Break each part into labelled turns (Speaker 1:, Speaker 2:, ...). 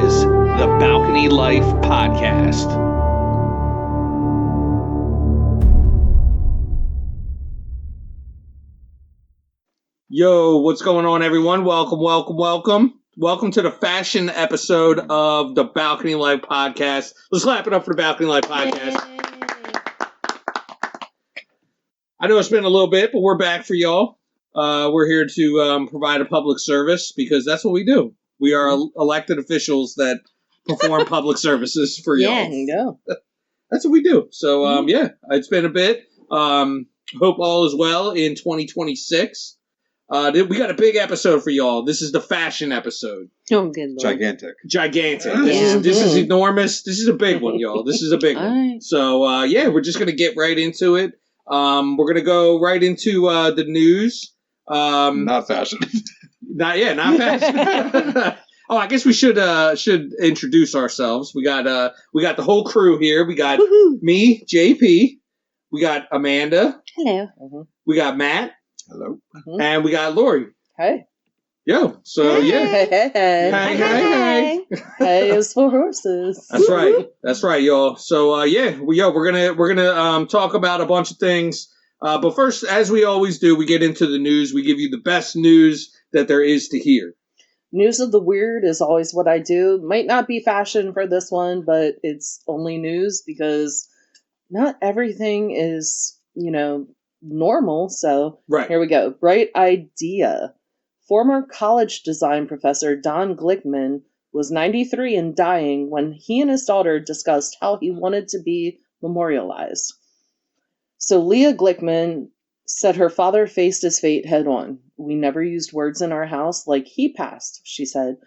Speaker 1: is the Balcony Life Podcast. Yo, what's going on, everyone? Welcome to the fashion episode of the Balcony Life Podcast. Let's clap it up for the Balcony Life Podcast. Yay. I know it's been a little bit, but we're back for y'all. We're here to provide a public service because that's what we do. We are elected officials that perform public services for y'all.
Speaker 2: Yeah, you know.
Speaker 1: That's what we do. So, yeah, it's been a bit. Hope all is well in 2026. We got a big episode for y'all. This is the fashion episode.
Speaker 2: Oh, good Lord.
Speaker 1: Gigantic. This is enormous. This is a big one, y'all. This is a big one.
Speaker 2: Right.
Speaker 1: So, yeah, we're just going to get right into it. We're going to go right into the news.
Speaker 3: Not fashion.
Speaker 1: Not fashion. Oh, I guess we should introduce ourselves. We got the whole crew here. We got me, JP. We got Amanda.
Speaker 2: Hello.
Speaker 1: We got Matt.
Speaker 3: Hello.
Speaker 1: And we got Lori.
Speaker 2: Hey.
Speaker 1: Yo. So yeah.
Speaker 2: Hey. Hey is for horses.
Speaker 1: That's right, y'all. So yeah, we're gonna talk about a bunch of things. But first, as we always do, we get into the news. We give you the best news that there is to hear.
Speaker 2: News of the weird is always what I do. Might not be fashion for this one, but it's only news because not everything is, normal. So Here we go. Bright idea. Former college design professor Don Glickman was 93 and dying when he and his daughter discussed how he wanted to be memorialized. So Leah Glickman said her father faced his fate head on. We never used words in our house like he passed, she said.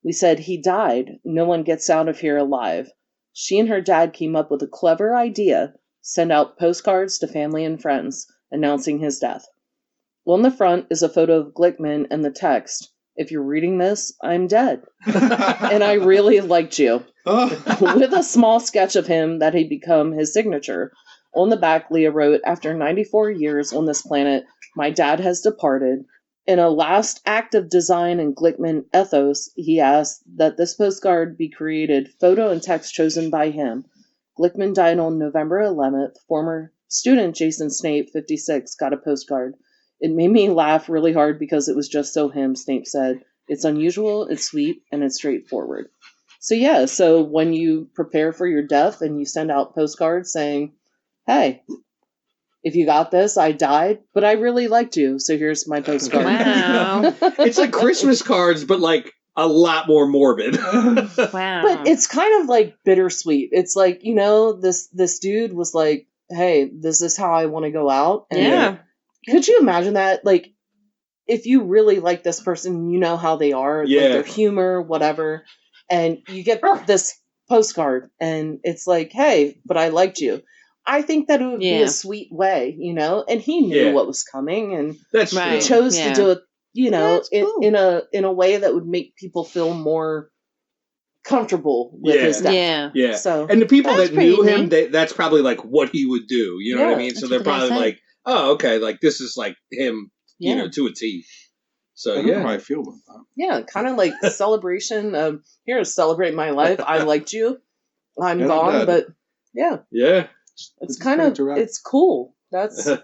Speaker 2: We said he died. No one gets out of here alive. She and her dad came up with a clever idea. Send out postcards to family and friends announcing his death. On the front is a photo of Glickman and the text, "If you're reading this, I'm dead. And I really liked you." With a small sketch of him that had become his signature. On the back, Leah wrote, "After 94 years on this planet, my dad has departed. In a last act of design and Glickman ethos, he asked that this postcard be created, photo and text chosen by him. Glickman died on November 11th. Former student Jason Snape, 56, got a postcard. It made me laugh really hard because it was just so him," Snape said. "It's unusual, it's sweet, and it's straightforward." So yeah, so when you prepare for your death and you send out postcards saying, "Hey, if you got this, I died, but I really liked you, so here's my postcard."
Speaker 1: Wow. It's like Christmas cards, but like a lot more morbid.
Speaker 2: Wow. But it's kind of like bittersweet. It's like, this dude was like, "Hey, this is how I want to go out." And
Speaker 4: yeah.
Speaker 2: Could you imagine that? Like, if you really like this person, you know how they are, like their humor, whatever, and you get this postcard, and it's like, "Hey, but I liked you." I think that it would be a sweet way, and he knew what was coming, and he chose to do it, in a way that would make people feel more comfortable with his death.
Speaker 1: Yeah.
Speaker 2: So,
Speaker 1: and the people that knew him, that's probably like what he would do. You know what I mean? So they're probably like, "Oh, okay, like this is like him, to a T." So
Speaker 3: I don't know how I feel about that.
Speaker 2: Yeah, kind of like celebration of, here to celebrate my life. I liked you. I'm gone, but
Speaker 1: yeah.
Speaker 2: It's kind of, it's cool. It's a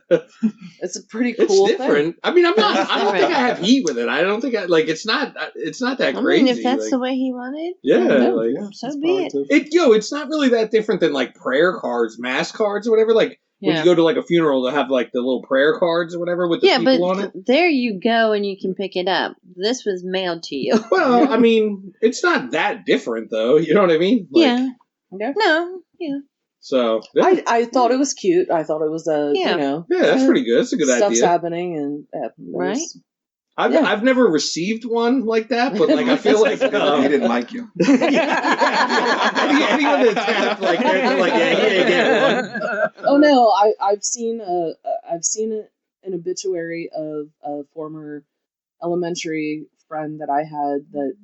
Speaker 2: pretty cool
Speaker 1: It's different.
Speaker 2: thing.
Speaker 1: I mean, I don't think I have heat with it. I don't think it's not that crazy.
Speaker 4: I mean, if that's the way he wanted.
Speaker 1: Yeah.
Speaker 4: So be it.
Speaker 1: It's not really that different than like prayer cards, mass cards or whatever. Like when you go to like a funeral, they'll have like the little prayer cards or whatever with the people on it.
Speaker 4: There you go and you can pick it up. This was mailed to you.
Speaker 1: Well, I mean, it's not that different though. You know what I mean?
Speaker 4: Like, No.
Speaker 1: So
Speaker 2: I thought it was cute. I thought it was
Speaker 1: that's pretty good. It's a good
Speaker 2: stuff's
Speaker 1: idea.
Speaker 2: happening and
Speaker 4: right.
Speaker 1: I've never received one like that, but like I feel like
Speaker 3: he didn't like you.
Speaker 1: Anyone that's tapped like they're like he didn't get one.
Speaker 2: Oh no, I've seen an obituary of a former elementary friend that I had that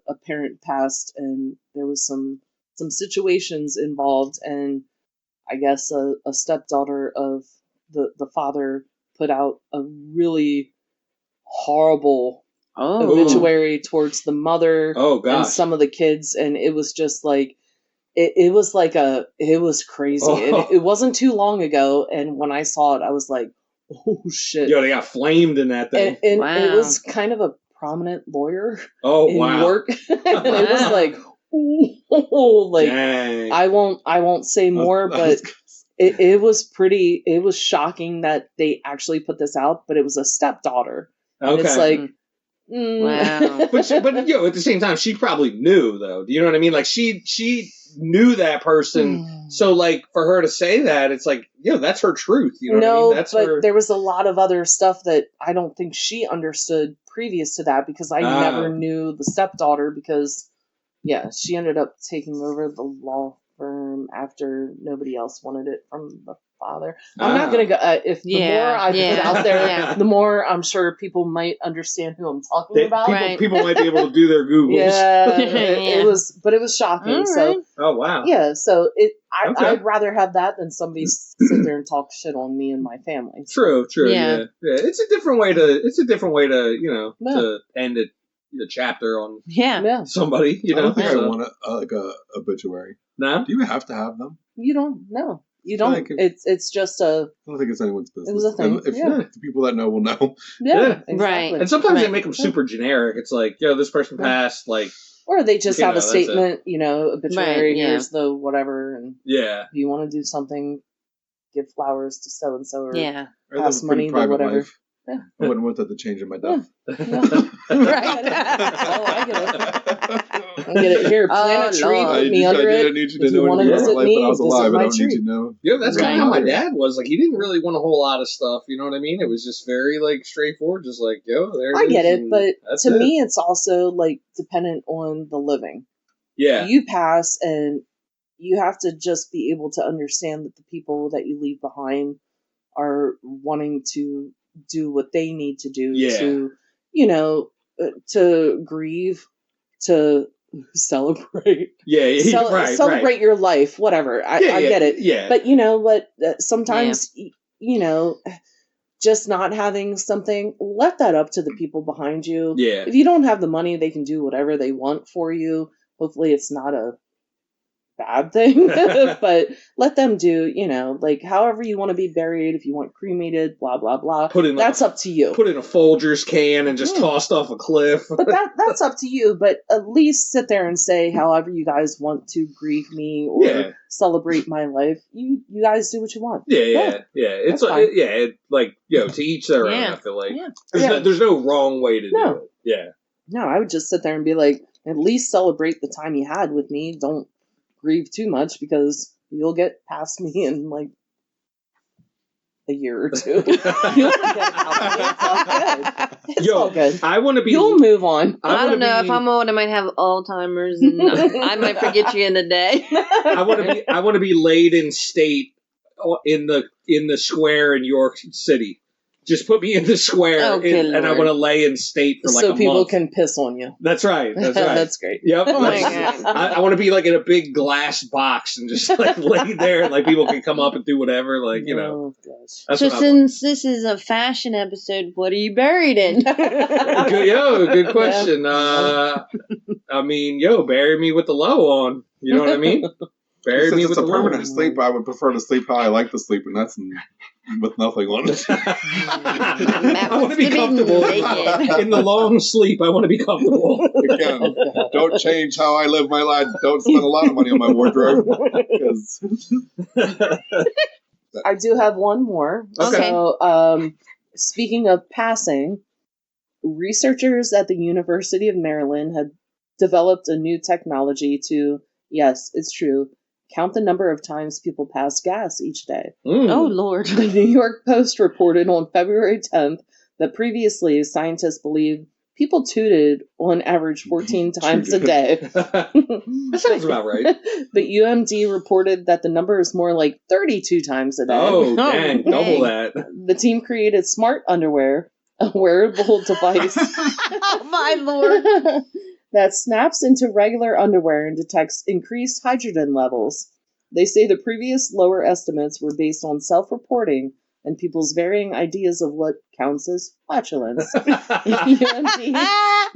Speaker 2: a parent passed, and there was some situations involved, and I guess a stepdaughter of the father put out a really horrible obituary towards the mother
Speaker 1: Oh gosh.
Speaker 2: and some of the kids, and it was just like it was crazy.
Speaker 1: Oh.
Speaker 2: And it wasn't too long ago, and when I saw it, I was like, oh shit.
Speaker 1: Yo, they got flamed in that thing.
Speaker 2: And
Speaker 4: Wow.
Speaker 2: it was kind of a prominent lawyer
Speaker 1: Oh
Speaker 2: in
Speaker 1: wow.
Speaker 2: York. And it was like, ooh, like
Speaker 1: Dang.
Speaker 2: I won't say more, but it was shocking that they actually put this out, but it was a stepdaughter. And
Speaker 1: Okay.
Speaker 2: it's like,
Speaker 4: Wow.
Speaker 1: but at the same time, she probably knew though. Do you know what I mean? Like she knew that person, so like for her to say that, it's like, that's her truth. You know what I mean? That's
Speaker 2: but
Speaker 1: her.
Speaker 2: there was a lot of other stuff that I don't think she understood previous to that, because I never knew the stepdaughter, because she ended up taking over the law firm after nobody else wanted it from the father. I'm not gonna go. If the more I put out there, the more I'm sure people might understand who I'm talking about.
Speaker 1: People might be able to do their Googles.
Speaker 2: Yeah, it was shocking.
Speaker 4: All
Speaker 2: So
Speaker 4: right.
Speaker 1: Oh wow.
Speaker 2: yeah, so
Speaker 1: Okay.
Speaker 2: I'd rather have that than somebody sit there and talk shit on me and my family.
Speaker 1: True.
Speaker 4: Yeah.
Speaker 1: Yeah. It's a different way to to end it. The chapter on somebody.
Speaker 3: I don't think I
Speaker 1: so.
Speaker 3: want a obituary.
Speaker 1: No.
Speaker 3: Do you have to have them?
Speaker 2: You don't know. You don't.
Speaker 3: Like
Speaker 2: it's just a.
Speaker 3: I don't think it's anyone's business.
Speaker 2: It was a thing.
Speaker 3: If the people that know will know.
Speaker 2: Yeah, exactly.
Speaker 4: Right.
Speaker 1: And sometimes they make them super generic. It's like, this person passed, like.
Speaker 2: Or they just have a statement, obituary.
Speaker 4: Right, yeah.
Speaker 2: Here's the whatever, and
Speaker 1: if
Speaker 2: you want to do something, give flowers to so and so, or
Speaker 4: Yeah.
Speaker 3: I live
Speaker 2: pass
Speaker 3: a pretty
Speaker 2: money to
Speaker 3: private
Speaker 2: whatever.
Speaker 3: life.
Speaker 2: Yeah.
Speaker 3: I wouldn't want that to change in my death.
Speaker 4: Right.
Speaker 2: I get it. I get it. Here, plant a tree,
Speaker 4: Lord.
Speaker 2: put me under
Speaker 3: I
Speaker 2: it.
Speaker 3: didn't need you to
Speaker 2: If you
Speaker 3: know
Speaker 2: want to
Speaker 3: anything
Speaker 2: visit
Speaker 3: about life
Speaker 2: me,
Speaker 3: when I was
Speaker 2: visit
Speaker 3: alive. I
Speaker 2: my
Speaker 3: don't need
Speaker 2: tree.
Speaker 3: you to know.
Speaker 1: that's kind of how my dad was. Like, he didn't really want a whole lot of stuff. You know what I mean? It was just very, like, straightforward. Just like, there it is.
Speaker 2: I get it, but to
Speaker 1: it.
Speaker 2: me, it's also like dependent on the living.
Speaker 1: Yeah.
Speaker 2: You pass, and you have to just be able to understand that the people that you leave behind are wanting to do what they need to do to, to grieve, to celebrate.
Speaker 1: Yeah,
Speaker 2: celebrate your life, whatever. I get it.
Speaker 1: Yeah.
Speaker 2: But you know what? Sometimes, just not having something, let that up to the people behind you.
Speaker 1: Yeah.
Speaker 2: If you don't have the money, they can do whatever they want for you. Hopefully it's not a bad thing, but let them do, like however you want to be buried. If you want cremated, blah, blah, blah. That's up to you.
Speaker 1: Put in a Folgers can and just tossed off a cliff.
Speaker 2: But that's up to you. But at least sit there and say however you guys want to grieve me or celebrate my life. You guys do what you want.
Speaker 1: Yeah. It's to each their own. I feel like there's no wrong way to do it. Yeah.
Speaker 2: No, I would just sit there and be like, at least celebrate the time you had with me. Don't grieve too much, because you'll get past me in like a year or two. You'll forget about me. It's all good. It's all good.
Speaker 1: I want to be.
Speaker 2: You'll move on.
Speaker 4: I don't know. If I'm old, I might have Alzheimer's, and I might forget you in a day.
Speaker 1: I want to be laid in state in the square in York City. Just put me in the square, and I want to lay in state for like a month. So
Speaker 2: people can piss on you.
Speaker 1: That's right.
Speaker 2: That's great.
Speaker 1: Yep.
Speaker 4: Oh my God.
Speaker 1: I want to be like in a big glass box and just like lay there, and like people can come up and do whatever. Like,
Speaker 2: Oh, gosh.
Speaker 1: That's
Speaker 4: so since this is a fashion episode, what are you buried in?
Speaker 1: Good question. Bury me with the low on. You know what I mean? Bury me with
Speaker 3: a
Speaker 1: the
Speaker 3: permanent
Speaker 1: low.
Speaker 3: sleep. I would prefer to sleep how I like to sleep, and that's with nothing on it.
Speaker 1: I want to be comfortable in the long sleep. I want to be comfortable.
Speaker 3: Again, don't change how I live my life. Don't spend a lot of money on my wardrobe.
Speaker 2: I do have one more.
Speaker 1: Okay.
Speaker 2: So, speaking of passing, researchers at the University of Maryland have developed a new technology to, yes, it's true, count the number of times people pass gas each day.
Speaker 4: Oh, Lord.
Speaker 2: The New York Post reported on February 10th that previously scientists believed people tooted on average 14 times a day.
Speaker 1: That sounds about right.
Speaker 2: But UMD reported that the number is more like 32 times a day.
Speaker 1: Oh, dang. Double that.
Speaker 2: The team created smart underwear, a wearable device.
Speaker 4: Oh, my Lord.
Speaker 2: That snaps into regular underwear and detects increased hydrogen levels. They say the previous lower estimates were based on self-reporting and people's varying ideas of what counts as flatulence.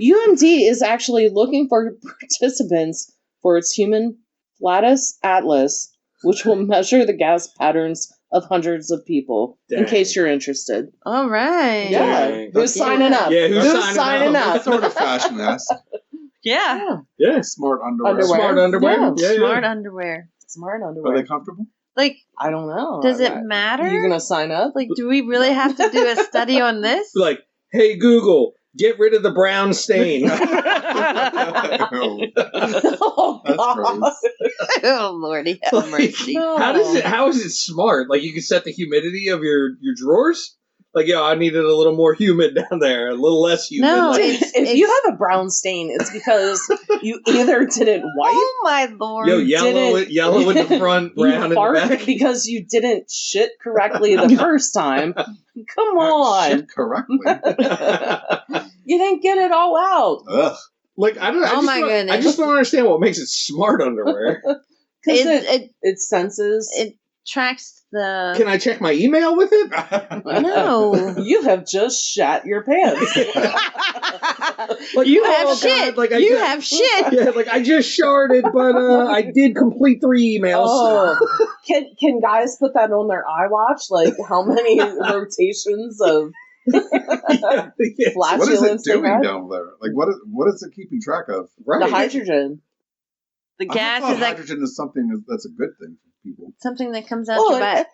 Speaker 2: UMD is actually looking for participants for its human Flatus Atlas, which will measure the gas patterns of hundreds of people, in
Speaker 1: Dang.
Speaker 2: case you're interested.
Speaker 4: All right.
Speaker 2: Yeah.
Speaker 1: Dang.
Speaker 2: Who's signing up?
Speaker 1: Yeah, who's signing up?
Speaker 3: That's sort of fashion-esque.
Speaker 4: Yeah.
Speaker 1: Yeah.
Speaker 3: Smart underwear.
Speaker 2: Underwear.
Speaker 1: Smart underwear.
Speaker 2: Yeah.
Speaker 1: Yeah,
Speaker 4: Smart underwear.
Speaker 2: Smart
Speaker 3: Are
Speaker 2: underwear.
Speaker 3: they comfortable?
Speaker 4: Like,
Speaker 2: I don't know.
Speaker 4: does it matter?
Speaker 2: You gonna sign up?
Speaker 4: Like, do we really have to do a study on this?
Speaker 1: Like, hey Google, get rid of the brown stain.
Speaker 2: Oh,
Speaker 3: That's
Speaker 2: God.
Speaker 3: gross.
Speaker 4: Oh, Lordy, have mercy.
Speaker 2: No.
Speaker 1: How is it smart? Like, you can set the humidity of your drawers? Like, yo, I needed a little more humid down there, a little less humid.
Speaker 4: No,
Speaker 1: like,
Speaker 2: If you have a brown stain, it's because you either didn't wipe,
Speaker 4: Oh, my Lord.
Speaker 1: yo, yellow in the front, brown in
Speaker 2: you
Speaker 1: the
Speaker 2: farted
Speaker 1: back.
Speaker 2: because you didn't shit correctly the first time. Come on.
Speaker 3: Shit correctly.
Speaker 2: You didn't get it all out.
Speaker 3: Ugh.
Speaker 1: Like, I don't.
Speaker 4: Oh, my
Speaker 1: I
Speaker 4: goodness.
Speaker 1: just don't understand what makes it smart underwear.
Speaker 2: Because
Speaker 4: It
Speaker 2: it senses.
Speaker 4: tracks the...
Speaker 1: Can I check my email with it?
Speaker 4: No.
Speaker 2: You have just shat your pants.
Speaker 1: Like,
Speaker 4: You
Speaker 1: oh,
Speaker 4: have
Speaker 1: God,
Speaker 4: shit.
Speaker 1: like,
Speaker 4: You have shit.
Speaker 1: Yeah, like I just sharded, but I did complete 3 emails.
Speaker 2: Oh, can guys put that on their iWatch? Like how many rotations of
Speaker 3: What is it
Speaker 2: flatulence they
Speaker 3: doing
Speaker 2: had?
Speaker 3: down there? Like, what is it keeping track of?
Speaker 1: Right.
Speaker 2: The hydrogen.
Speaker 4: The
Speaker 3: I
Speaker 4: gas
Speaker 3: thought
Speaker 4: is like
Speaker 3: hydrogen is something that's a good thing for people.
Speaker 4: something that comes out
Speaker 2: Well,
Speaker 4: your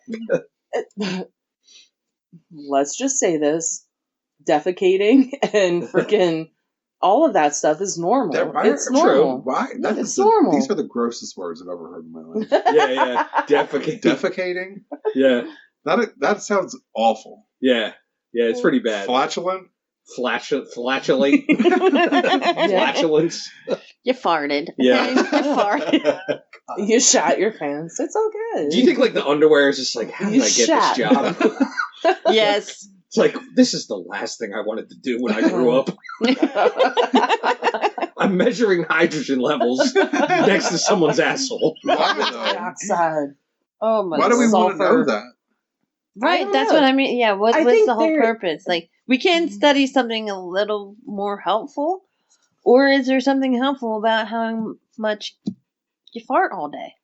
Speaker 4: butt.
Speaker 2: Let's just say this: defecating and freaking all of that stuff is normal. It's normal.
Speaker 3: Why?
Speaker 2: Yeah, it's normal.
Speaker 3: These are the grossest words I've ever heard in my life.
Speaker 1: Yeah. Defecate.
Speaker 3: Defecating?
Speaker 1: Yeah.
Speaker 3: That sounds awful.
Speaker 1: Yeah. Yeah, it's pretty bad.
Speaker 3: Flatulent?
Speaker 1: Flatulate. Flatulence.
Speaker 4: You farted.
Speaker 1: Yeah.
Speaker 4: You farted.
Speaker 2: You shat your pants. It's okay.
Speaker 1: Do you think like the underwear is just like, how did
Speaker 2: You
Speaker 1: I get
Speaker 2: shat.
Speaker 1: this job?
Speaker 4: Yes.
Speaker 1: It's like, this is the last thing I wanted to do when I grew up. I'm measuring hydrogen levels next to someone's asshole.
Speaker 3: Why though?
Speaker 2: Dioxide.
Speaker 4: Oh my
Speaker 3: Why do we want to know
Speaker 2: Sulfur.
Speaker 3: that?
Speaker 2: I
Speaker 4: Right,
Speaker 2: don't
Speaker 4: that's
Speaker 2: know.
Speaker 4: what I mean. Yeah,
Speaker 2: I
Speaker 4: what's
Speaker 2: think
Speaker 4: the whole
Speaker 2: they're-
Speaker 4: purpose? Like, we can study something a little more helpful, or is there something helpful about how much you fart all day?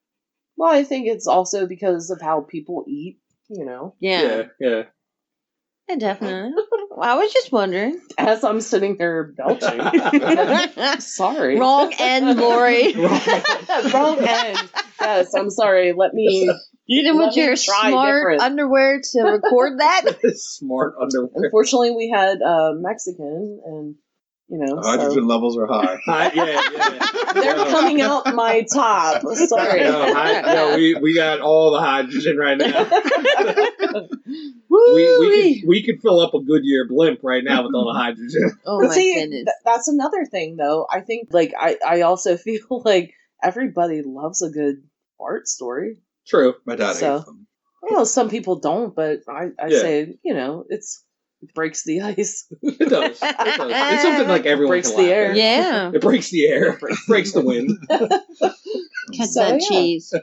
Speaker 2: Well, I think it's also because of how people eat. You know,
Speaker 4: Yeah,
Speaker 1: Yeah.
Speaker 4: yeah definitely. I was just wondering.
Speaker 2: as I'm sitting there belching. Sorry.
Speaker 4: Wrong end, Lori.
Speaker 2: Wrong end. Yes, I'm sorry. Let me.
Speaker 4: You didn't
Speaker 2: Let
Speaker 4: want
Speaker 2: me
Speaker 4: your
Speaker 2: try
Speaker 4: smart
Speaker 2: different.
Speaker 4: underwear to record that?
Speaker 1: Smart underwear.
Speaker 2: Unfortunately, we had Mexican, and you know,
Speaker 3: Hydrogen
Speaker 2: so
Speaker 3: lewels are high.
Speaker 1: Yeah.
Speaker 2: they're
Speaker 1: Yo.
Speaker 2: coming out my top. Sorry.
Speaker 1: Yo, we got all the hydrogen right now.
Speaker 4: Woo!
Speaker 1: We could fill up a Goodyear blimp right now with all the hydrogen.
Speaker 4: Oh
Speaker 2: But
Speaker 4: my
Speaker 2: see,
Speaker 4: goodness.
Speaker 2: that's another thing, though. I think, like, I also feel like everybody loves a good fart story.
Speaker 1: True.
Speaker 3: My dad
Speaker 2: So-
Speaker 3: hates them.
Speaker 2: Well, some people don't, but I
Speaker 1: Yeah.
Speaker 2: say, you know, it breaks the ice.
Speaker 1: It does. It's something like everyone
Speaker 2: Breaks
Speaker 1: can
Speaker 2: the
Speaker 1: laugh
Speaker 2: air.
Speaker 1: at.
Speaker 4: Yeah.
Speaker 1: It breaks the air. Breaks the wind.
Speaker 4: Catch
Speaker 2: So,
Speaker 4: that
Speaker 2: yeah.
Speaker 4: cheese.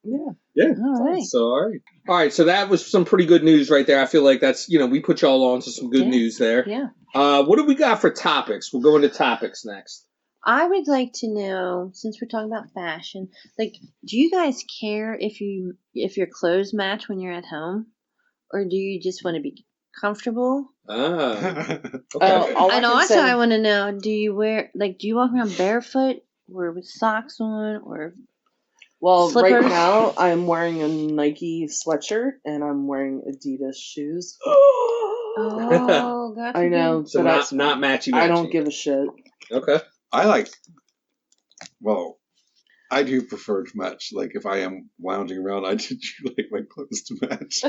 Speaker 2: Yeah.
Speaker 1: Yeah.
Speaker 4: All right.
Speaker 1: So, all right. All right. So that was some pretty good news right there. I feel like that's, we put y'all on to some good
Speaker 4: Yeah.
Speaker 1: news there.
Speaker 4: Yeah.
Speaker 1: What do we got for topics? We'll go into topics next.
Speaker 4: I would like to know, since we're talking about fashion, like, do you guys care if your clothes match when you're at home, or do you just want to be comfortable?
Speaker 1: Ah. Okay.
Speaker 2: All
Speaker 4: And
Speaker 2: can
Speaker 4: also,
Speaker 2: say-
Speaker 4: I want to know, do you walk around barefoot or with socks on, or
Speaker 2: Well,
Speaker 4: slippers?
Speaker 2: right now I'm wearing a Nike sweatshirt and I'm wearing Adidas shoes.
Speaker 4: oh, God
Speaker 2: I know,
Speaker 1: so
Speaker 2: but
Speaker 1: not matchy.
Speaker 2: I don't give a shit.
Speaker 1: Okay.
Speaker 3: I do prefer to match. Like, if I am lounging around, I do like my clothes to match.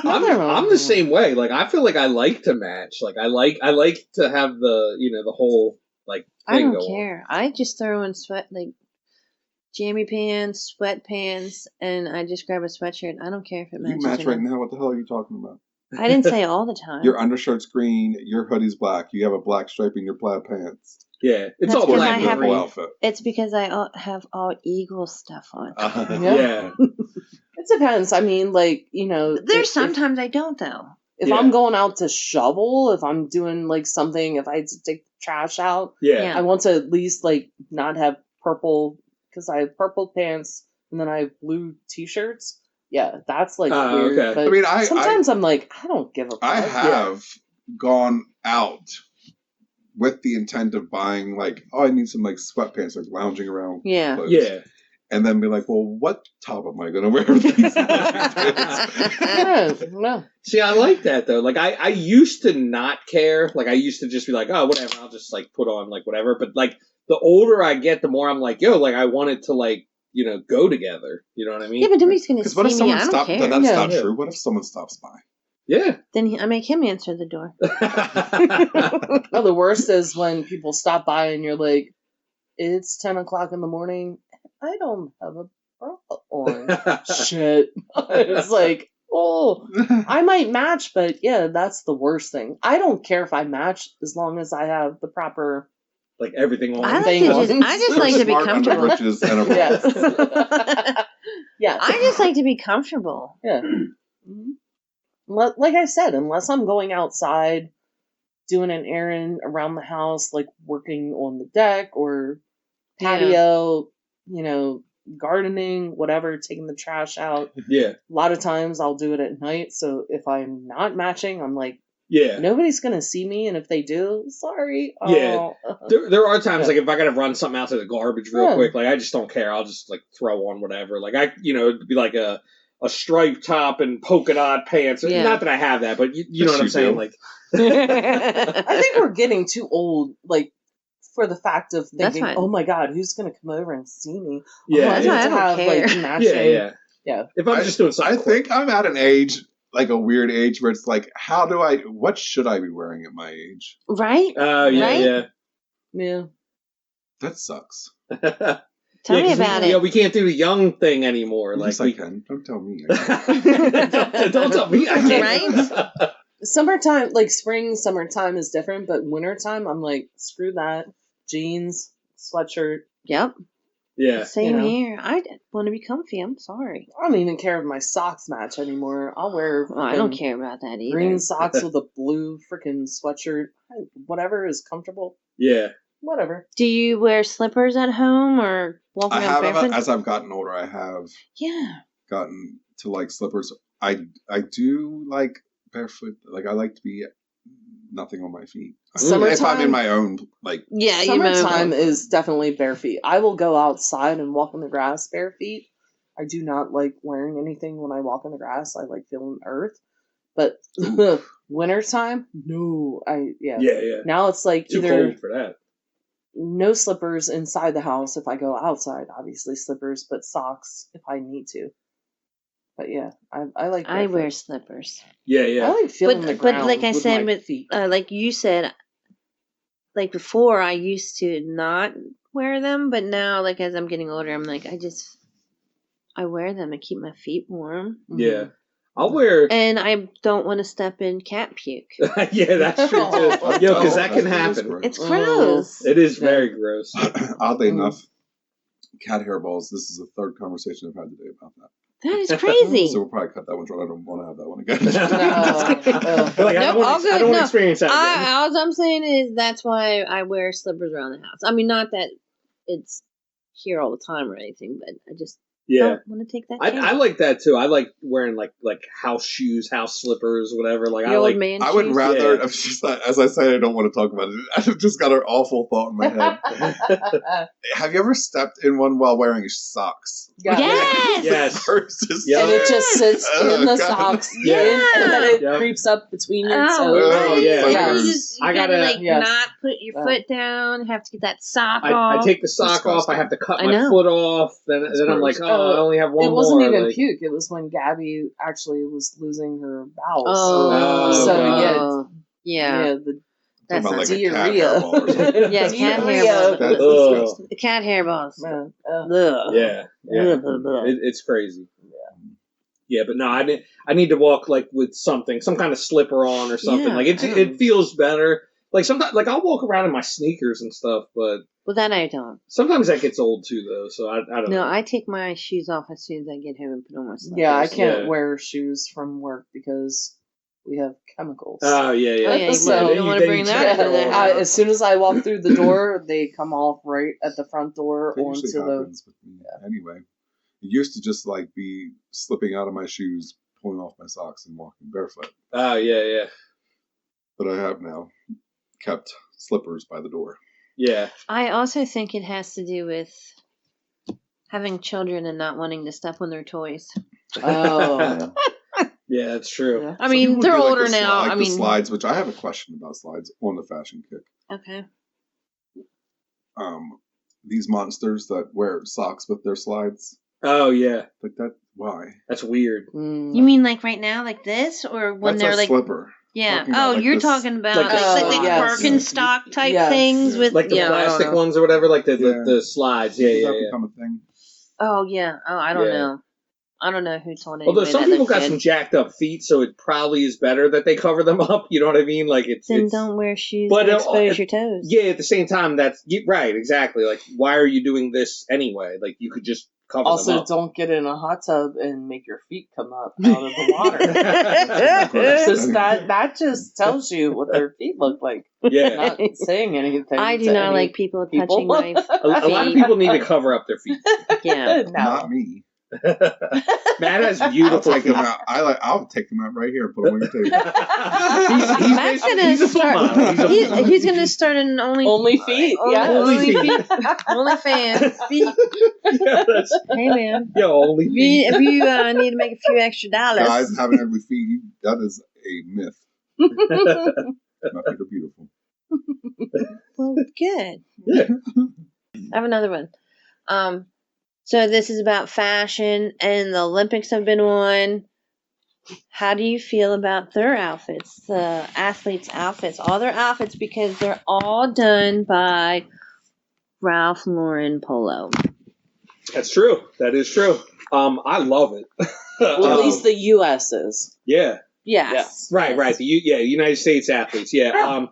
Speaker 1: I'm the same way. Like, I feel like I like to match. Like, I like to have the whole like
Speaker 4: I
Speaker 1: thing
Speaker 4: don't
Speaker 1: go on.
Speaker 4: care. I just throw in jammy pants, sweatpants, and I just grab a sweatshirt. I don't care if it
Speaker 3: You
Speaker 4: matches.
Speaker 3: match
Speaker 4: or
Speaker 3: right
Speaker 4: not.
Speaker 3: now. What the hell are you talking about?
Speaker 4: I didn't say all the time.
Speaker 3: Your undershirt's green. Your hoodie's black. You have a black stripe in your plaid pants.
Speaker 1: Yeah, it's
Speaker 4: That's
Speaker 1: all
Speaker 4: because
Speaker 1: black
Speaker 4: I
Speaker 1: and
Speaker 4: have-
Speaker 1: green.
Speaker 3: outfit.
Speaker 4: It's because I have all Eagle stuff on.
Speaker 1: Yeah.
Speaker 2: It's depends. I mean, like, you know,
Speaker 4: There's sometimes I don't though.
Speaker 2: if I'm going out to shovel, if I'm doing like something, if I had to take the trash out,
Speaker 4: Yeah.
Speaker 2: I want to at least like not have purple, because I have purple pants and then I have blue t-shirts. Yeah, that's like weird.
Speaker 1: Okay.
Speaker 2: But
Speaker 3: I mean,
Speaker 2: sometimes I'm like, I don't give a fuck.
Speaker 3: I have gone out with the intent of buying, like, oh, I need some like sweatpants, like lounging around.
Speaker 4: Yeah.
Speaker 3: clothes.
Speaker 1: Yeah.
Speaker 3: And then be like, well, what top am I going to wear with these pants?
Speaker 2: Yeah, no.
Speaker 1: See, I like that though. Like, I used to not care. Like, I used to just be like, oh, whatever. I'll just like put on like whatever. But like, the older I get, the more I'm like, yo, like I want it to like, you know, go together. You know what I mean?
Speaker 4: Yeah, but nobody's gonna
Speaker 3: Because
Speaker 4: see
Speaker 3: what if
Speaker 4: me.
Speaker 3: someone
Speaker 4: I don't
Speaker 3: stops?
Speaker 4: care.
Speaker 3: That's
Speaker 2: Yeah.
Speaker 3: not true. What if someone stops by?
Speaker 1: Yeah.
Speaker 4: Then I make him answer the door.
Speaker 2: No, the worst is when people stop by and you're like, it's 10 o'clock in the morning. I don't have a bra on. Shit. It's like, oh, I might match, but yeah, that's the worst thing. I don't care if I match as long as I have the proper.
Speaker 1: Like everything on.
Speaker 4: I like
Speaker 2: Thing
Speaker 4: to
Speaker 2: on.
Speaker 4: just. I just like to be
Speaker 3: Smart
Speaker 4: comfortable.
Speaker 3: underbridges and a bra.
Speaker 2: Yes. Yeah.
Speaker 4: I just like to be comfortable.
Speaker 2: Yeah. Mhm. Like I said, unless I'm going outside, doing an errand around the house, like working on the deck or patio, you know, gardening, whatever, taking the trash out.
Speaker 1: Yeah.
Speaker 2: A lot of times I'll do it at night. So if I'm not matching, I'm like,
Speaker 1: Yeah.
Speaker 2: nobody's going to see me. And if they do, sorry.
Speaker 1: Yeah.
Speaker 2: Oh.
Speaker 1: There are times
Speaker 2: Yeah.
Speaker 1: like if I gotta run something out to the garbage real
Speaker 2: Yeah.
Speaker 1: quick, like I just don't care. I'll just like throw on whatever. Like it'd be like a striped top and polka dot pants.
Speaker 4: Yeah.
Speaker 1: Not that I have that, but you know what I'm
Speaker 3: You
Speaker 1: saying.
Speaker 3: do.
Speaker 1: Like,
Speaker 2: I think we're getting too old, like, for the fact of
Speaker 4: That's
Speaker 2: thinking,
Speaker 4: fine.
Speaker 2: oh my God, who's going to come over and see me?
Speaker 1: yeah,
Speaker 2: I
Speaker 4: That's
Speaker 2: need
Speaker 4: why I
Speaker 2: to
Speaker 4: don't
Speaker 2: have,
Speaker 4: care.
Speaker 2: like, matching.
Speaker 1: yeah. If I'm just doing
Speaker 3: I
Speaker 1: something,
Speaker 3: think I'm at an age, like a weird age, where it's like, what should I be wearing at my age?
Speaker 4: Right?
Speaker 1: Oh yeah,
Speaker 4: Right?
Speaker 2: Yeah.
Speaker 3: That sucks.
Speaker 1: yeah.
Speaker 4: Tell me
Speaker 1: 'cause
Speaker 4: about
Speaker 1: we,
Speaker 4: it.
Speaker 1: we can't do the young thing anymore.
Speaker 3: Yes,
Speaker 1: Like
Speaker 3: I can. Don't tell me.
Speaker 1: don't tell me I can't.
Speaker 4: Right?
Speaker 2: Summertime, like summertime is different, but wintertime, I'm like, screw that. Jeans, sweatshirt.
Speaker 4: Yep.
Speaker 1: Yeah.
Speaker 4: Same
Speaker 2: You know.
Speaker 4: here. I want to be comfy. I'm sorry.
Speaker 2: I don't even care if my socks match anymore. I'll wear
Speaker 4: Well, I don't
Speaker 2: freaking
Speaker 4: care about that either.
Speaker 2: green socks with a blue freaking sweatshirt. Whatever is comfortable.
Speaker 1: Yeah.
Speaker 2: Whatever.
Speaker 4: Do you wear slippers at home or walk
Speaker 3: I
Speaker 4: around
Speaker 3: have,
Speaker 4: barefoot?
Speaker 3: as I've gotten older, I have
Speaker 4: Yeah.
Speaker 3: gotten to like slippers. I do like barefoot. Like I like to be nothing on my feet. If I'm in
Speaker 2: Summertime-
Speaker 3: my own, like,
Speaker 4: Yeah,
Speaker 2: Summertime is definitely bare feet. I will go outside and walk in the grass bare feet. I do not like wearing anything when I walk in the grass. I like feeling earth. But wintertime, no.
Speaker 1: Yeah.
Speaker 2: Now it's like
Speaker 1: Too
Speaker 2: either
Speaker 1: cold for that.
Speaker 2: no slippers inside the house if I go outside, obviously slippers, but socks if I need to. But yeah, I like
Speaker 4: I
Speaker 2: barefoot.
Speaker 4: wear slippers.
Speaker 1: Yeah,
Speaker 2: I
Speaker 1: yeah.
Speaker 2: like feeling the
Speaker 4: But
Speaker 2: ground
Speaker 4: like I
Speaker 2: with
Speaker 4: said,
Speaker 2: my
Speaker 4: with
Speaker 2: feet.
Speaker 4: like you said, like before I used to not wear them, but now like as I'm getting older, I'm like I wear them to keep my feet warm,
Speaker 1: Yeah. I'll wear.
Speaker 4: and I don't want to step in cat puke.
Speaker 1: Yeah, that's true too. Yo, because that can happen.
Speaker 4: It's
Speaker 2: Oh.
Speaker 4: gross.
Speaker 1: It is very gross.
Speaker 3: Oddly
Speaker 2: Mm.
Speaker 3: enough, cat hairballs. This is the third conversation I've had today about that.
Speaker 4: That is crazy.
Speaker 3: So we'll probably cut that one short. I don't want to have that one again.
Speaker 1: Like, I
Speaker 4: Nope,
Speaker 1: don't
Speaker 4: all
Speaker 1: want
Speaker 4: good.
Speaker 1: to
Speaker 4: No.
Speaker 1: experience that again.
Speaker 4: All I'm saying is that's why I wear slippers around the house. I mean, not that it's here all the time or anything, but I just
Speaker 1: Yeah.
Speaker 4: don't want to take that chance.
Speaker 1: I like that too. I like wearing like house shoes, house slippers, whatever. Like
Speaker 4: The
Speaker 1: I
Speaker 4: old
Speaker 1: like.
Speaker 4: man
Speaker 3: I would
Speaker 4: shoes.
Speaker 3: rather.
Speaker 1: Yeah.
Speaker 3: I'm just not, as I say, I don't want to talk about it. I've just got an awful thought in my head. Have you ever stepped in one while wearing socks?
Speaker 2: Yeah.
Speaker 4: Yes!
Speaker 1: Yes.
Speaker 3: Versus
Speaker 1: Yeah.
Speaker 2: And it just sits
Speaker 3: Oh,
Speaker 2: in the
Speaker 3: God.
Speaker 2: socks.
Speaker 1: Yeah.
Speaker 2: And then it
Speaker 1: Yeah.
Speaker 2: creeps up between your
Speaker 4: Oh,
Speaker 2: toes.
Speaker 1: Oh,
Speaker 4: right.
Speaker 1: yeah.
Speaker 4: And
Speaker 2: Yeah.
Speaker 4: you just, you
Speaker 1: I
Speaker 4: gotta
Speaker 1: gotta-
Speaker 4: like
Speaker 2: yes.
Speaker 4: not put your
Speaker 2: Oh.
Speaker 4: foot down. Have to get that sock
Speaker 1: I
Speaker 4: off.
Speaker 1: take the sock off. I have to cut
Speaker 4: I
Speaker 1: my
Speaker 4: know.
Speaker 1: foot off. Then
Speaker 3: That's
Speaker 1: I'm like,
Speaker 3: gross.
Speaker 1: oh, I only have one
Speaker 2: It wasn't
Speaker 1: more.
Speaker 2: even
Speaker 1: like,
Speaker 2: puke. It was when Gabby actually was losing her bowels.
Speaker 4: Oh,
Speaker 2: So,
Speaker 1: God.
Speaker 4: yeah.
Speaker 2: yeah, the
Speaker 4: That's
Speaker 3: Talking about
Speaker 4: not
Speaker 3: like a cat
Speaker 2: diarrhea.
Speaker 3: hairball or something.
Speaker 4: Yeah, cat
Speaker 2: Diarrhea.
Speaker 4: hairball.
Speaker 3: That's
Speaker 1: Ugh.
Speaker 3: disgusting.
Speaker 4: The cat hairballs.
Speaker 2: Man,
Speaker 4: Ugh.
Speaker 1: Yeah. Yeah.
Speaker 4: Ugh.
Speaker 1: It's crazy. Yeah, but no, I need to walk like with something, some kind of slipper on or something.
Speaker 4: Yeah,
Speaker 1: Like
Speaker 4: I don't-
Speaker 1: it feels better. Like sometimes, like I'll walk around in my sneakers and stuff, but
Speaker 4: Well, that I don't.
Speaker 1: sometimes that gets old too, though. So I don't
Speaker 4: No,
Speaker 1: know.
Speaker 4: I take my shoes off as soon as I get home and put on my slippers.
Speaker 2: Yeah, I can't
Speaker 1: Yeah.
Speaker 2: wear shoes from work because we have chemicals.
Speaker 1: Oh yeah, yeah.
Speaker 4: Oh, yeah, you
Speaker 2: So-
Speaker 4: don't want to bring that into the
Speaker 2: Yeah,
Speaker 4: house.
Speaker 2: as soon as I walk through the door, they come off right at the front door
Speaker 3: That
Speaker 2: onto
Speaker 3: usually
Speaker 2: the.
Speaker 3: happens with me anyway. It used to just like be slipping out of my shoes, pulling off my socks, and walking barefoot.
Speaker 1: Oh yeah, yeah,
Speaker 3: But I have now kept slippers by the door.
Speaker 1: yeah.
Speaker 4: I also think it has to do with having children and not wanting to step on their toys.
Speaker 2: Oh.
Speaker 1: Yeah, that's true.
Speaker 2: Yeah.
Speaker 4: I
Speaker 3: Some
Speaker 4: mean,
Speaker 3: people
Speaker 4: they're
Speaker 3: do like
Speaker 4: older
Speaker 3: the
Speaker 4: now.
Speaker 3: like
Speaker 4: I
Speaker 3: the
Speaker 4: mean,
Speaker 3: slides, which I have a question about slides on the fashion kick.
Speaker 4: okay.
Speaker 3: These monsters that wear socks with their slides,
Speaker 1: Oh yeah,
Speaker 3: like that. Why?
Speaker 1: that's weird.
Speaker 2: Mm.
Speaker 4: You mean like right now, like this, or when
Speaker 3: That's
Speaker 4: they're
Speaker 3: a
Speaker 4: like,
Speaker 3: slipper.
Speaker 4: yeah?
Speaker 3: Talking about,
Speaker 4: Oh,
Speaker 3: like,
Speaker 4: you're
Speaker 3: this-
Speaker 4: talking about
Speaker 1: like
Speaker 4: like,
Speaker 1: the
Speaker 4: like
Speaker 2: slides.
Speaker 4: Birkenstock type
Speaker 2: Yes.
Speaker 4: things
Speaker 3: Yeah.
Speaker 4: with
Speaker 1: Like the
Speaker 4: yeah, I don't
Speaker 1: plastic
Speaker 4: know.
Speaker 1: ones or whatever, like
Speaker 3: Yeah.
Speaker 1: the slides. Yeah,
Speaker 3: Does
Speaker 1: yeah,
Speaker 3: that
Speaker 1: yeah.
Speaker 3: become a thing?
Speaker 4: Oh yeah. Oh, I don't
Speaker 1: Yeah.
Speaker 4: know. I don't know who told anybody
Speaker 1: Although some
Speaker 4: that
Speaker 1: people
Speaker 4: they
Speaker 1: got
Speaker 4: should.
Speaker 1: some jacked up feet, so it probably is better that they cover them up. You know what I mean? Like it's
Speaker 4: Then
Speaker 1: it's,
Speaker 4: don't wear shoes
Speaker 1: but
Speaker 4: that
Speaker 1: it-
Speaker 4: expose your toes.
Speaker 1: Yeah, at the same time, that's right, exactly. Like, why are you doing this anyway? Like, you could just cover them
Speaker 2: Also,
Speaker 1: up.
Speaker 2: don't get in a hot tub and make your feet come up out of the water.
Speaker 3: Gross.
Speaker 2: Just that just tells you what their feet look like.
Speaker 1: Yeah,
Speaker 2: Not saying anything.
Speaker 4: I do
Speaker 2: to
Speaker 4: not
Speaker 2: any
Speaker 4: like people
Speaker 2: people.
Speaker 4: touching my
Speaker 1: a lot of people need to cover up their feet.
Speaker 4: yeah.
Speaker 2: No.
Speaker 3: Not me.
Speaker 1: Matt has
Speaker 3: I'll
Speaker 1: beautiful
Speaker 3: take
Speaker 1: feet.
Speaker 3: them out. I'll take them out right here and put them on your table.
Speaker 1: he's
Speaker 4: Matt's
Speaker 1: basically-
Speaker 4: gonna
Speaker 1: he's a foot
Speaker 4: start.
Speaker 1: model. He's a-
Speaker 4: He's gonna start an
Speaker 2: Only feet. Yeah.
Speaker 1: Only feet.
Speaker 4: OnlyFans. Feet.
Speaker 1: yeah, that's,
Speaker 4: Hey man,
Speaker 1: yo, only
Speaker 4: if
Speaker 1: feet.
Speaker 4: you, if you need to make a few extra dollars,
Speaker 3: Guys having ugly feet, that is a myth. My feet are beautiful.
Speaker 4: well, good.
Speaker 1: Yeah.
Speaker 4: I have another one. So this is about fashion, and the Olympics have been on. How do you feel about their outfits, the athletes' outfits, all their outfits, because they're all done by Ralph Lauren Polo.
Speaker 1: That's true. That is true. I love it.
Speaker 2: Well, at least the U.S. is.
Speaker 1: yeah.
Speaker 2: Yes.
Speaker 1: Right,
Speaker 2: Yes.
Speaker 1: right. United States athletes. Yeah.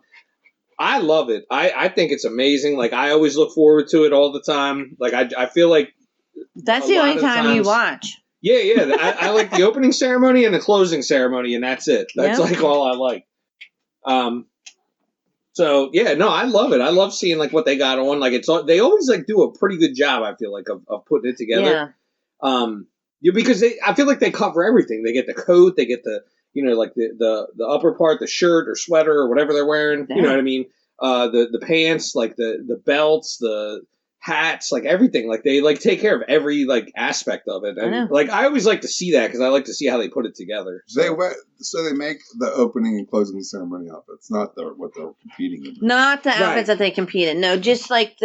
Speaker 1: I love it. I think it's amazing. Like, I always look forward to it all the time. Like, I feel like,
Speaker 4: That's
Speaker 1: A
Speaker 4: the
Speaker 1: lot
Speaker 4: only
Speaker 1: of
Speaker 4: time you
Speaker 1: times-
Speaker 4: watch.
Speaker 1: yeah. I like the opening ceremony and the closing ceremony, and that's it. That's
Speaker 4: Yep.
Speaker 1: like all I like. So yeah, no, I love it. I love seeing like what they got on. Like they always like do a pretty good job. I feel like of putting it together.
Speaker 4: Yeah.
Speaker 1: Because I feel like they cover everything. They get the coat, they get the like the upper part, the shirt or sweater or whatever they're wearing.
Speaker 4: Yeah.
Speaker 1: You know what I mean? The pants, like the belts, the hats, like everything. Like they like take care of every like aspect of it.
Speaker 4: I know.
Speaker 1: And like I always like to see that because I like to see how they put it together.
Speaker 3: So they make the opening and closing ceremony outfits, not what they're competing in.
Speaker 4: Not the
Speaker 1: Right.
Speaker 4: outfits that they compete in. No, just like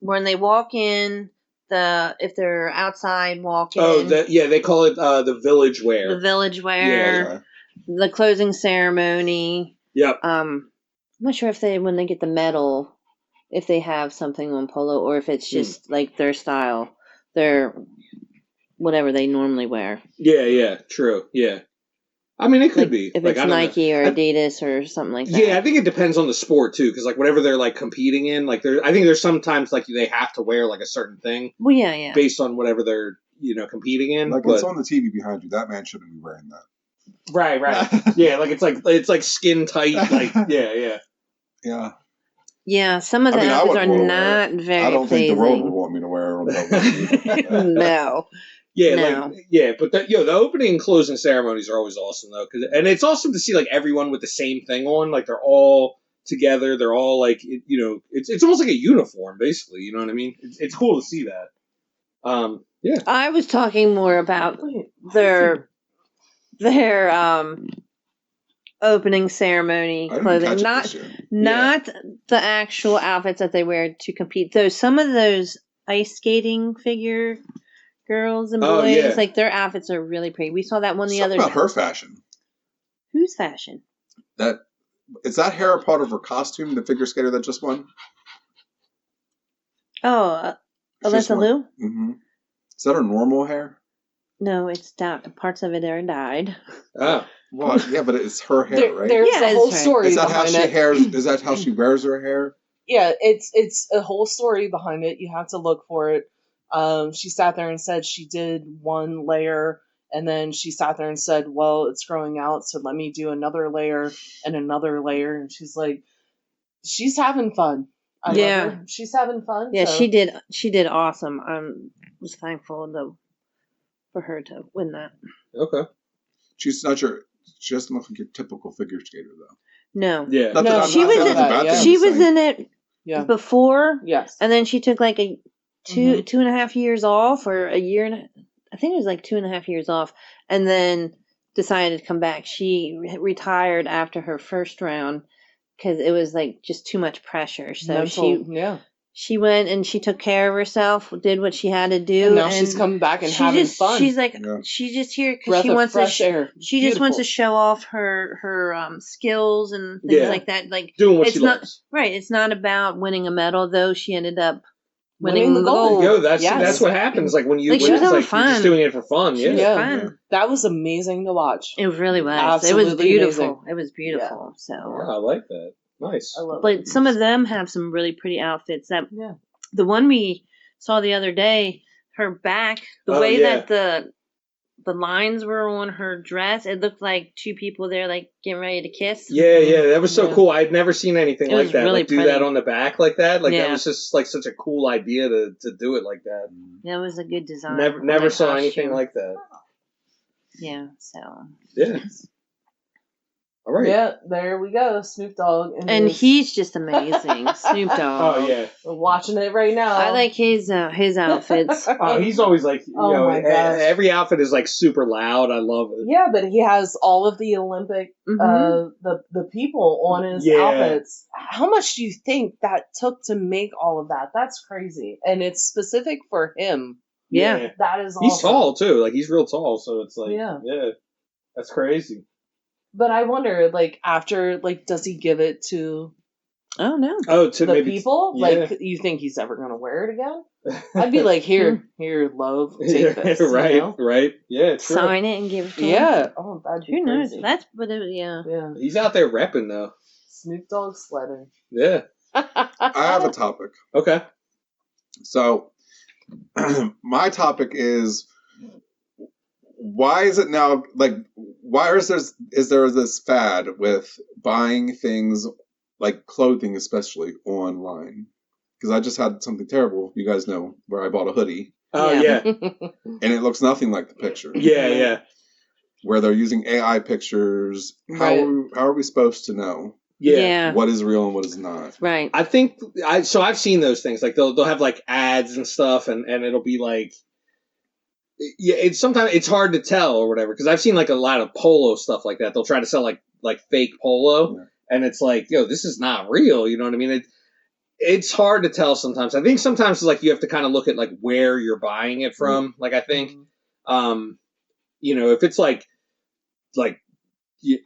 Speaker 4: when they walk in, if they're outside walking.
Speaker 1: Oh, they call it the village wear.
Speaker 4: the village wear,
Speaker 3: Okay.
Speaker 4: the closing ceremony.
Speaker 1: Yep.
Speaker 4: I'm not sure if when they get the medal, if they have something on polo or if it's just like their style, their whatever they normally wear.
Speaker 1: Yeah. True. Yeah. I mean, it could
Speaker 4: Like,
Speaker 1: be
Speaker 4: if
Speaker 1: like,
Speaker 4: it's
Speaker 1: I don't know.
Speaker 4: Nike or Adidas or something like that.
Speaker 1: Yeah, I think it depends on the sport too, because like whatever they're like competing in, like I think there's sometimes like they have to wear like a certain thing
Speaker 4: Well, yeah.
Speaker 1: based on whatever they're competing in.
Speaker 3: Like
Speaker 1: but,
Speaker 3: it's on the TV behind you. That man shouldn't be wearing that.
Speaker 1: right. Yeah, like it's like skin tight. Like yeah.
Speaker 3: Yeah.
Speaker 4: Yeah, some of the
Speaker 3: I mean, I
Speaker 4: outfits
Speaker 3: wouldn't
Speaker 4: are
Speaker 3: wanna wear
Speaker 4: not very
Speaker 3: I don't think the
Speaker 4: pleasing.
Speaker 3: world would want me to wear it on television.
Speaker 4: No.
Speaker 1: Yeah,
Speaker 4: No.
Speaker 1: but the opening and closing ceremonies are always awesome though, and it's awesome to see like everyone with the same thing on, like they're all together, they're all like it's almost like a uniform basically. You know what I mean? It's cool to see that. Yeah.
Speaker 4: I was talking more about their opening ceremony
Speaker 3: I didn't
Speaker 4: clothing,
Speaker 3: catch it
Speaker 4: not
Speaker 3: this year.
Speaker 4: not the actual outfits that they wear to compete. Though some of those ice skating figure girls and
Speaker 1: Oh,
Speaker 4: boys,
Speaker 1: yeah.
Speaker 4: like their outfits are really pretty. We saw that one the
Speaker 3: Something
Speaker 4: other
Speaker 3: about her fashion.
Speaker 4: Who's fashion?
Speaker 3: Is that hair a part of her costume? The figure skater that just won.
Speaker 4: Oh,
Speaker 3: Just
Speaker 4: Alyssa
Speaker 3: won.
Speaker 4: Liu?
Speaker 3: Mm-hmm. Is that her normal hair?
Speaker 4: No, it's down. Parts of it are dyed.
Speaker 1: Oh.
Speaker 3: Well, yeah, but it's her hair, right?
Speaker 2: There's
Speaker 4: Yeah,
Speaker 2: a whole
Speaker 4: it's her.
Speaker 2: story
Speaker 3: Is that how
Speaker 2: behind
Speaker 3: she
Speaker 2: it.
Speaker 3: Is that how she wears her hair?
Speaker 2: Yeah, it's a whole story behind it. You have to look for it. She sat there and said she did one layer, and then she sat there and said, "Well, it's growing out, so let me do another layer and another layer." And she's like, she's having fun. I love her. She's having fun.
Speaker 4: Yeah,
Speaker 2: so.
Speaker 4: she did. She did awesome. I was thankful for her to win that.
Speaker 1: Okay.
Speaker 3: She's not your. She doesn't look like your typical figure skater, though.
Speaker 4: No.
Speaker 1: Yeah.
Speaker 3: Not that
Speaker 2: No,
Speaker 3: I'm
Speaker 4: she
Speaker 3: not
Speaker 4: was
Speaker 3: saying
Speaker 4: in-
Speaker 3: it's a bad thing,
Speaker 4: She
Speaker 3: I'm
Speaker 4: was
Speaker 3: saying-
Speaker 4: in it
Speaker 2: Yeah.
Speaker 4: before,
Speaker 2: Yes.
Speaker 4: and then she took like a
Speaker 2: Mhm.
Speaker 4: 2.5 years off, or a year and I think it was like 2.5 years off, and then decided to come back. She retired after her first round because it was like just too much pressure. So
Speaker 2: Mental, yeah.
Speaker 4: she went and she took care of herself, did what she had to do,
Speaker 2: And now she's coming back and
Speaker 4: she
Speaker 2: having
Speaker 4: just,
Speaker 2: fun.
Speaker 4: She's like,
Speaker 3: Yeah.
Speaker 4: she's just here because
Speaker 2: Breath
Speaker 4: she
Speaker 2: of
Speaker 4: wants
Speaker 2: fresh
Speaker 4: to.
Speaker 2: air.
Speaker 4: She just wants to
Speaker 2: Beautiful.
Speaker 4: show off her skills and things
Speaker 1: Yeah.
Speaker 4: like that. Like
Speaker 1: Doing what
Speaker 4: it's
Speaker 1: she
Speaker 4: not
Speaker 1: loves.
Speaker 4: right. It's not about winning a medal, though. She ended up
Speaker 2: Winning the gold.
Speaker 1: There you go. That's
Speaker 2: Yes.
Speaker 1: that's what happens. Like when you
Speaker 4: Like,
Speaker 1: when
Speaker 4: she was
Speaker 1: it's
Speaker 4: having
Speaker 1: like you're just
Speaker 4: fun.
Speaker 1: doing it for fun.
Speaker 4: She
Speaker 1: Yeah.
Speaker 4: was
Speaker 2: Yeah.
Speaker 4: fun.
Speaker 2: That was amazing to watch.
Speaker 4: It really was.
Speaker 2: Absolutely
Speaker 4: it was beautiful.
Speaker 2: amazing.
Speaker 4: It was beautiful. So,
Speaker 1: Yeah, I like that. Nice.
Speaker 2: I love
Speaker 4: but
Speaker 2: it.
Speaker 4: some of them have some really pretty outfits. That
Speaker 2: Yeah.
Speaker 4: the one we saw the other day, her back, the
Speaker 1: Oh,
Speaker 4: way
Speaker 1: yeah.
Speaker 4: that the lines were on her dress, it looked like two people there, like getting ready to kiss.
Speaker 1: Yeah, that was so
Speaker 2: Yeah.
Speaker 1: cool. I'd never seen anything
Speaker 4: It
Speaker 1: like
Speaker 4: was
Speaker 1: that.
Speaker 4: really
Speaker 1: Like do
Speaker 4: pretty.
Speaker 1: that on the back like that. Like that
Speaker 4: Yeah.
Speaker 1: was just like such a cool idea to do it like that.
Speaker 4: That was a good design.
Speaker 1: Never
Speaker 4: Good
Speaker 1: saw
Speaker 4: costume.
Speaker 1: anything like that.
Speaker 4: Yeah. So.
Speaker 1: Yeah. All right.
Speaker 2: Yeah, there we go. Snoop Dogg.
Speaker 4: And
Speaker 2: his-
Speaker 4: he's just amazing, Snoop Dogg.
Speaker 1: Oh yeah.
Speaker 2: We're watching it right now.
Speaker 4: I like his outfits.
Speaker 1: Oh, he's always like
Speaker 2: Oh my gosh.
Speaker 1: every outfit is like super loud. I love it.
Speaker 2: Yeah, but he has all of the Olympic,
Speaker 4: Mhm.
Speaker 2: the people on his
Speaker 1: Yeah.
Speaker 2: outfits. How much do you think that took to make all of that? That's crazy, and it's specific for him.
Speaker 4: Yeah.
Speaker 2: That is
Speaker 1: He's
Speaker 2: awesome.
Speaker 1: tall too. Like he's real tall. So it's like
Speaker 2: Yeah.
Speaker 1: that's crazy.
Speaker 2: But I wonder, like, after, like, does he give it to
Speaker 4: Oh no.
Speaker 1: Oh, to
Speaker 2: the
Speaker 1: maybe
Speaker 2: people?
Speaker 1: yeah.
Speaker 2: Like, you think he's ever gonna wear it again? I'd be like, here, love, take
Speaker 1: Yeah,
Speaker 2: this.
Speaker 1: right,
Speaker 2: You know?
Speaker 1: right. Yeah, true.
Speaker 4: Sign it and give it to him.
Speaker 2: Yeah. Oh, that'd be
Speaker 4: Who knows?
Speaker 2: crazy.
Speaker 4: That's but it, yeah.
Speaker 2: Yeah.
Speaker 1: He's out there repping though.
Speaker 2: Snoop Dogg sledding.
Speaker 1: Yeah.
Speaker 3: I have a topic.
Speaker 1: Okay.
Speaker 3: So, my topic is why is it now like why is there this fad with buying things like clothing, especially online? Because I just had something terrible. You guys know where I bought a hoodie
Speaker 1: Oh
Speaker 4: Yeah.
Speaker 1: yeah.
Speaker 3: and it looks nothing like the picture.
Speaker 1: Yeah.
Speaker 3: Where they're using AI pictures.
Speaker 2: Right.
Speaker 3: How are we supposed to know
Speaker 1: Yeah.
Speaker 3: what is real and what is not?
Speaker 4: Right.
Speaker 1: I think I've seen those things. Like they'll have like ads and stuff, and it'll be like, yeah. It's sometimes it's hard to tell or whatever because I've seen like a lot of polo stuff like that. They'll try to sell like fake polo,
Speaker 3: Yeah.
Speaker 1: and it's like, yo, this is not real. You know what I mean? It's hard to tell sometimes. I think sometimes it's like you have to kind of look at like where you're buying it from. Like I think, if it's like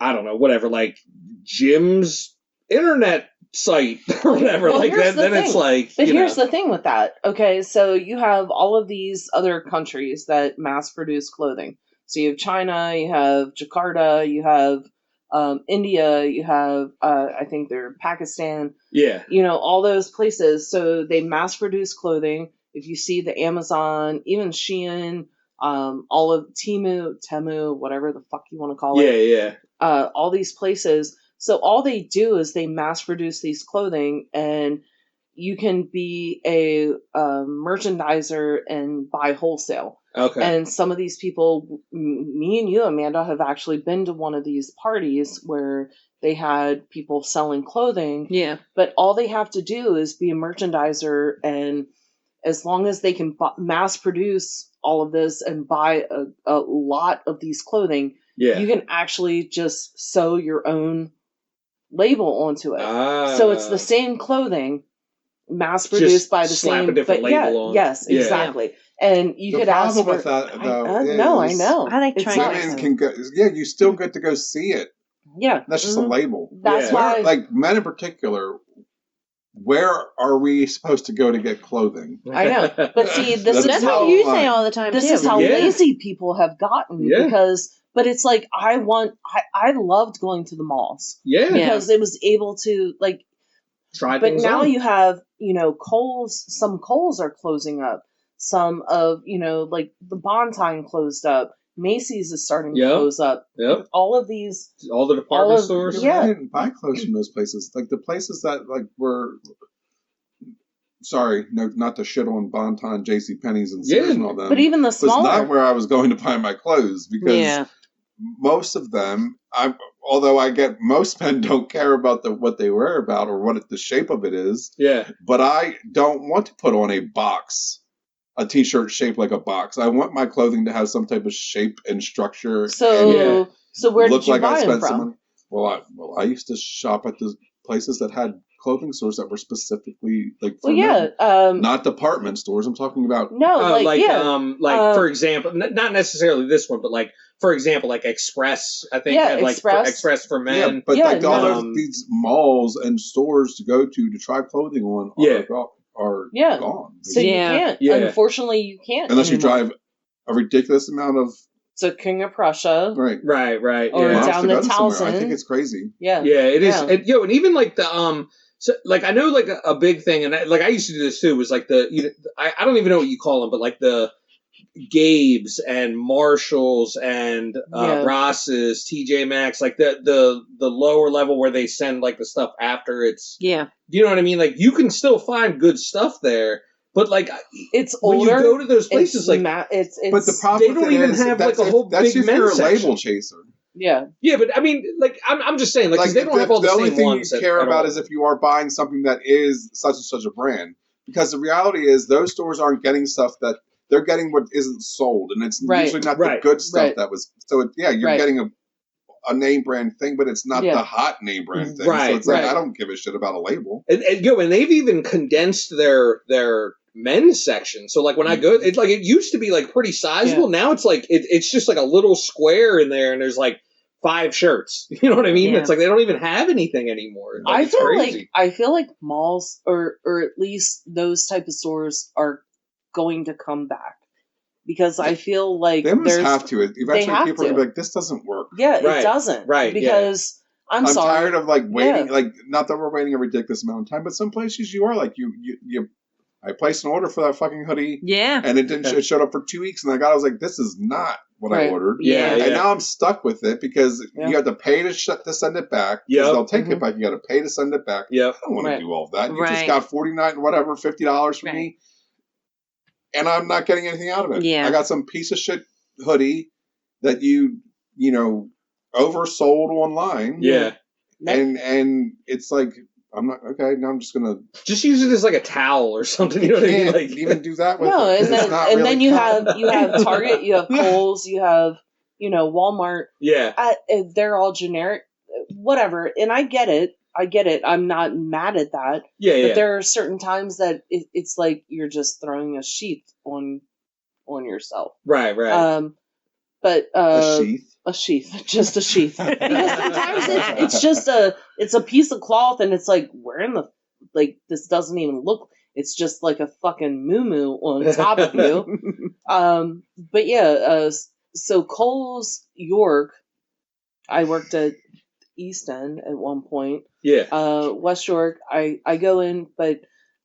Speaker 1: I don't know, whatever, like Jim's internet site or whatever,
Speaker 2: Well,
Speaker 1: like
Speaker 2: here's
Speaker 1: that, then
Speaker 2: the
Speaker 1: it's
Speaker 2: thing.
Speaker 1: like,
Speaker 2: But here's the thing with that. Okay, so you have all of these other countries that mass produce clothing. So you have China, you have Jakarta, you have India, you have, I think they're Pakistan,
Speaker 1: yeah,
Speaker 2: all those places. So they mass produce clothing. If you see the Amazon, even Shein, all of Temu, whatever the fuck you want to call it.
Speaker 1: yeah.
Speaker 2: All these places. So all they do is they mass produce these clothing, and you can be a merchandiser and buy wholesale.
Speaker 1: Okay.
Speaker 2: And some of these people, me and you, Amanda, have actually been to one of these parties where they had people selling clothing.
Speaker 4: Yeah.
Speaker 2: But all they have to do is be a merchandiser, and as long as they can mass produce all of this and buy a lot of these clothing,
Speaker 1: Yeah.
Speaker 2: you can actually just sew your own label onto it. So it's the same clothing, mass produced
Speaker 1: Just
Speaker 2: by the
Speaker 1: slap
Speaker 2: same
Speaker 1: a different
Speaker 2: but
Speaker 1: label
Speaker 2: yeah,
Speaker 1: on.
Speaker 2: yes,
Speaker 1: Yeah.
Speaker 2: exactly. And you
Speaker 3: The
Speaker 2: could ask
Speaker 3: problem
Speaker 2: for
Speaker 3: with that, though,
Speaker 2: I know.
Speaker 4: I like
Speaker 2: It's
Speaker 4: trying
Speaker 2: not-
Speaker 4: to-
Speaker 3: Women can go. Yeah, you still get to go see it.
Speaker 2: Yeah.
Speaker 3: That's just a
Speaker 2: Mhm.
Speaker 3: label.
Speaker 2: That's
Speaker 1: Yeah.
Speaker 2: why
Speaker 3: Like men in particular, where are we supposed to go to get clothing?
Speaker 2: I know. But see, this
Speaker 3: That's
Speaker 2: is
Speaker 4: That's
Speaker 3: how
Speaker 4: what
Speaker 2: how
Speaker 4: you
Speaker 3: like-
Speaker 4: say all the time.
Speaker 2: this
Speaker 4: too.
Speaker 2: is how
Speaker 1: Yeah.
Speaker 2: lazy people have gotten
Speaker 1: Yeah.
Speaker 2: because But it's like I loved going to the malls
Speaker 1: Yeah.
Speaker 2: because it was able to like.
Speaker 1: Try
Speaker 2: But
Speaker 1: things
Speaker 2: now
Speaker 1: on.
Speaker 2: you have Kohl's. Some Kohl's are closing up. Some of like the Bonton closed up. Macy's is starting to close up.
Speaker 1: Yep.
Speaker 2: All of these,
Speaker 1: all the department stores.
Speaker 2: Yeah.
Speaker 3: I didn't buy clothes from those places. Like the places that like were. Sorry, no, not to shit on Bonton, JCPenney's, and Sears and all them.
Speaker 2: But even the smaller,
Speaker 3: was not where I was going to buy my clothes because most of them, although I get most men don't care about what they wear about or what the shape of it is.
Speaker 1: Yeah.
Speaker 3: But I don't want to put on a t-shirt shaped like a box. I want my clothing to have some type of shape and structure.
Speaker 2: So where did you buy them from?
Speaker 3: Money. Well, I used to shop at the places that had clothing stores that were specifically like for men. Not department stores. I'm talking about
Speaker 1: for example, not necessarily this one, but like for example, like Express. I think had like Express for men.
Speaker 3: Yeah, but all these malls and stores to go to try clothing on are gone.
Speaker 2: So you can't. Yeah. Unfortunately, you can't
Speaker 3: unless you drive a ridiculous amount of.
Speaker 2: To King of Prussia,
Speaker 3: right,
Speaker 2: or down to Towson.
Speaker 3: I think it's crazy.
Speaker 2: Yeah,
Speaker 1: it is. And even like the so like I know like a big thing, and I used to do this too. Was like I don't even know what you call them, but like the Gabe's and Marshalls and Ross's, TJ Maxx, like the lower level where they send like the stuff after it's.
Speaker 4: Yeah.
Speaker 1: You know what I mean? Like you can still find good stuff there. But like
Speaker 2: it's
Speaker 1: when
Speaker 2: older,
Speaker 1: you go to those places,
Speaker 2: it's
Speaker 3: but the problem
Speaker 1: they don't even have like a whole
Speaker 3: that's
Speaker 1: big
Speaker 3: if you're a
Speaker 1: men's
Speaker 3: label
Speaker 1: section.
Speaker 3: chaser.
Speaker 2: Yeah,
Speaker 1: but I mean, like I'm just saying, like they don't have all the
Speaker 3: only
Speaker 1: same
Speaker 3: thing
Speaker 1: ones.
Speaker 3: You care about is if you are buying something that is such and such a brand, because the reality is those stores aren't getting stuff that they're getting what isn't sold, and it's usually not the good stuff that was. So you're getting a name brand thing, but it's not the hot name brand thing. So it's like I don't give a shit about a label.
Speaker 1: And they've even condensed their men's section. So like when I go, it's like it used to be like pretty sizable. Now it's like it's just like a little square in there, and there's like 5 shirts. You know what I mean? It's like they don't even have anything anymore. Like,
Speaker 2: I feel like malls or at least those type of stores are going to come back. Because I feel like
Speaker 3: they must have to. Eventually, people are gonna be like, "This doesn't work."
Speaker 2: Yeah, it doesn't.
Speaker 1: Right.
Speaker 2: Because I'm sorry.
Speaker 3: tired of like waiting. Like, not that we're waiting a ridiculous amount of time, but some places you are like you. I placed an order for that fucking hoodie.
Speaker 4: Yeah.
Speaker 3: And it didn't. It showed up for 2 weeks, and I was like, "This is not what I ordered."
Speaker 1: Yeah.
Speaker 3: And now I'm stuck with it because you have to pay to send it back. Yeah. They'll take it back. You got to pay to send it back.
Speaker 1: Yeah.
Speaker 3: I don't want to do all of that. You just got $50 from me. And I'm not getting anything out of it.
Speaker 4: Yeah.
Speaker 3: I got some piece of shit hoodie that you oversold online.
Speaker 1: Yeah.
Speaker 3: And it's like, I'm not, okay, now I'm just going to.
Speaker 1: Just use it as like a towel or something. You know what I mean? Like,
Speaker 3: even do that with
Speaker 2: it. And then you have Target, you have Kohl's, you have, Walmart.
Speaker 1: Yeah.
Speaker 2: They're all generic, whatever. And I get it. I'm not mad at that.
Speaker 1: Yeah,
Speaker 2: But there are certain times that it's like you're just throwing a sheath on yourself.
Speaker 1: Right.
Speaker 3: But
Speaker 2: a sheath, just a sheath. Because sometimes it's just a piece of cloth, and it's like this doesn't even look. It's just like a fucking moo-moo on top of you. But so Kohl's York, I worked at East End at one point.
Speaker 1: Yeah.
Speaker 2: West York, I go in, but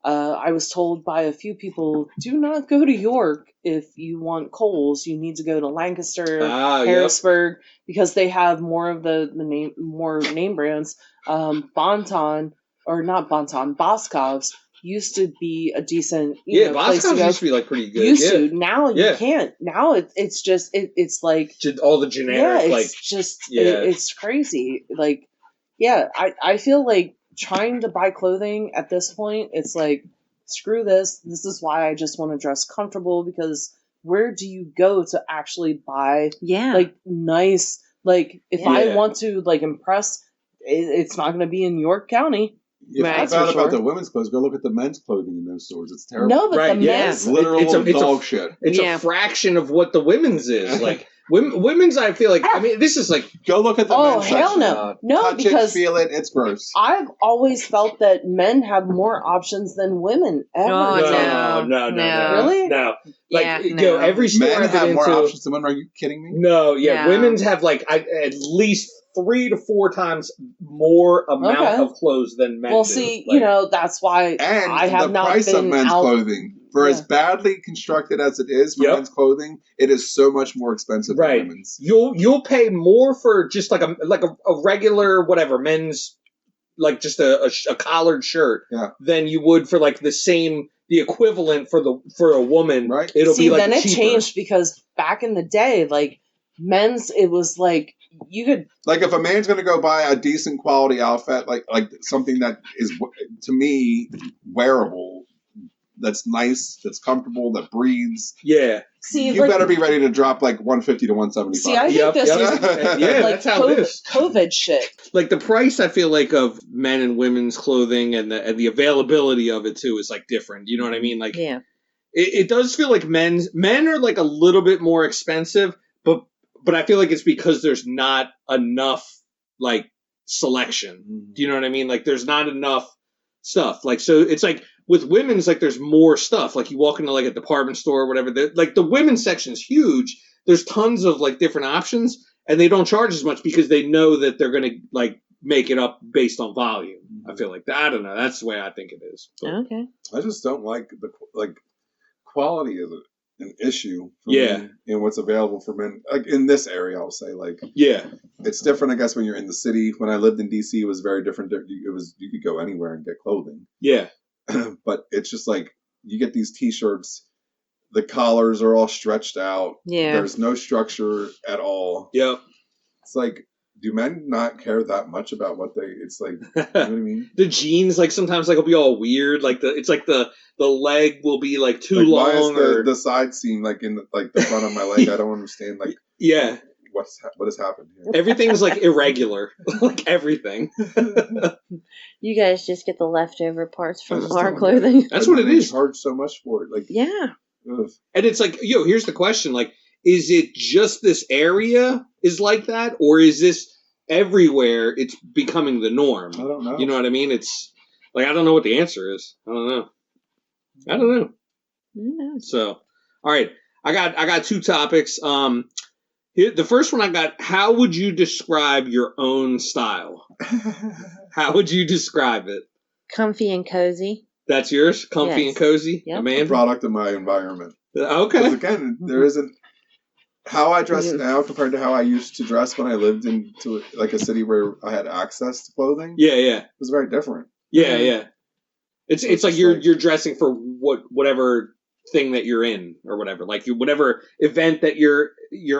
Speaker 2: I was told by a few people, do not go to York if you want Kohl's. You need to go to Lancaster, Harrisburg, because they have more of the name brands. Bonton, or not Bonton, Boscov's used to be a decent
Speaker 1: Boscov's used to be like pretty good.
Speaker 2: To. Now you can't. Now it's just it's like
Speaker 1: all the generic
Speaker 2: it's crazy. Like I feel like trying to buy clothing at this point, it's like, screw this. This is why I just want to dress comfortable, because where do you go to actually buy like nice, like if I want to like impress, it's not going to be in York County.
Speaker 3: If you thought about the women's clothes, go look at the men's clothing in those stores. It's terrible.
Speaker 2: No, but the men's,
Speaker 3: it's literal dog shit.
Speaker 1: It's a fraction of what the women's is. Like Women's, I feel like, I mean, this is like,
Speaker 3: Go look at the
Speaker 2: Oh,
Speaker 3: men's
Speaker 2: hell
Speaker 3: section.
Speaker 2: no. No,
Speaker 3: Touch
Speaker 2: because
Speaker 3: it, feel it, it's gross.
Speaker 2: I've always felt that men have more options than women ever.
Speaker 4: Oh,
Speaker 2: do.
Speaker 4: no.
Speaker 2: Really?
Speaker 1: No. Like,
Speaker 4: Yeah,
Speaker 1: you know,
Speaker 4: no.
Speaker 1: every store
Speaker 3: Men
Speaker 1: I've been
Speaker 3: have more
Speaker 1: into-
Speaker 3: options than women. Are you kidding me?
Speaker 1: No, yeah,
Speaker 4: No.
Speaker 1: women's have like at least 3 to 4 times more amount
Speaker 2: Okay.
Speaker 1: of clothes than men
Speaker 2: Well,
Speaker 1: do.
Speaker 2: see,
Speaker 1: Like,
Speaker 2: you know, that's why
Speaker 3: And
Speaker 2: I have
Speaker 3: the
Speaker 2: not
Speaker 3: price
Speaker 2: been
Speaker 3: of men's
Speaker 2: out.
Speaker 3: clothing, for as
Speaker 2: Yeah.
Speaker 3: badly constructed as it is for
Speaker 1: Yep.
Speaker 3: men's clothing, it is so much more expensive
Speaker 1: right.
Speaker 3: than women's.
Speaker 1: You'll pay more for just like a regular whatever men's, like just a collared shirt,
Speaker 3: Yeah.
Speaker 1: than you would for like the equivalent for a woman.
Speaker 3: Right.
Speaker 1: It'll
Speaker 2: See,
Speaker 1: be like
Speaker 2: then it
Speaker 1: cheaper.
Speaker 2: changed because back in the day, like, men's, it was like, you could,
Speaker 3: Like if a man's going to go buy a decent quality outfit, like something that is to me wearable, that's nice, that's comfortable, that breathes.
Speaker 1: Yeah.
Speaker 2: see,
Speaker 3: You
Speaker 2: like,
Speaker 3: better be ready to drop like 150 to 175.
Speaker 2: see, I think
Speaker 1: Yep,
Speaker 2: this
Speaker 1: yep.
Speaker 2: is
Speaker 1: Yeah,
Speaker 2: like
Speaker 1: that's how it is.
Speaker 2: COVID shit.
Speaker 1: Like the price, I feel like, of men and women's clothing and the availability of it too is like different. You know what I mean? Like
Speaker 4: Yeah.
Speaker 1: it does feel like men are like a little bit more expensive, but I feel like it's because there's not enough like selection. Do you know what I mean? Like there's not enough stuff. Like so it's like with women's, like there's more stuff. Like you walk into like a department store or whatever, like the women's section's huge. There's tons of like different options, and they don't charge as much because they know that they're gonna like make it up based on volume. I feel like that. I don't know. That's the way I think it is. But,
Speaker 4: Okay.
Speaker 3: I just don't like quality is an issue for
Speaker 1: Yeah.
Speaker 3: me in what's available for men. Like in this area, I'll say like
Speaker 1: yeah.
Speaker 3: it's different. I guess when you're in the city. When I lived in DC, it was very different. You could go anywhere and get clothing,
Speaker 1: Yeah.
Speaker 3: but it's just like you get these T-shirts. The collars are all stretched out.
Speaker 4: Yeah.
Speaker 3: There's no structure at all.
Speaker 1: Yep.
Speaker 3: It's like, do men not care that much about what they? It's like, you know what I mean?
Speaker 1: The jeans, like sometimes, like will be all weird. Like it's like the leg will be like too
Speaker 3: Like,
Speaker 1: long.
Speaker 3: why is
Speaker 1: or
Speaker 3: the side seam like in the front of my leg? I don't understand. Like,
Speaker 1: yeah,
Speaker 3: what has happened here?
Speaker 1: everything's like irregular. Like everything.
Speaker 4: You guys just get the leftover parts
Speaker 3: I
Speaker 4: from
Speaker 3: just
Speaker 4: our
Speaker 3: don't
Speaker 4: clothing.
Speaker 1: That's
Speaker 3: But
Speaker 1: what it
Speaker 3: they
Speaker 1: is.
Speaker 3: Charge so much for it. Like,
Speaker 4: Yeah.
Speaker 3: ugh.
Speaker 1: And it's like, here's the question: like, is it just this area is like that, or is this everywhere? It's becoming the norm.
Speaker 3: I don't know.
Speaker 1: You know what I mean? It's like I don't know what the answer is. I don't know.
Speaker 4: Who knows?
Speaker 1: So, all right, I got 2 topics. Here, the first one I got: how would you describe your own style? How would you describe it?
Speaker 4: Comfy and cozy.
Speaker 1: That's yours, comfy
Speaker 4: Yes.
Speaker 1: and cozy,
Speaker 4: Yep.
Speaker 3: A
Speaker 1: Amanda.
Speaker 3: product of my environment. Because
Speaker 1: Okay.
Speaker 3: again, there isn't how I dress now compared to how I used to dress when I lived into like a city where I had access to clothing.
Speaker 1: Yeah.
Speaker 3: It was very different.
Speaker 1: Yeah. It's like
Speaker 3: just
Speaker 1: you're
Speaker 3: like-
Speaker 1: you're dressing for whatever thing that you're in or whatever, like whatever event that you're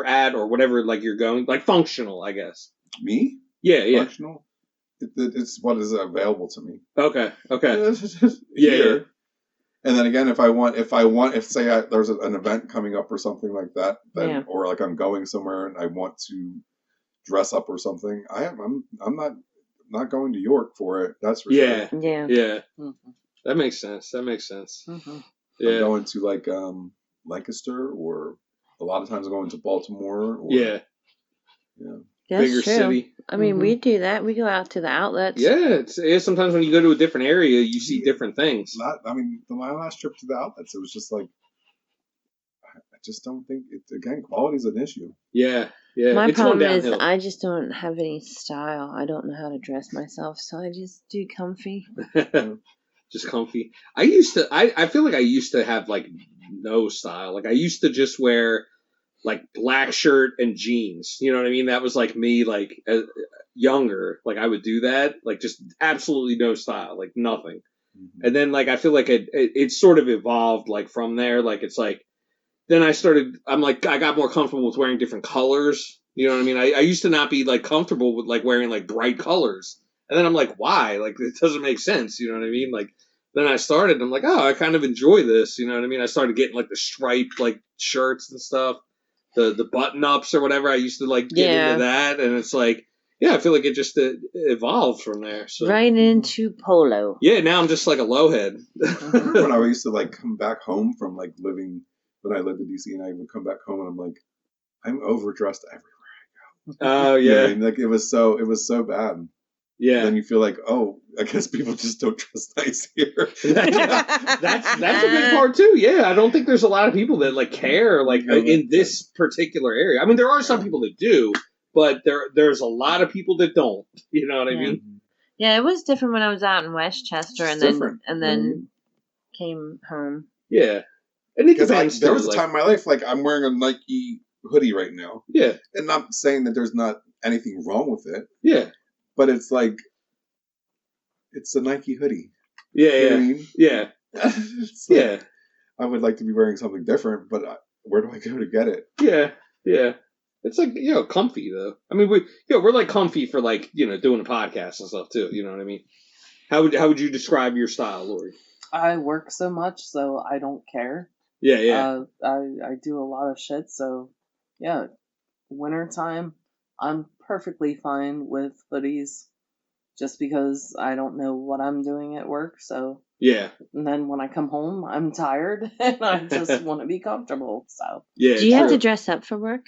Speaker 1: at or whatever, like you're going, like functional, I guess.
Speaker 3: Me?
Speaker 1: Yeah.
Speaker 3: Functional? It's what is available to me.
Speaker 1: Okay.
Speaker 3: Here. And then again, if say there's an event coming up or something like that, then
Speaker 4: Yeah.
Speaker 3: or like I'm going somewhere and I want to dress up or something, I'm not going to York for it. That's for
Speaker 1: Yeah.
Speaker 3: sure.
Speaker 4: Yeah.
Speaker 2: Mhm.
Speaker 1: That makes sense.
Speaker 2: Mhm.
Speaker 3: I'm
Speaker 1: Yeah.
Speaker 3: going to like Lancaster, or a lot of times I'm going to Baltimore. Or,
Speaker 1: Yeah.
Speaker 4: That's
Speaker 1: Bigger
Speaker 4: true.
Speaker 1: city.
Speaker 4: I mean,
Speaker 2: Mhm.
Speaker 4: we do that. We go out to the outlets.
Speaker 1: Yeah. It's sometimes when you go to a different area, you see different things.
Speaker 3: My last trip to the outlets, it was just like I just don't think quality is an issue.
Speaker 1: Yeah.
Speaker 4: My
Speaker 1: It's going
Speaker 4: problem is
Speaker 1: downhill.
Speaker 4: I just don't have any style. I don't know how to dress myself, so I just do comfy.
Speaker 1: Just comfy. I feel like I used to have like no style. Like I used to just wear like black shirt and jeans. You know what I mean? That was like me, like younger. Like I would do that, like just absolutely no style, like nothing.
Speaker 3: Mm-hmm.
Speaker 1: And then like I feel like it sort of evolved like from there. Like it's like then I got more comfortable with wearing different colors. You know what I mean? I used to not be like comfortable with like wearing like bright colors. And then I'm like, why? Like it doesn't make sense. You know what I mean? Like then I started and I'm like, oh, I kind of enjoy this. You know what I mean? I started getting like the striped like shirts and stuff, the button ups or whatever. I used to like get
Speaker 4: Yeah.
Speaker 1: into that, and it's like, yeah, I feel like it just evolved from there. So
Speaker 4: Right into polo.
Speaker 1: yeah, now I'm just like a lowhead.
Speaker 3: Remember when I used to like come back home from like living when I lived in DC, and I would come back home and I'm like, I'm overdressed everywhere.
Speaker 1: Oh
Speaker 3: You know what I
Speaker 1: yeah,
Speaker 3: mean? Like it was so bad.
Speaker 1: yeah.
Speaker 3: Then you feel like, oh, I guess people just don't dress nice here.
Speaker 1: That's a big part too. Yeah, I don't think there's a lot of people that like care like in this particular area. I mean, there are some people that do, but there's a lot of people that don't. You know what I
Speaker 4: Yeah.
Speaker 1: mean?
Speaker 4: Yeah, it was different when I was out in Westchester
Speaker 3: It's
Speaker 4: and
Speaker 3: different,
Speaker 4: then
Speaker 3: you know what I mean?
Speaker 4: came home.
Speaker 1: Yeah, and it
Speaker 3: Because
Speaker 1: depends.
Speaker 3: there
Speaker 1: too,
Speaker 3: was a
Speaker 1: like-
Speaker 3: time in my life, like I'm wearing a Nike hoodie right now,
Speaker 1: Yeah,
Speaker 3: and not saying that there's not anything wrong with it,
Speaker 1: yeah,
Speaker 3: but it's like it's a Nike hoodie.
Speaker 1: yeah,
Speaker 3: You know what I
Speaker 1: yeah,
Speaker 3: mean?
Speaker 1: yeah,
Speaker 3: It's like,
Speaker 1: yeah,
Speaker 3: I would like to be wearing something different, but where do I go to get it?
Speaker 1: yeah, yeah. It's like comfy though. I mean, we're like comfy for like doing a podcast and stuff too. You know what I mean? How would you describe your style, Lori?
Speaker 2: I work so much, so I don't care.
Speaker 1: Yeah, yeah,
Speaker 2: I do a lot of shit, so yeah. Wintertime, I'm perfectly fine with hoodies, just because I don't know what I'm doing at work. So,
Speaker 1: yeah,
Speaker 2: and then when I come home, I'm tired and I just want to be comfortable. So,
Speaker 1: yeah.
Speaker 4: Do you have
Speaker 1: true.
Speaker 4: to dress up for work?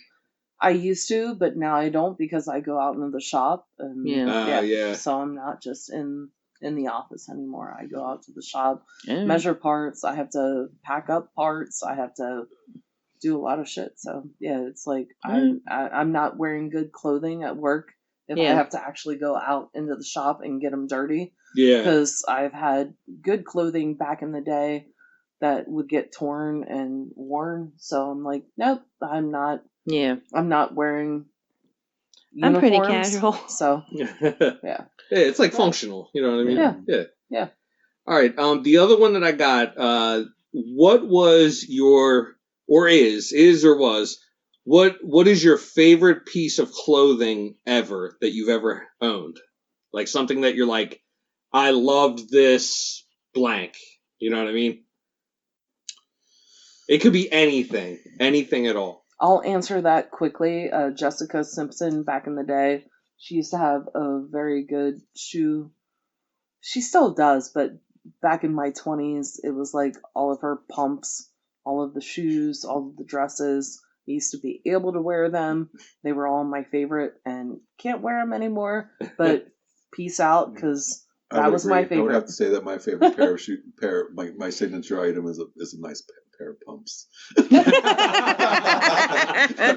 Speaker 2: I used to, but now I don't because I go out into the shop and
Speaker 4: Yeah.
Speaker 1: Yeah.
Speaker 2: So I'm not just in the office anymore. I go out to the shop,
Speaker 4: Oh.
Speaker 2: measure parts. I have to pack up parts. I have to do a lot of shit. So yeah, it's like I'm not wearing good clothing at work if I
Speaker 4: Yeah.
Speaker 2: have to actually go out into the shop and get them dirty.
Speaker 1: Yeah.
Speaker 2: Because I've had good clothing back in the day that would get torn and worn. So I'm like, nope, I'm not
Speaker 4: Yeah.
Speaker 2: wearing
Speaker 4: I'm pretty
Speaker 2: uniforms.
Speaker 4: casual.
Speaker 2: So
Speaker 1: Yeah.
Speaker 2: yeah.
Speaker 1: It's like functional. You know what I mean?
Speaker 2: Yeah.
Speaker 1: Yeah.
Speaker 2: Yeah.
Speaker 1: All right. The other one that I got. What was your or is or was what is your favorite piece of clothing ever that you've ever owned? Like something that you're like, I loved this blank. You know what I mean? It could be anything at all.
Speaker 2: I'll answer that quickly. Jessica Simpson, back in the day, she used to have a very good shoe. She still does, but back in my 20s, it was like all of her pumps, all of the shoes, all of the dresses. I used to be able to wear them. They were all my favorite, and can't wear them anymore. But peace out, because that was my
Speaker 3: I would
Speaker 2: favorite.
Speaker 3: have to say that my favorite pair of my signature item is a nice pair of pumps.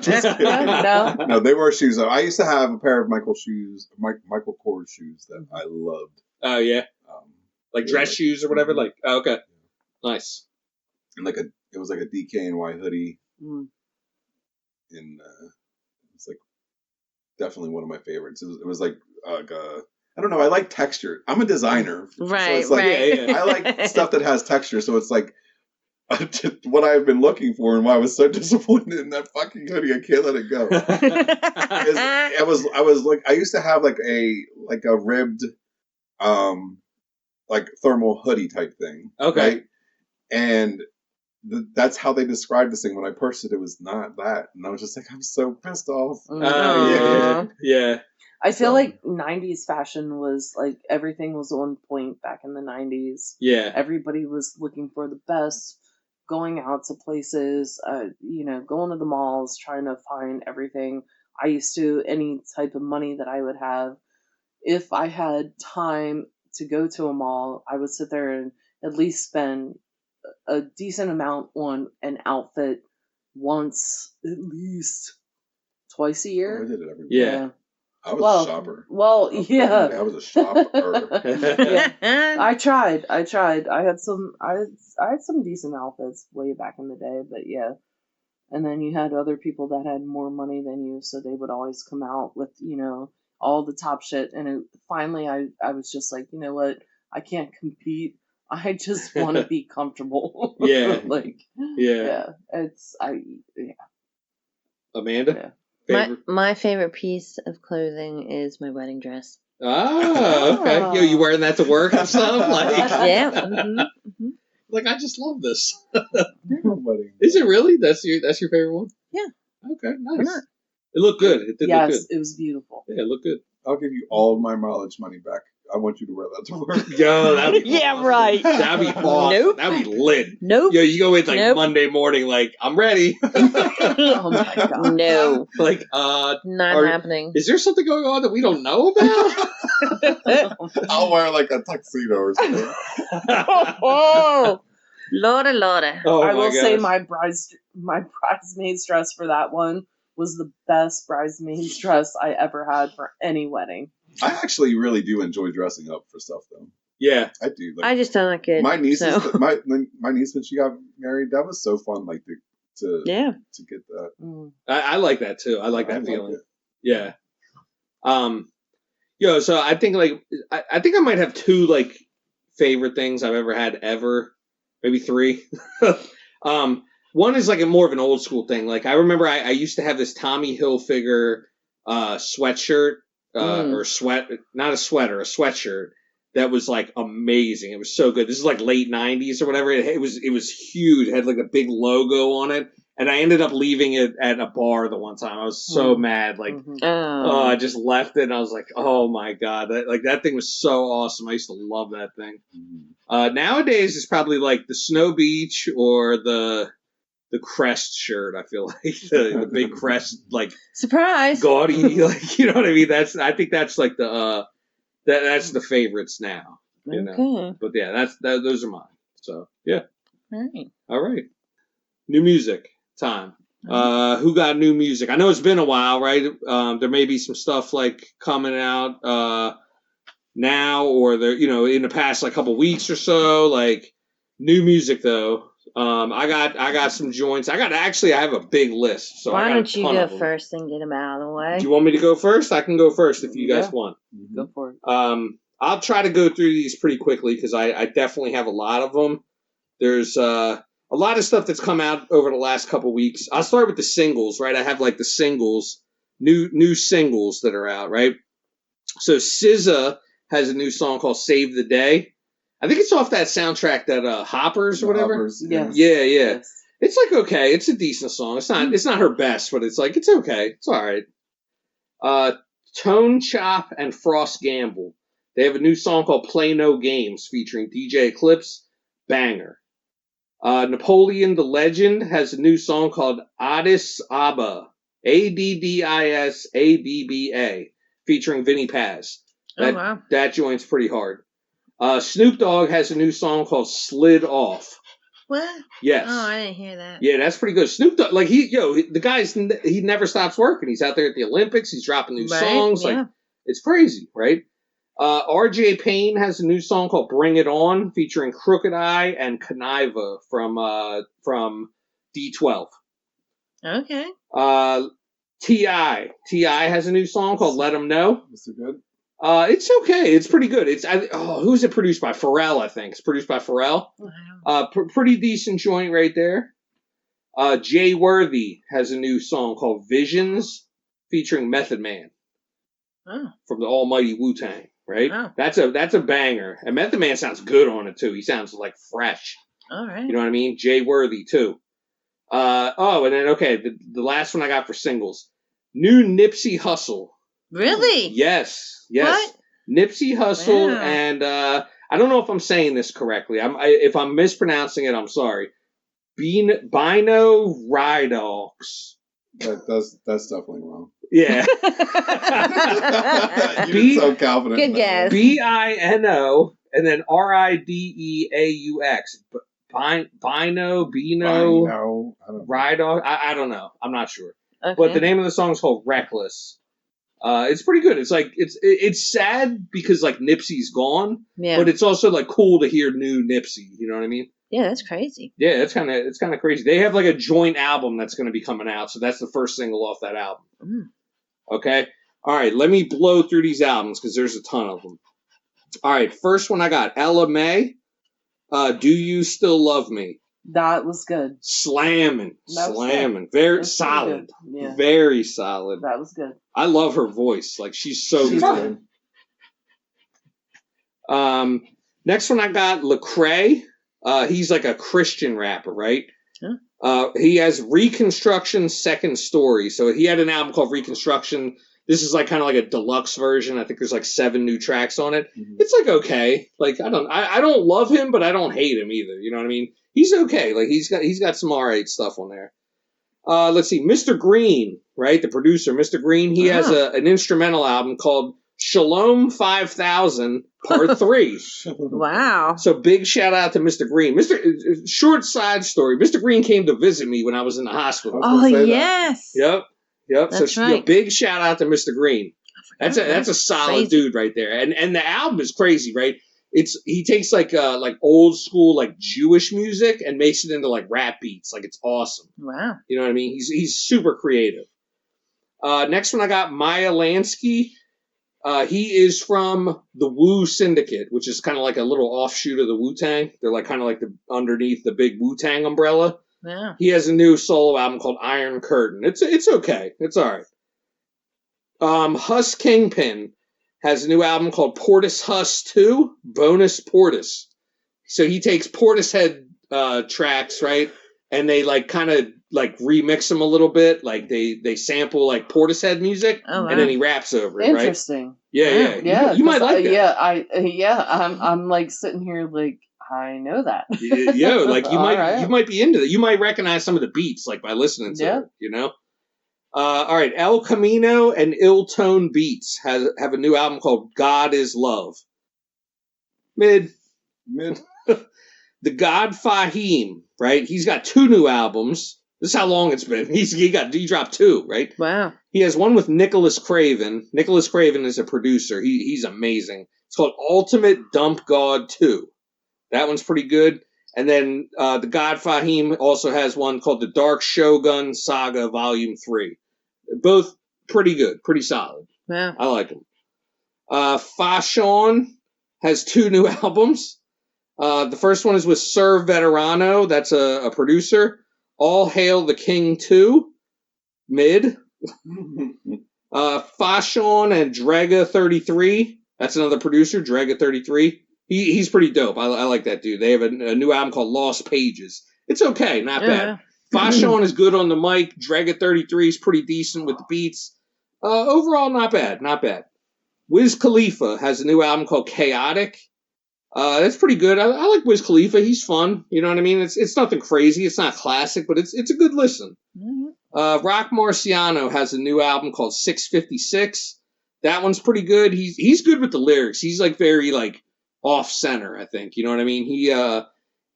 Speaker 3: Just kidding.
Speaker 2: No.
Speaker 3: No, they were shoes. I used to have a pair of Michael Kors shoes that I loved.
Speaker 1: Oh yeah, like
Speaker 3: yeah,
Speaker 1: dress
Speaker 3: like-
Speaker 1: shoes or whatever. Like okay, nice.
Speaker 3: And it was like a DKNY hoodie,
Speaker 2: Mm.
Speaker 3: and it's like definitely one of my favorites. It was like I don't know. I like texture. I'm a designer,
Speaker 4: Right.
Speaker 3: So it's like,
Speaker 4: right.
Speaker 3: I like stuff that has texture. So it's like what I've been looking for, and why I was so disappointed in that fucking hoodie. I can't let it go. I was like, I used to have like a ribbed, like thermal hoodie type thing.
Speaker 1: Okay.
Speaker 3: Right? And that's how they described this thing. When I purchased it, it was not that, and I was just like, I'm so pissed off.
Speaker 1: Yeah.
Speaker 2: I feel
Speaker 3: So-
Speaker 2: like 90s fashion was like everything was on point back in the 90s.
Speaker 1: Yeah.
Speaker 2: Everybody was looking for the best, going out to places, going to the malls, trying to find everything. I used to, any type of money that I would have, if I had time to go to a mall, I would sit there and at least spend a decent amount on an outfit once, at least twice a
Speaker 3: Oh, I
Speaker 2: year.
Speaker 3: did it every week.
Speaker 1: Yeah.
Speaker 3: I was a shopper.
Speaker 2: Well, yeah.
Speaker 3: I was a shopper.
Speaker 2: Yeah. I tried. I had some decent outfits way back in the day, but yeah. And then you had other people that had more money than you, so they would always come out with, all the top shit. And finally, I was just like, you know what? I can't compete. I just want to be comfortable.
Speaker 1: Yeah.
Speaker 2: Yeah.
Speaker 1: Amanda?
Speaker 2: Yeah.
Speaker 1: Favorite?
Speaker 4: My favorite piece of clothing is my wedding dress.
Speaker 1: Oh, okay.
Speaker 2: Oh.
Speaker 1: You wearing that to work and stuff? Like,
Speaker 4: Yeah. Mm-hmm.
Speaker 1: like I just love this.
Speaker 3: Wedding.
Speaker 1: Is it really? That's your favorite one?
Speaker 4: Yeah.
Speaker 1: Okay, nice.
Speaker 4: Why not?
Speaker 1: It looked good. It did look
Speaker 2: Yes,
Speaker 1: good.
Speaker 2: it was beautiful.
Speaker 1: Yeah, it looked good.
Speaker 3: I'll give you all of my mileage money back. I want you to wear that to work.
Speaker 1: Yo, that'd be
Speaker 4: Yeah,
Speaker 1: awesome.
Speaker 4: right.
Speaker 1: That'd be awesome.
Speaker 4: Nope.
Speaker 1: That'd be lit.
Speaker 4: Nope.
Speaker 1: Yo, you go in like
Speaker 4: Nope.
Speaker 1: Monday morning, like, I'm ready.
Speaker 2: Oh my god.
Speaker 4: No.
Speaker 1: Like,
Speaker 4: Not happening.
Speaker 1: is there something going on that we don't know about?
Speaker 3: I'll wear like a tuxedo or something.
Speaker 4: Oh, Lordy, Lordy.
Speaker 1: Oh,
Speaker 2: I will say
Speaker 1: gosh.
Speaker 2: my bridesmaid's dress for that one was the best bridesmaid's dress I ever had for any wedding.
Speaker 3: I actually really do enjoy dressing up for stuff, though.
Speaker 1: Yeah.
Speaker 3: I do. Like,
Speaker 4: I just don't like it.
Speaker 3: my niece,
Speaker 4: so.
Speaker 3: my niece when she got married, that was so fun. Like to
Speaker 4: Yeah.
Speaker 3: get that.
Speaker 2: Mm.
Speaker 1: I like that too. I like
Speaker 3: I
Speaker 1: that
Speaker 3: like
Speaker 1: feeling.
Speaker 3: it.
Speaker 1: Yeah. Yo, so I think like I think I might have two like favorite things I've ever had ever, maybe three. One is like a more of an old school thing. Like I remember I used to have this Tommy Hilfiger sweatshirt or not a sweater, a sweatshirt that was like amazing. It was so good. This is like late '90s or whatever. It was huge. It had like a big logo on it. And I ended up leaving it at a bar the one time. I was so mad. Like, I just left it, and I was like, oh, my God. That thing was so awesome. I used to love that thing. Nowadays, it's probably like the Snow Beach or the Crest shirt, I feel like. The big Crest, like,
Speaker 4: Surprise.
Speaker 1: gaudy, like, you know what I mean? I think that's like that's the favorites now. You know?
Speaker 4: Okay.
Speaker 1: But, yeah, those are mine. So, yeah.
Speaker 4: All
Speaker 1: right. New music. Time. Who got new music? I know it's been a while, right? There may be some stuff like coming out now, or there, in the past like couple weeks or so. Like new music though. I got some joints. I have a big list. So
Speaker 4: why
Speaker 1: I got
Speaker 4: don't you
Speaker 1: a ton
Speaker 4: go
Speaker 1: of them.
Speaker 4: first and get them out of the way?
Speaker 1: Do you want me to go first? I can go first if you guys want.
Speaker 2: Go for it.
Speaker 1: I'll try to go through these pretty quickly because I definitely have a lot of them. There's a lot of stuff that's come out over the last couple weeks. I'll start with the singles, right? I have like the singles, new singles that are out, right? So SZA has a new song called "Save the Day." I think it's off that soundtrack that Hoppers or whatever.
Speaker 3: Hoppers,
Speaker 2: Yes.
Speaker 1: Yeah.
Speaker 2: Yes.
Speaker 1: It's like okay, it's a decent song. It's not her best, but it's like it's okay. It's all right. Tone Chop and Frost Gamble. They have a new song called "Play No Games" featuring DJ Eclipse. Banger. Napoleon the Legend has a new song called Addis Abba, ADDISABBA, featuring Vinnie Paz. That joint's pretty hard. Snoop Dogg has a new song called Slid Off.
Speaker 4: What?
Speaker 1: Yes.
Speaker 4: Oh, I didn't hear that.
Speaker 1: Yeah, that's pretty good. Snoop Dogg, like the guy's, he never stops working. He's out there at the Olympics. He's dropping new songs.
Speaker 4: Yeah.
Speaker 1: Like, it's crazy, right? RJ Payne has a new song called Bring It On featuring Crooked Eye and Kaniva from D12.
Speaker 4: Okay.
Speaker 1: T.I. has a new song called Let 'Em Know.
Speaker 3: Is it good?
Speaker 1: It's okay. It's pretty good. Who's it produced by? Pharrell, I think. It's produced by Pharrell.
Speaker 4: Wow.
Speaker 1: Pretty decent joint right there. Jay Worthy has a new song called Visions featuring Method Man from the almighty Wu-Tang. Right?
Speaker 4: Oh.
Speaker 1: That's a banger. And Method Man sounds good on it too. He sounds like fresh.
Speaker 4: All right.
Speaker 1: You know what I mean? Jay Worthy too. And then the last one I got for singles. New Nipsey Hussle.
Speaker 4: Really?
Speaker 1: Yes.
Speaker 4: What?
Speaker 1: Nipsey Hussle,
Speaker 4: Wow.
Speaker 1: and I don't know if I'm saying this correctly. If I'm mispronouncing it, I'm sorry. Bino Ridox.
Speaker 3: That's definitely wrong.
Speaker 1: Yeah.
Speaker 3: You're so confident.
Speaker 4: Good guess.
Speaker 1: Bino and then Rideaux. Bino, Ridox. I don't know. I'm not sure.
Speaker 4: Okay.
Speaker 1: But the name of the song is called Reckless. It's pretty good. It's like it's sad because like Nipsey's gone,
Speaker 4: Yeah.
Speaker 1: but it's also like cool to hear new Nipsey. You know what I mean?
Speaker 4: Yeah, that's crazy.
Speaker 1: Yeah, it's kind of crazy. They have like a joint album that's going to be coming out, so that's the first single off that album. Okay, all right. Let me blow through these albums because there's a ton of them. All right, first one I got Ella May. Do You Still Love Me?
Speaker 2: That was good.
Speaker 1: Slamming. Very solid.
Speaker 2: Yeah.
Speaker 1: Very solid.
Speaker 2: That was good.
Speaker 1: I love her voice. Like she's so good. Next one I got Lecrae. He's like a Christian rapper, right?
Speaker 4: Huh?
Speaker 1: He has Reconstruction Second Story. So he had an album called Reconstruction This is like kind of like a deluxe version. I think there's like 7 new tracks on it.
Speaker 3: Mhm.
Speaker 1: It's like okay. Like I don't love him, but I don't hate him either. You know what I mean? He's okay. Like he's got some alright stuff on there. Let's see, Mr. Green, right? The producer, Mr. Green. He has an instrumental album called Shalom 5000 Part 3.
Speaker 4: Wow.
Speaker 1: So big shout out to Mr. Green. Short side story. Mr. Green came to visit me when I was in the hospital.
Speaker 3: I was gonna say that.
Speaker 4: Yes.
Speaker 1: Yep.
Speaker 4: That's
Speaker 1: So
Speaker 4: right.
Speaker 1: big shout out to Mr. Green. That's a solid
Speaker 4: crazy.
Speaker 1: dude right there. And the album is crazy, right? He takes like old school like Jewish music and makes it into like rap beats. Like it's awesome.
Speaker 4: Wow.
Speaker 1: You know what I mean? He's super creative. Next one I got Maya Lansky. He is from the Wu Syndicate, which is kind of like a little offshoot of the Wu-Tang. They're like kind of like underneath the big Wu-Tang umbrella.
Speaker 4: Yeah.
Speaker 1: He has a new solo album called Iron Curtain. It's okay. It's all right. Huss Kingpin has a new album called Portis Huss 2, Bonus Portis. So he takes Portishead tracks, right? And they like kind of like remix them a little bit. Like they sample like Portishead music,
Speaker 4: Oh, wow.
Speaker 1: and then he raps over it, right?
Speaker 2: Interesting.
Speaker 1: Yeah.
Speaker 2: Yeah,
Speaker 1: You might
Speaker 2: 'cause
Speaker 1: like that.
Speaker 2: I'm like sitting here like I know that.
Speaker 1: Yo, like you
Speaker 2: All right.
Speaker 1: might be into that. You might recognize some of the beats like by listening to it, you know? All right, El Camino and Ill Tone Beats have a new album called God Is Love. Mid. The God Fahim, right? He's got 2 new albums. This is how long it's been. He dropped 2, right?
Speaker 4: Wow.
Speaker 1: He has one with Nicholas Craven. Nicholas Craven is a producer. He's amazing. It's called Ultimate Dump God 2. That one's pretty good. And then the God Fahim also has one called The Dark Shogun Saga Volume 3. Both pretty good, pretty solid.
Speaker 4: Wow.
Speaker 1: I like them. Fashawn has 2 new albums. The first one is with Sir Veterano. That's a producer. All Hail the King 2. Mid. Fashawn and Drega 33. That's another producer, Drega 33. He's pretty dope. I like that dude. They have a new album called Lost Pages. It's okay, not bad. Fashawn is good on the mic. Drega 33 is pretty decent with the beats. Overall, not bad. Wiz Khalifa has a new album called Chaotic. That's pretty good. I like Wiz Khalifa. He's fun. You know what I mean? It's nothing crazy. It's not classic, but it's a good listen.
Speaker 4: Mm-hmm.
Speaker 1: Rock Marciano has a new album called 656. That one's pretty good. He's good with the lyrics. He's like very like off center, I think. You know what I mean?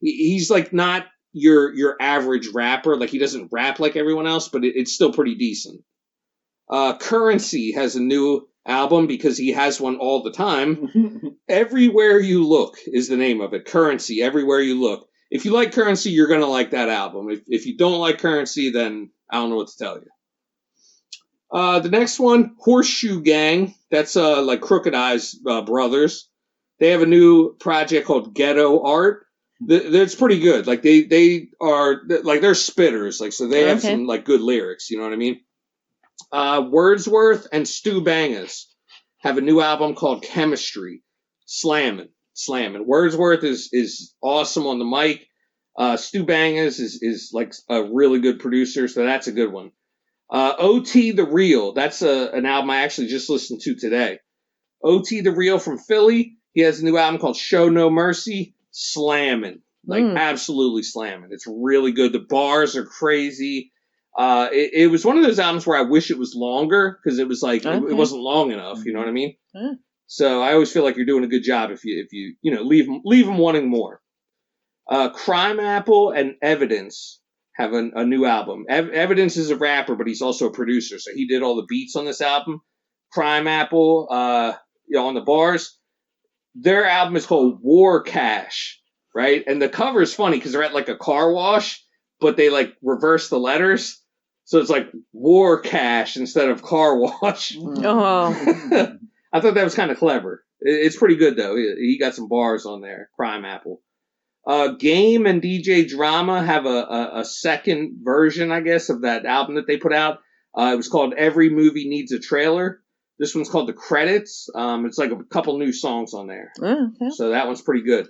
Speaker 1: He's like not your average rapper. Like he doesn't rap like everyone else, but it's still pretty decent. Currency has a new album because he has one all the time. Everywhere You Look is the name of it. Currency, Everywhere You Look. If you like Currency, you're going to like that album. If you don't like Currency, then I don't know what to tell you. The next one, Horseshoe Gang. That's like Crooked Eyes brothers. They have a new project called Ghetto Art. That's pretty good. Like they are like they're spitters. Like so they have some like good lyrics. You know what I mean? Wordsworth and Stu Bangas have a new album called Chemistry. Slammin'. Wordsworth is awesome on the mic. Stu Bangas is like a really good producer, so that's a good one. OT The Real, that's an album I actually just listened to today. OT The Real from Philly, he has a new album called Show No Mercy. Slammin'. Like absolutely slammin'. It's really good. The bars are crazy. It was one of those albums where I wish it was longer because it was like it wasn't long enough. You know what I mean? So I always feel like you're doing a good job if you leave them wanting more. Crime Apple and Evidence have a new album. Evidence is a rapper, but he's also a producer, so he did all the beats on this album. Crime Apple, on the bars. Their album is called War Cash, right? And the cover is funny because they're at like a car wash, but they like reverse the letters. So it's like War Cash instead of car wash.
Speaker 4: Oh.
Speaker 1: I thought that was kind of clever. It's pretty good, though. He got some bars on there. Crime Apple. Game and DJ Drama have a second version, I guess, of that album that they put out. It was called Every Movie Needs a Trailer. This one's called The Credits. It's like a couple new songs on there.
Speaker 4: Okay.
Speaker 1: So that one's pretty good.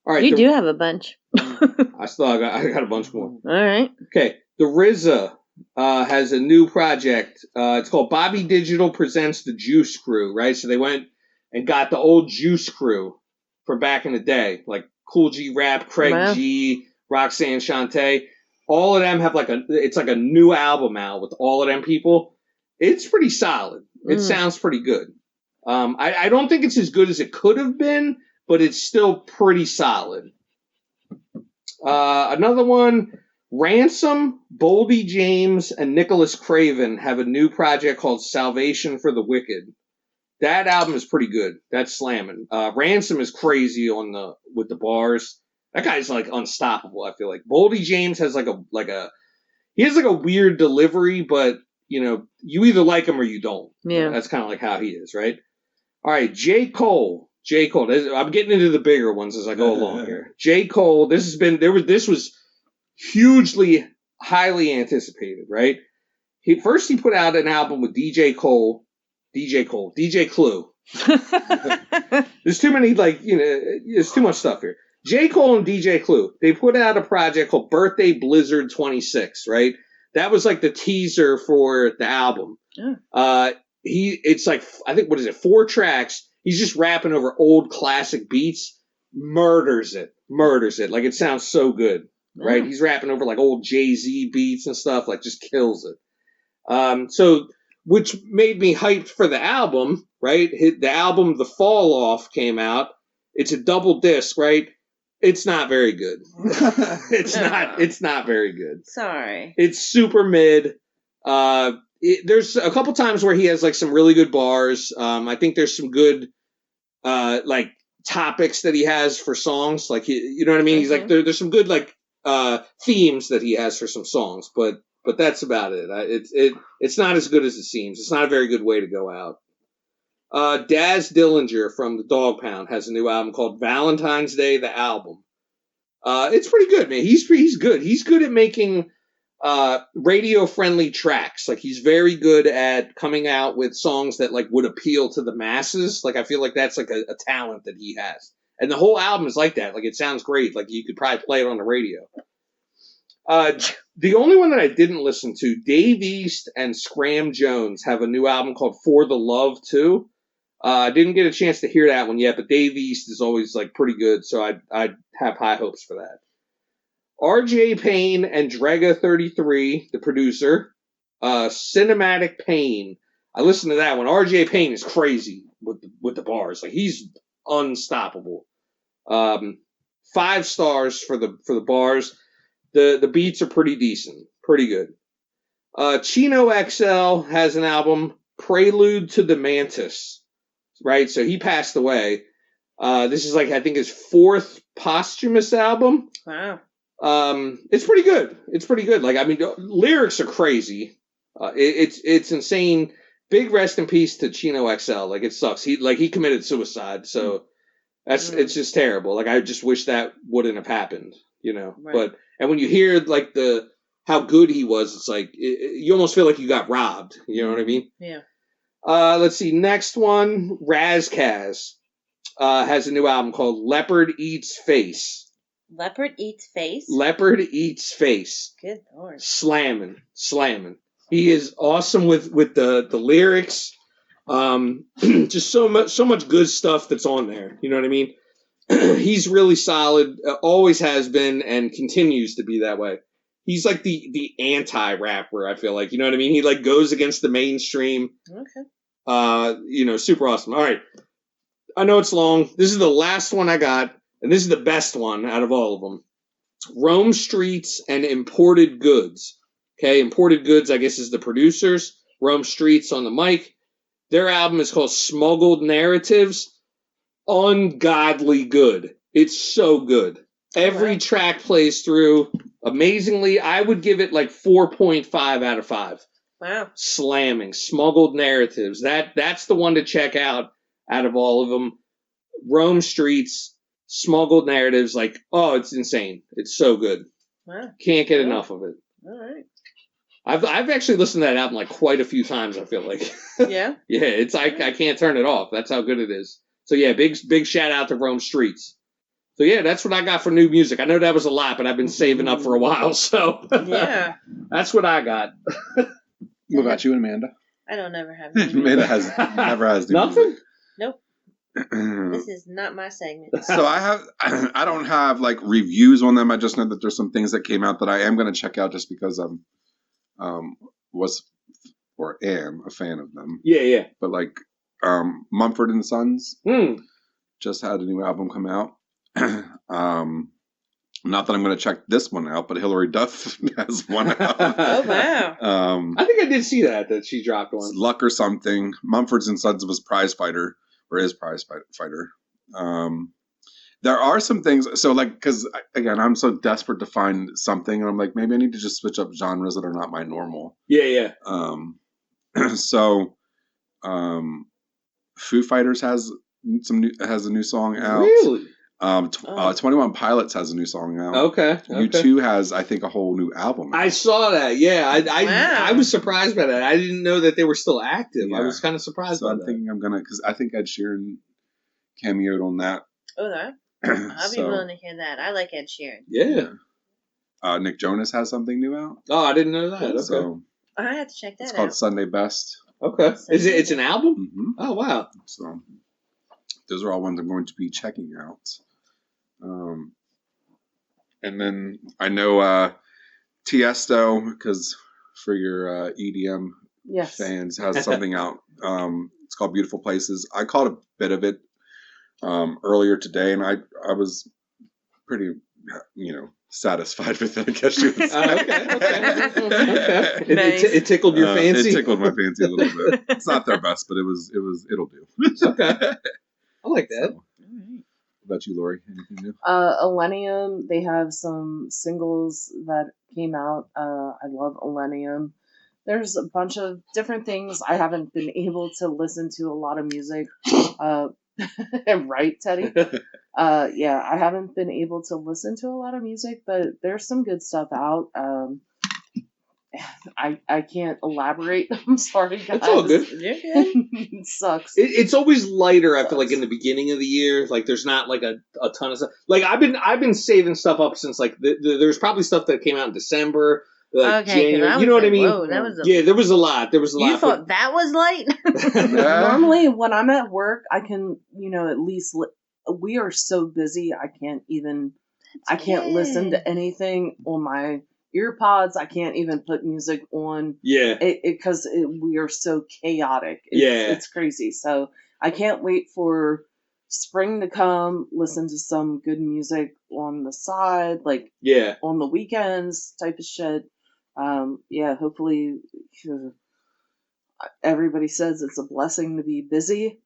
Speaker 1: All right.
Speaker 4: You do have a bunch.
Speaker 1: I got a bunch more.
Speaker 4: All right.
Speaker 1: Okay. The RZA has a new project. It's called Bobby Digital Presents the Juice Crew, right? So they went and got the old Juice Crew from back in the day, like Cool G Rap, Craig
Speaker 4: Wow.
Speaker 1: G, Roxanne Shante. All of them have it's like a new album out with all of them people. It's pretty solid. It sounds pretty good. I don't think it's as good as it could have been, but it's still pretty solid. Another one, Ransom, Boldy James, and Nicholas Craven have a new project called Salvation for the Wicked. That album is pretty good. That's slamming. Ransom is crazy with the bars. That guy's like unstoppable, I feel like. Boldy James has he has like a weird delivery, but you either like him or you don't.
Speaker 4: Yeah.
Speaker 1: That's kind of like how he is, right? All right, J. Cole. I'm getting into the bigger ones as I go along here. J. Cole. This was hugely, highly anticipated, right? He put out an album with DJ Clue. There's too many, there's too much stuff here. J. Cole and DJ Clue, they put out a project called Birthday Blizzard 26, right? That was like the teaser for the album.
Speaker 4: Yeah.
Speaker 1: It's like, I think, 4 tracks. He's just rapping over old classic beats. Murders it. Like, it sounds so good, right? He's rapping over like old Jay-Z beats and stuff, like just kills it. So, which made me hyped for the album, right? The album, The Fall Off, came out. It's a double disc, right? It's not very good. It's not very good.
Speaker 4: Sorry.
Speaker 1: It's super mid. There's a couple times where he has like some really good bars. I think there's some good like topics that he has for songs. Like you know what I mean? He's like there's some good like themes that he has for some songs, but that's about it. It's not as good as it seems. It's not a very good way to go out. Daz Dillinger from the Dog Pound has a new album called Valentine's Day, the album. It's pretty good, man. He's good. He's good at making radio friendly tracks. Like he's very good at coming out with songs that like would appeal to the masses. Like I feel like that's like a talent that he has. And the whole album is like that. Like it sounds great. Like you could probably play it on the radio. The only one that I didn't listen to, Dave East and Scram Jones have a new album called For the Love Too. I didn't get a chance to hear that one yet, but Dave East is always like pretty good, so I'd have high hopes for that. RJ Payne and Drega33, the producer, Cinematic Pain. I listened to that one. RJ Payne is crazy with the bars. Like he's unstoppable. 5 stars for the bars. The beats are pretty decent, pretty good. Chino XL has an album, Prelude to the Mantis. Right, so he passed away. This is like I think his 4th posthumous album.
Speaker 4: Wow.
Speaker 1: It's pretty good. It's pretty good. Like I mean, lyrics are crazy. It's insane. Big rest in peace to Chino XL. Like it sucks. He committed suicide. So it's just terrible. Like I just wish that wouldn't have happened. Right. And when you hear like how good he was, it's like you almost feel like you got robbed. You know what I mean?
Speaker 4: Yeah.
Speaker 1: Let's see. Next one, Razkaz has a new album called Leopard Eats Face.
Speaker 4: Leopard Eats Face?
Speaker 1: Leopard Eats Face.
Speaker 4: Good lord.
Speaker 1: Slamming. He is awesome with the lyrics. Just so much good stuff that's on there. You know what I mean? He's really solid. Always has been and continues to be that way. He's like the anti-rapper, I feel like. You know what I mean? He like goes against the mainstream.
Speaker 4: Okay.
Speaker 1: Super awesome. All right. I know it's long. This is the last one I got, and this is the best one out of all of them. Rome Streets and Imported Goods. Okay, Imported Goods, I guess, is the producers. Rome Streets on the mic. Their album is called Smuggled Narratives. Ungodly good. It's so good. Every track plays through amazingly. I would give it like 4.5 out of 5.
Speaker 4: Wow.
Speaker 1: Slamming. Smuggled Narratives. That's the one to check out of all of them. Rome Streets, Smuggled Narratives, like, oh, it's insane. It's so good.
Speaker 4: Wow.
Speaker 1: Can't get enough of it.
Speaker 4: All right.
Speaker 1: I've actually listened to that album like quite a few times, I feel like.
Speaker 4: Yeah?
Speaker 1: Yeah, it's I can't turn it off. That's how good it is. So yeah, big shout out to Rome Streets. So yeah, that's what I got for new music. I know that was a lot, but I've been saving up for a while, so
Speaker 4: Yeah.
Speaker 1: that's what I got.
Speaker 3: What about you, Amanda?
Speaker 4: I don't ever have any
Speaker 3: Amanda
Speaker 4: music.
Speaker 3: never has new
Speaker 1: Nothing.
Speaker 4: Nope.
Speaker 3: music.
Speaker 4: This is not my segment.
Speaker 3: So I don't have like reviews on them. I just know that there's some things that came out that I am going to check out just because I'm was or am a fan of them.
Speaker 1: Yeah.
Speaker 3: But like Mumford and Sons just had a new album come out. Not that I'm going to check this one out, but Hilary Duff has one out.
Speaker 4: Oh, wow.
Speaker 1: I think I did see that she dropped one.
Speaker 3: Luck or something. Mumford and Sons was prize fighter, or is prize fighter. There are some things, so like, because again, I'm so desperate to find something, and I'm like, maybe I need to just switch up genres that are not my normal.
Speaker 1: Yeah.
Speaker 3: So, Foo Fighters has a new song out.
Speaker 1: Really?
Speaker 3: 21 Pilots has a new song out.
Speaker 1: Okay.
Speaker 3: U2 has, I think, a whole new album out.
Speaker 1: I saw that. Yeah, I was surprised by that. I didn't know that they were still active.
Speaker 3: Yeah.
Speaker 1: I was kind of surprised
Speaker 3: So
Speaker 1: by
Speaker 3: I'm
Speaker 1: that.
Speaker 3: thinking I'm gonna, because I think Ed Sheeran cameoed on that.
Speaker 4: Okay. I'll be
Speaker 3: So,
Speaker 4: willing to hear that. I like Ed Sheeran.
Speaker 1: Yeah.
Speaker 3: Nick Jonas has something new out.
Speaker 1: Oh, I didn't know that. Okay.
Speaker 3: So
Speaker 4: I have to check that
Speaker 3: it's
Speaker 4: out.
Speaker 3: called Sunday Best.
Speaker 1: Okay. Is it? It's an album?
Speaker 3: Mm-hmm.
Speaker 1: Oh wow.
Speaker 3: So those are all ones I'm going to be checking out. And then I know Tiesto, because for your EDM
Speaker 2: Yes.
Speaker 3: fans, has something out. It's called Beautiful Places. I caught a bit of it earlier today, and I was pretty, satisfied with it. I guess you would say.
Speaker 1: Okay.
Speaker 4: Nice.
Speaker 1: It tickled your fancy.
Speaker 3: It tickled my fancy a little bit. It's not their best, but it'll do.
Speaker 1: Okay. I like that.
Speaker 3: So, what about you, Lori? Anything new?
Speaker 2: Elenium, they have some singles that came out. I love Elenium. There's a bunch of different things. I haven't been able to listen to a lot of music. Right, Teddy? Yeah, I haven't been able to listen to a lot of music, but there's some good stuff out. I can't elaborate. I'm sorry, guys.
Speaker 1: It's all good.
Speaker 4: You're good.
Speaker 2: It sucks.
Speaker 1: It's always lighter. I feel like in the beginning of the year, like there's not like a ton of stuff. Like I've been saving stuff up since like there's probably stuff that came out in December, like
Speaker 4: Okay,
Speaker 1: January. You know what I mean?
Speaker 4: Whoa, that was
Speaker 1: Yeah, there was a lot.
Speaker 4: You thought that was light?
Speaker 2: Normally, when I'm at work, I can, at least we are so busy. I can't listen to anything on my earpods. I can't even put music on.
Speaker 1: Yeah.
Speaker 2: Because we are so chaotic.
Speaker 1: Yeah.
Speaker 2: It's crazy. So I can't wait for spring to come. Listen to some good music on the side, like on the weekends, type of shit. Hopefully. Everybody says it's a blessing to be busy.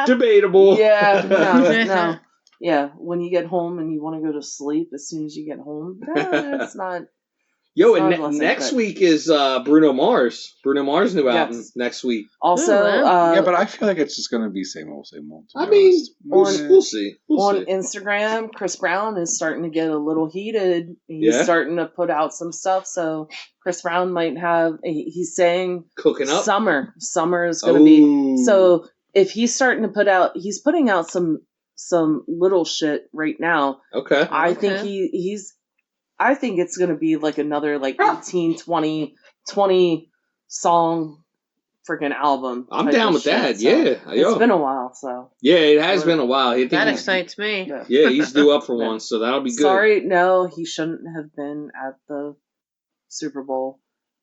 Speaker 1: Debatable.
Speaker 2: Yeah, no. Yeah, when you get home and you want to go to sleep as soon as you get home, it's not.
Speaker 1: Yo,
Speaker 2: it's
Speaker 1: and
Speaker 2: not a blessing,
Speaker 1: next
Speaker 2: but-
Speaker 1: week is Bruno Mars. Bruno Mars' new album next week.
Speaker 2: Also,
Speaker 3: Yeah, but I feel like it's just going to be same old, to be
Speaker 1: I mean,
Speaker 3: honest.
Speaker 1: we'll see.
Speaker 2: on Instagram, Chris Brown is starting to get a little heated. He's starting to put out some stuff. So Chris Brown might have. He's saying
Speaker 1: Cooking up.
Speaker 2: Summer is going to be. So if he's starting to he's putting out some little shit right now.
Speaker 1: Okay.
Speaker 2: I think I think it's going to be like another 18, 20 song freaking album.
Speaker 1: I'm down with that.
Speaker 2: So
Speaker 1: Yeah.
Speaker 2: it's been a while, so.
Speaker 1: Yeah, it has been a while. I think
Speaker 4: That
Speaker 1: he's-
Speaker 4: excites me.
Speaker 1: Yeah, he's due up for one, so that'll be good.
Speaker 2: Sorry, no, he shouldn't have been at the Super Bowl.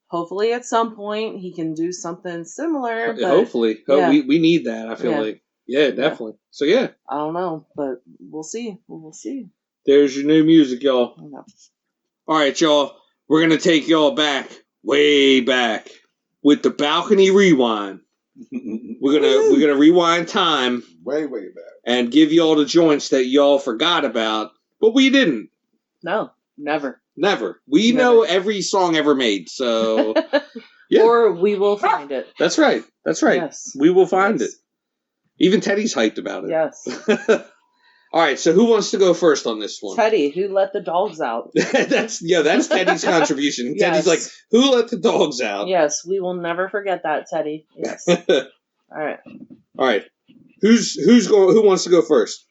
Speaker 2: Hopefully at some point he can do something similar. But
Speaker 1: Hopefully.
Speaker 2: yeah.
Speaker 1: We need that, I feel like. Yeah, definitely. So, yeah.
Speaker 2: I don't know, but we'll see. We'll see.
Speaker 1: There's your new music, y'all.
Speaker 2: I don't know.
Speaker 1: All right, y'all. We're going to take y'all back, way back, with the Balcony Rewind. We're gonna rewind time
Speaker 3: way back
Speaker 1: and give y'all the joints that y'all forgot about, but we didn't.
Speaker 2: No, never.
Speaker 1: We know every song ever made, so yeah.
Speaker 2: Or we will find it.
Speaker 1: That's right.
Speaker 2: Yes.
Speaker 1: We will find it. Even Teddy's hyped about it.
Speaker 2: Yes.
Speaker 1: All right, so who wants to go first on this one?
Speaker 2: Teddy, who let the dogs out?
Speaker 1: That's Teddy's contribution.
Speaker 2: Yes.
Speaker 1: Teddy's like, who let the dogs out?
Speaker 2: Yes, we will never forget that, Teddy. Yes. All right.
Speaker 1: All right. Who wants to go first?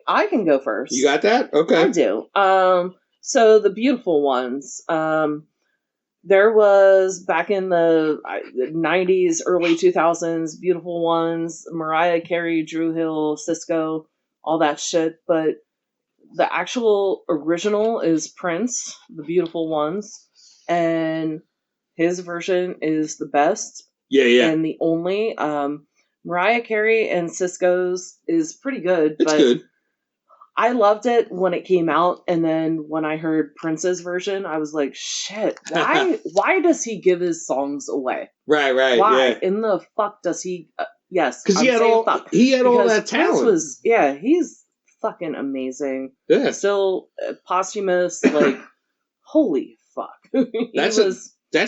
Speaker 2: I can go first.
Speaker 1: You got that? Okay.
Speaker 2: I do. So the beautiful ones. There was back in the 90s, early 2000s, beautiful ones. Mariah Carey, Drew Hill, Cisco, all that shit. But the actual original is Prince, the beautiful ones, and his version is the best.
Speaker 1: Yeah.
Speaker 2: And the only. Mariah Carey and Cisco's is pretty good.
Speaker 1: It's
Speaker 2: but
Speaker 1: good.
Speaker 2: I loved it when it came out, and then when I heard Prince's version, I was like, "Shit! Why does he give his songs away?
Speaker 1: Right.
Speaker 2: Why
Speaker 1: Yeah.
Speaker 2: in the fuck does he? Yes,
Speaker 1: Because he had all that
Speaker 2: Prince
Speaker 1: talent.
Speaker 2: he's fucking amazing.
Speaker 1: Yeah.
Speaker 2: Still posthumous, like holy fuck.
Speaker 1: That's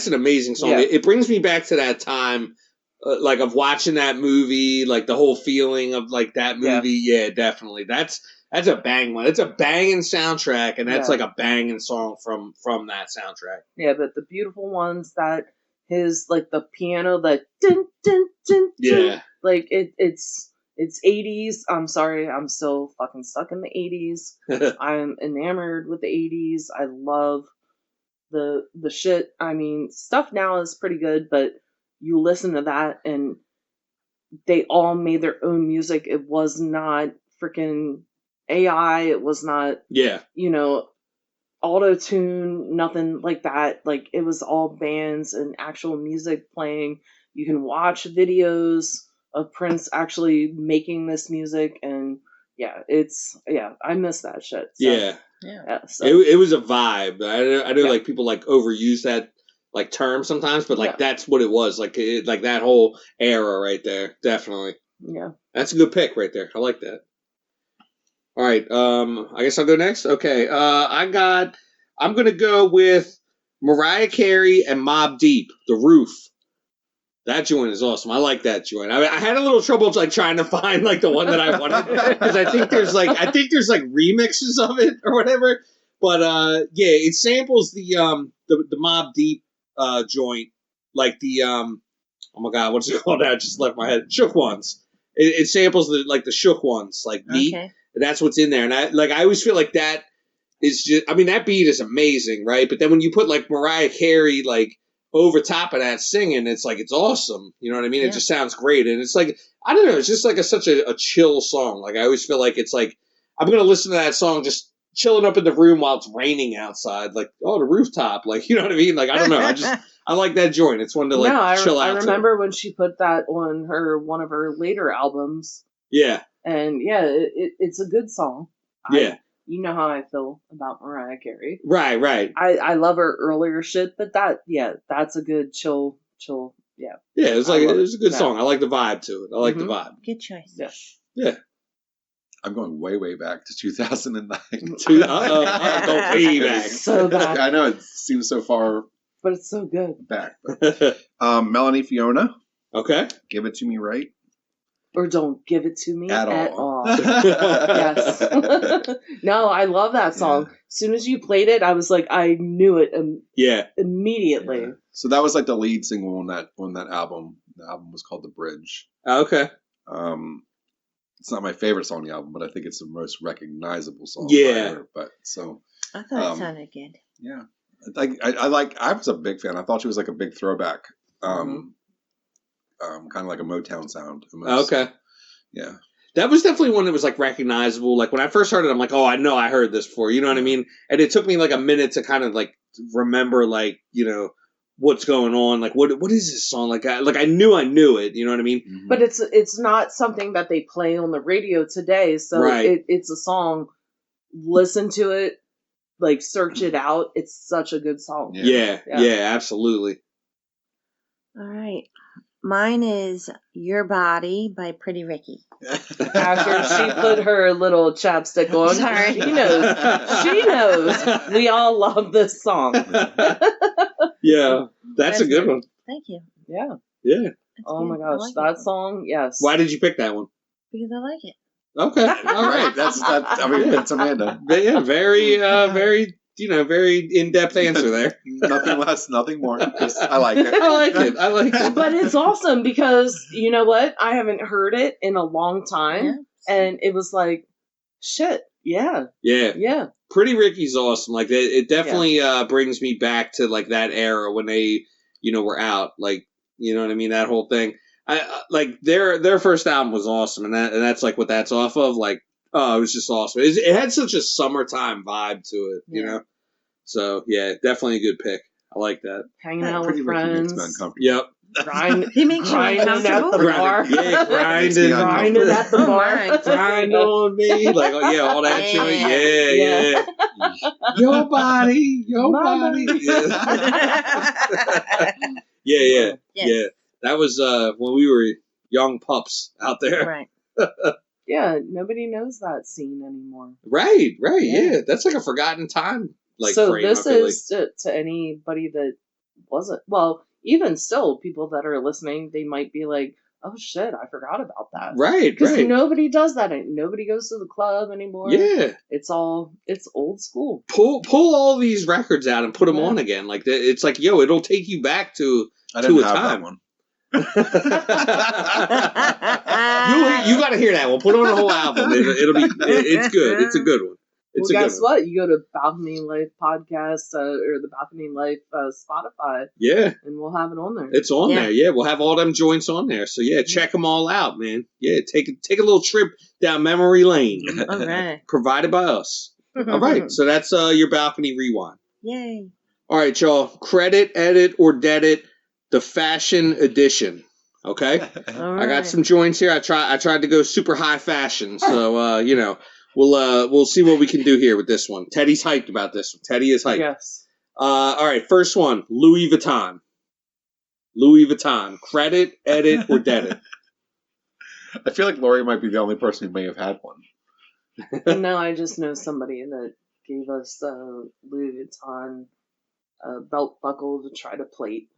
Speaker 1: an amazing song.
Speaker 2: Yeah.
Speaker 1: It brings me back to that time. Like of watching that movie, like the whole feeling of like that movie. Yeah, definitely. That's a bang one. It's a banging soundtrack, and that's like a banging song from that soundtrack.
Speaker 2: Yeah, but the beautiful ones that his like the piano, the dun dun dun,
Speaker 1: Yeah,
Speaker 2: like it's 80s. I'm sorry, I'm still fucking stuck in the 80s. I'm enamored with the 80s. I love the shit. I mean, stuff now is pretty good, but you listen to that and they all made their own music. It was not freaking AI. It was not, auto-tune, nothing like that. Like, it was all bands and actual music playing. You can watch videos of Prince actually making this music, and I miss that shit. So, so.
Speaker 1: It was a vibe. I know like people like overuse that like term sometimes, but like that's what it was. Like like that whole era right there. Definitely.
Speaker 2: Yeah.
Speaker 1: That's a good pick right there. I like that. All right. I guess I'll go next. Okay. I'm gonna go with Mariah Carey and Mobb Deep, The Roof. That joint is awesome. I like that joint. I had a little trouble like trying to find like the one that I wanted because I think there's like remixes of it or whatever. But it samples the Mobb Deep joint, like the oh my god, what's it called? I just left my head. Shook Ones. It samples the Shook Ones like beat. Okay. And that's what's in there. And I always feel like that is just. I mean, that beat is amazing, right? But then when you put like Mariah Carey like over top of that singing, it's like it's awesome. You know what I mean? Yeah. It just sounds great, and it's like I don't know. It's just like such a chill song. Like I always feel like it's like I'm gonna listen to that song just chilling up in the room while it's raining outside. Like the rooftop. Like you know what I mean? Like I don't know. I like that joint. It's one to like chill out.
Speaker 2: I remember when she put that on one of her later albums.
Speaker 1: Yeah. And
Speaker 2: it's a good song.
Speaker 1: Yeah.
Speaker 2: You know how I feel about Mariah Carey.
Speaker 1: Right.
Speaker 2: I love her earlier shit, but that's a good chill. Yeah.
Speaker 1: Yeah, it was a good song. I like the vibe to it. I like the vibe.
Speaker 4: Good choice.
Speaker 1: Yeah.
Speaker 3: I'm going way back to 2009.
Speaker 1: Go way back.
Speaker 2: So bad.
Speaker 3: I know it seems so far,
Speaker 2: but it's so good.
Speaker 3: Back. But, Melanie Fiona.
Speaker 1: Okay.
Speaker 3: Give It to Me Right.
Speaker 2: Or Don't Give It to Me at all.
Speaker 3: Yes.
Speaker 2: No, I love that song. Yeah. As soon as you played it, I was like, I knew it. Immediately. Yeah.
Speaker 3: So that was like the lead single on that album. The album was called The Bridge.
Speaker 1: Okay.
Speaker 3: It's not my favorite song on the album, but I think it's the most recognizable song.
Speaker 1: Yeah.
Speaker 3: But so.
Speaker 4: I thought it sounded good.
Speaker 3: Yeah. I was a big fan. I thought she was like a big throwback. Kind of like a Motown sound. Almost.
Speaker 1: Okay.
Speaker 3: Yeah.
Speaker 1: That was definitely one that was like recognizable. Like when I first heard it, I'm like, oh, I know I heard this before. You know what I mean? And it took me like a minute to kind of like remember like, what's going on. Like what is this song? Like I knew it. You know what I mean?
Speaker 2: Mm-hmm. But it's not something that they play on the radio today. So it's a song. Listen to it. Like search it out. It's such a good song.
Speaker 1: Yeah, absolutely.
Speaker 4: All right. Mine is Your Body by Pretty Ricky.
Speaker 2: After she put her little chapstick on.
Speaker 4: Sorry.
Speaker 2: She knows. We all love this song.
Speaker 1: Yeah. That's a good one.
Speaker 4: Thank you.
Speaker 2: Yeah.
Speaker 1: Yeah.
Speaker 2: Oh my gosh. That song, yes.
Speaker 1: Why did you pick that one?
Speaker 4: Because I like it.
Speaker 1: Okay. All right.
Speaker 3: That's Amanda.
Speaker 1: But yeah, very very in-depth answer there.
Speaker 3: Nothing less, nothing more. Just, I like it.
Speaker 1: I like it. I like it.
Speaker 2: But it's awesome because you know what? I haven't heard it in a long time,
Speaker 4: Yeah.
Speaker 2: and it was like, shit, yeah,
Speaker 1: Yeah.
Speaker 2: yeah.
Speaker 1: Pretty Ricky's awesome. Like it definitely brings me back to like that era when they, were out. Like, you know what I mean? That whole thing. I like their first album was awesome, and that's like what that's off of. Like, oh, it was just awesome. It had such a summertime vibe to it, you know. So yeah, definitely a good pick. I like that.
Speaker 2: Hanging out
Speaker 3: Pretty
Speaker 2: with
Speaker 3: Ricky makes
Speaker 2: friends.
Speaker 3: me uncomfortable.
Speaker 1: Yep.
Speaker 4: He makes you
Speaker 2: Grinding at
Speaker 4: uncomfortable?
Speaker 2: the bar.
Speaker 1: Yeah, grinding.
Speaker 2: Grinding at the
Speaker 4: Oh
Speaker 2: bar.
Speaker 4: my.
Speaker 1: Grind on me. Like, oh, yeah, all that joint. Yeah. Your body. Your
Speaker 2: My
Speaker 1: body.
Speaker 2: body.
Speaker 1: Yeah.
Speaker 4: Yes.
Speaker 1: Yeah. That was when we were young pups out there.
Speaker 4: Right.
Speaker 2: Yeah, nobody knows that scene anymore.
Speaker 1: Right.
Speaker 2: Yeah.
Speaker 1: Yeah. That's like a forgotten time. Like,
Speaker 2: so
Speaker 1: frame,
Speaker 2: this
Speaker 1: I feel
Speaker 2: is to anybody that wasn't, well, even still, people that are listening, they might be like, oh shit, I forgot about that.
Speaker 1: Right.
Speaker 2: Because
Speaker 1: Right.
Speaker 2: nobody does that. Nobody goes to the club anymore.
Speaker 1: Yeah.
Speaker 2: It's old school.
Speaker 1: Pull all these records out and put them
Speaker 2: Yeah.
Speaker 1: on again. Like, it's like, yo, it'll take you back to
Speaker 3: I didn't
Speaker 1: a
Speaker 3: have
Speaker 1: time.
Speaker 3: that one.
Speaker 1: You got to hear that one. Put on a whole album. It'll be. It's good. It's a good one. It's
Speaker 2: Well,
Speaker 1: a
Speaker 2: guess
Speaker 1: good one.
Speaker 2: what? You go to Balcony Life podcast or the Balcony Life Spotify,
Speaker 1: Yeah,
Speaker 2: and we'll have it on there.
Speaker 1: it's on
Speaker 4: Yeah.
Speaker 1: there. Yeah, we'll have all them joints on there. So yeah, check them all out, man. Yeah, take a little trip down memory lane.
Speaker 4: All right.
Speaker 1: Provided by us. All right. So that's your balcony rewind.
Speaker 4: Yay.
Speaker 1: All right, y'all. Credit, edit, or dead it. The fashion edition. Okay.
Speaker 4: All
Speaker 1: I got
Speaker 4: right.
Speaker 1: some joints here. I tried to go super high fashion, so we'll see what we can do here with this one. Teddy's hyped about this one. Teddy is hyped.
Speaker 2: Yes.
Speaker 1: All right, first one, Louis Vuitton. Louis Vuitton. Credit, edit, or dead it.
Speaker 3: I feel like Lori might be the only person who may have had one.
Speaker 2: No, I just know somebody that gave us Louis Vuitton belt buckle to try to plate.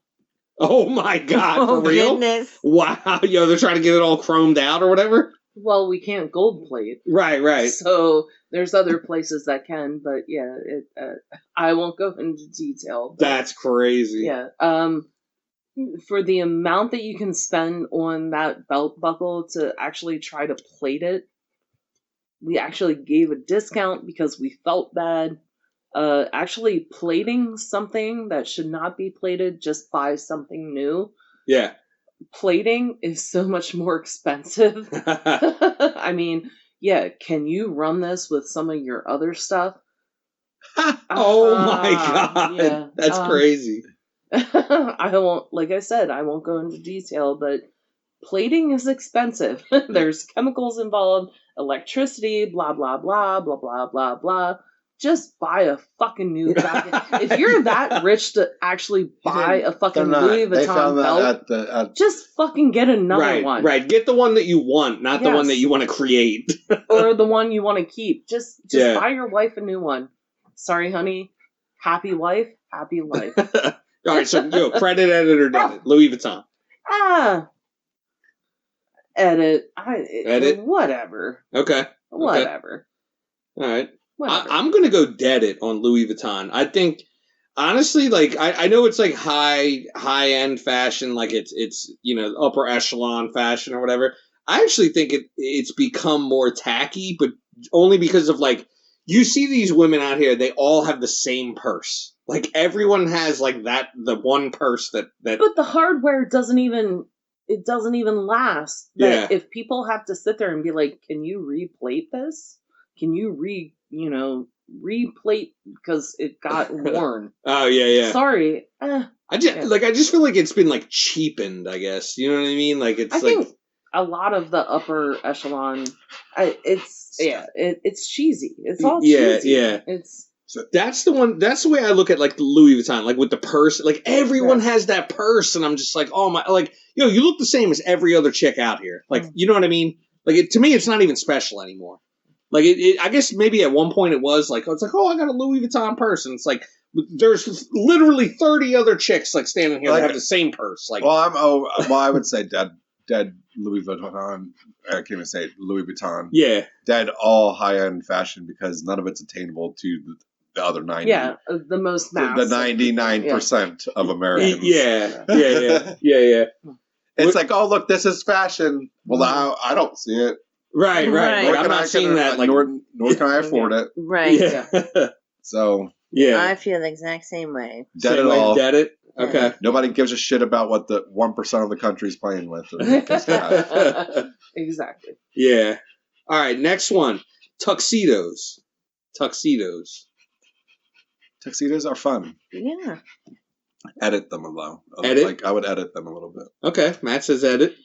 Speaker 1: Oh my God,
Speaker 4: Oh,
Speaker 1: for real?
Speaker 4: goodness.
Speaker 1: Wow, yo, they're trying to get it all chromed out or whatever.
Speaker 2: Well, we can't gold plate,
Speaker 1: Right.
Speaker 2: so there's other places that can. But yeah, I won't go into detail. But
Speaker 1: That's crazy.
Speaker 2: yeah. For the amount that you can spend on that belt buckle to actually try to plate it, we actually gave a discount because we felt bad. Actually plating something that should not be plated, just buy something new.
Speaker 1: Yeah.
Speaker 2: Plating is so much more expensive. I mean, yeah, can you run this with some of your other stuff?
Speaker 1: Oh my God.
Speaker 2: Yeah.
Speaker 1: That's crazy.
Speaker 2: I won't, like I said, I won't go into detail, but plating is expensive. There's chemicals involved, electricity, blah, blah, blah, blah, blah, blah, blah. Just buy a fucking new jacket. If you're that rich to actually buy a fucking Louis
Speaker 3: They
Speaker 2: Vuitton
Speaker 3: found
Speaker 2: belt,
Speaker 3: that at
Speaker 2: just fucking get another one.
Speaker 1: Right. Get the one that you want, not the one that you want to create.
Speaker 2: Or the one you want to keep. Just
Speaker 1: Yeah.
Speaker 2: buy your wife a new one. Sorry, honey. Happy wife, happy life.
Speaker 1: All right, so credit, edit, or dead it. Louis Vuitton.
Speaker 2: Edit.
Speaker 1: Edit?
Speaker 2: Whatever.
Speaker 1: Okay.
Speaker 2: Whatever.
Speaker 1: All right.
Speaker 2: Whatever.
Speaker 1: I'm going to go dead it on Louis Vuitton. I think, honestly, like, I know it's like high-end fashion, like it's upper echelon fashion or whatever. I actually think it's become more tacky, but only because of, like, you see these women out here, they all have the same purse. Like, everyone has, like, the one purse that
Speaker 2: But the hardware doesn't even last.
Speaker 1: Yeah.
Speaker 2: If people have to sit there and be like, can you replate this? Can you replate because it got worn?
Speaker 1: Oh, yeah.
Speaker 2: Sorry.
Speaker 1: I just feel like it's been, like, cheapened, I guess. You know what I mean? Like, it's
Speaker 2: I
Speaker 1: like...
Speaker 2: think a lot of the upper echelon, it's cheesy. It's all cheesy.
Speaker 1: Yeah.
Speaker 2: It's
Speaker 1: That's the way I look at, like, the Louis Vuitton, like, with the purse. Like, everyone has that purse, and I'm just like, oh my, like, you look the same as every other chick out here. Like, you know what I mean? Like, to me, it's not even special anymore. Like, I guess maybe at one point it was like, it's like, oh, I got a Louis Vuitton purse, and it's like, there's literally 30 other chicks, like, standing here that have the same purse. Like,
Speaker 3: I would say dead Louis Vuitton. I can't even say it, Louis Vuitton.
Speaker 1: Yeah.
Speaker 3: Dead all high-end fashion because none of it's attainable to the other 90.
Speaker 2: Yeah, the most mass.
Speaker 3: The 99% of Americans.
Speaker 1: Yeah.
Speaker 3: It's like, oh, look, this is fashion. Well, I don't see it.
Speaker 1: Right.
Speaker 4: Right.
Speaker 1: Like, I'm not seeing that. Like,
Speaker 3: nor can I afford it.
Speaker 4: Right.
Speaker 1: yeah.
Speaker 3: So,
Speaker 4: I feel the exact same way.
Speaker 3: dead
Speaker 1: Same
Speaker 3: it
Speaker 1: way,
Speaker 3: all.
Speaker 1: dead it. Okay.
Speaker 3: Nobody gives a shit about what the 1% of the country's playing with.
Speaker 2: Exactly.
Speaker 1: Yeah. All right. Next one. Tuxedos.
Speaker 3: Tuxedos are fun.
Speaker 4: Yeah.
Speaker 3: Edit them though.
Speaker 1: Edit?
Speaker 3: Like I would edit them a little bit.
Speaker 1: Okay. Matt says edit.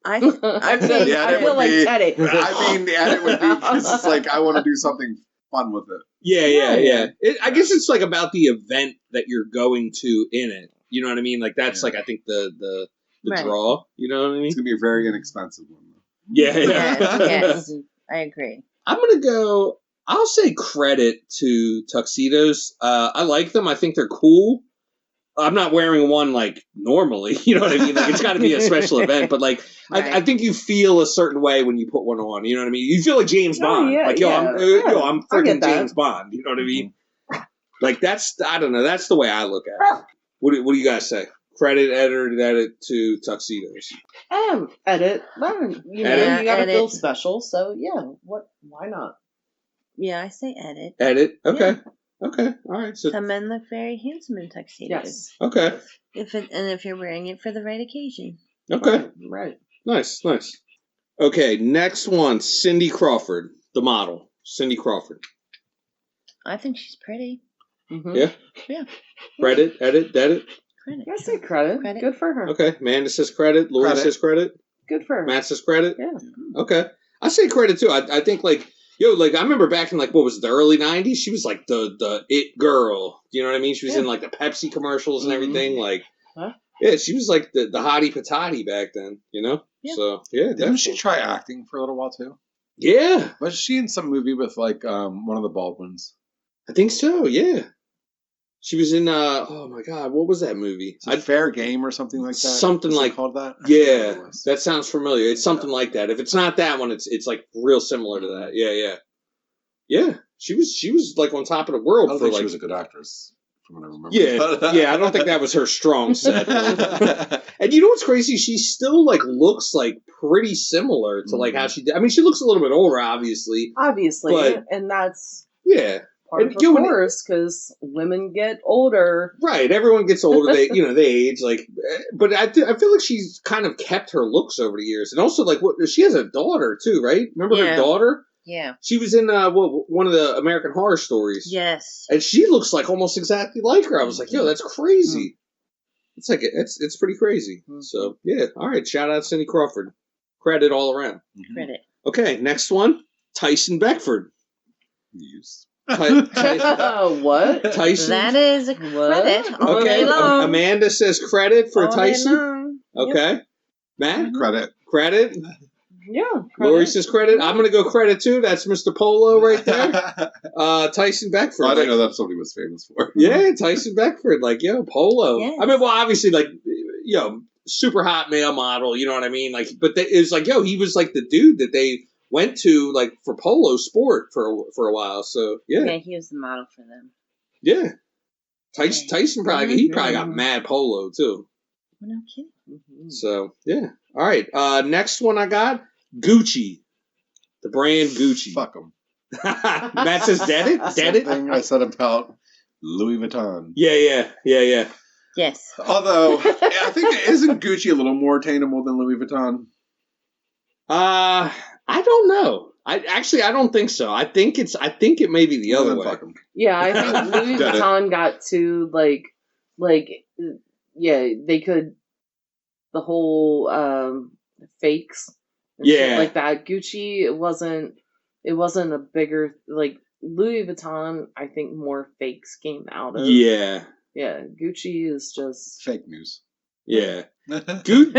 Speaker 4: I
Speaker 2: feel,
Speaker 4: think
Speaker 2: I feel like edit.
Speaker 3: I mean, the edit would be because it's like I want to do something fun with it.
Speaker 1: Yeah. I guess it's like about the event that you're going to in it. You know what I mean? Like that's like I think the
Speaker 4: Right.
Speaker 1: draw. You know what I mean?
Speaker 3: It's gonna be a very inexpensive one.
Speaker 1: Yeah.
Speaker 4: Yes, I agree.
Speaker 1: I'm gonna go. I'll say credit to tuxedos. I like them. I think they're cool. I'm not wearing one like normally. You know what I mean? Like it's got to be a special event, but like
Speaker 4: Right.
Speaker 1: I think you feel a certain way when you put one on. You know what I mean? You feel like James Bond.
Speaker 2: yeah,
Speaker 1: like
Speaker 2: yeah.
Speaker 1: I'm
Speaker 2: I get
Speaker 1: freaking
Speaker 2: that.
Speaker 1: James Bond. You know what I mean? Like that's I don't know. That's the way I look at it. What do you guys say? Credit edit to tuxedos.
Speaker 2: Edit. Well, you know,
Speaker 1: Edit.
Speaker 2: you gotta
Speaker 4: Edit.
Speaker 2: feel special. So yeah, why not?
Speaker 4: Yeah, I say edit.
Speaker 1: Edit. Okay. Okay. All right. So
Speaker 4: Some men look very handsome in tuxedos.
Speaker 2: Yes.
Speaker 1: okay.
Speaker 4: If you're wearing it for the right occasion.
Speaker 1: Okay.
Speaker 2: Right.
Speaker 1: Nice. Okay, next one, Cindy Crawford, the model. Cindy Crawford.
Speaker 4: I think she's pretty.
Speaker 2: Mm-hmm.
Speaker 1: Yeah?
Speaker 4: Yeah.
Speaker 1: Credit, edit.
Speaker 4: Credit.
Speaker 2: I say credit.
Speaker 4: Credit.
Speaker 2: Good for her.
Speaker 1: Okay, Amanda says credit. Lori
Speaker 3: Credit.
Speaker 1: says credit.
Speaker 2: Good for her.
Speaker 1: Matt says credit.
Speaker 2: Yeah.
Speaker 1: Okay. I say credit too. I think like, like I remember back in like, what was it, the early 90s? She was like the it girl. You know what I mean? She was in like the Pepsi commercials and everything. Like,
Speaker 2: Huh?
Speaker 1: yeah, she was like the hottie patati back then, you know?
Speaker 4: Yeah.
Speaker 1: So, yeah,
Speaker 3: Didn't
Speaker 1: definitely.
Speaker 3: she try acting for a little while too?
Speaker 1: Yeah,
Speaker 3: Was she in some movie with like one of the Baldwins?
Speaker 1: I think so, yeah. She was in, oh my God, what was that movie?
Speaker 3: Is it Fair Game or something like that?
Speaker 1: Something
Speaker 3: Is it
Speaker 1: like-
Speaker 3: called that? I forget what it
Speaker 1: Yeah,
Speaker 3: was.
Speaker 1: that sounds familiar. It's something like that. If it's not that one, it's like real similar to that. Yeah. She was like on top of the
Speaker 3: I
Speaker 1: world
Speaker 3: don't
Speaker 1: for
Speaker 3: think
Speaker 1: like.
Speaker 3: she was a good actress, from what I remember.
Speaker 1: Yeah. I don't think that was her strong set. And you know what's crazy? She still like looks like pretty similar to like how she did. I mean, she looks a little bit older, obviously.
Speaker 2: Obviously,
Speaker 1: But-
Speaker 2: and that's
Speaker 1: Yeah.
Speaker 2: part
Speaker 1: And,
Speaker 2: of
Speaker 1: you know,
Speaker 2: the
Speaker 1: when it-
Speaker 2: course because women get older.
Speaker 1: Right, everyone gets older. They age. Like, but I feel like she's kind of kept her looks over the years, and also like she has a daughter too, right? Remember her
Speaker 4: Yeah.
Speaker 1: daughter?
Speaker 4: Yeah.
Speaker 1: She was in one of the American Horror Stories.
Speaker 4: Yes.
Speaker 1: And she looks like almost exactly like her. I was like, yo, that's crazy. It's like it's pretty crazy. So yeah, all right. Shout out Cindy Crawford. Credit all around.
Speaker 4: Credit.
Speaker 1: Okay, next one, Tyson Beckford.
Speaker 3: Used.
Speaker 2: What?
Speaker 1: Tyson.
Speaker 4: That is a credit all
Speaker 1: Okay,
Speaker 4: day long.
Speaker 1: Amanda says credit for
Speaker 4: All day
Speaker 1: Tyson.
Speaker 4: long.
Speaker 1: Okay, Matt,
Speaker 3: Credit.
Speaker 1: credit.
Speaker 2: Yeah.
Speaker 1: Lori says credit. I'm gonna go credit too. That's Mr. Polo right there. Tyson Beckford.
Speaker 3: I didn't
Speaker 1: like-
Speaker 3: know that's what he was famous for.
Speaker 1: Yeah, Tyson Beckford, like, yo, Polo.
Speaker 4: Yes.
Speaker 1: I mean, well, obviously, like, super hot male model, you know what I mean? Like, but it was like, yo, he was like the dude that they went to, like, for polo sport for a while. So,
Speaker 4: Yeah, he was the model for them.
Speaker 1: yeah. Tyson probably, he probably got
Speaker 2: Mhm.
Speaker 1: mad polo, too.
Speaker 4: Well, no kidding.
Speaker 2: Mhm.
Speaker 1: So, yeah. All right. Next one I got, Gucci. The brand Gucci.
Speaker 3: Fuck him.
Speaker 1: Matt says, dead it? Dead it?
Speaker 3: Thing I said about Louis Vuitton.
Speaker 1: Yeah.
Speaker 4: Yes.
Speaker 3: Although I think isn't Gucci a little more attainable than Louis Vuitton?
Speaker 1: I don't know. I don't think so. I think it may be the
Speaker 3: Well,
Speaker 1: other
Speaker 3: then
Speaker 1: way.
Speaker 3: fuck him.
Speaker 2: Yeah, I think Louis
Speaker 3: Got it.
Speaker 2: Vuitton got to they could the whole fakes and
Speaker 1: Yeah.
Speaker 2: shit like that. Gucci it wasn't a bigger like Louis Vuitton. I think more fakes came out of.
Speaker 1: Yeah.
Speaker 2: Gucci is just
Speaker 3: Fake news.
Speaker 1: Yeah. Gucci,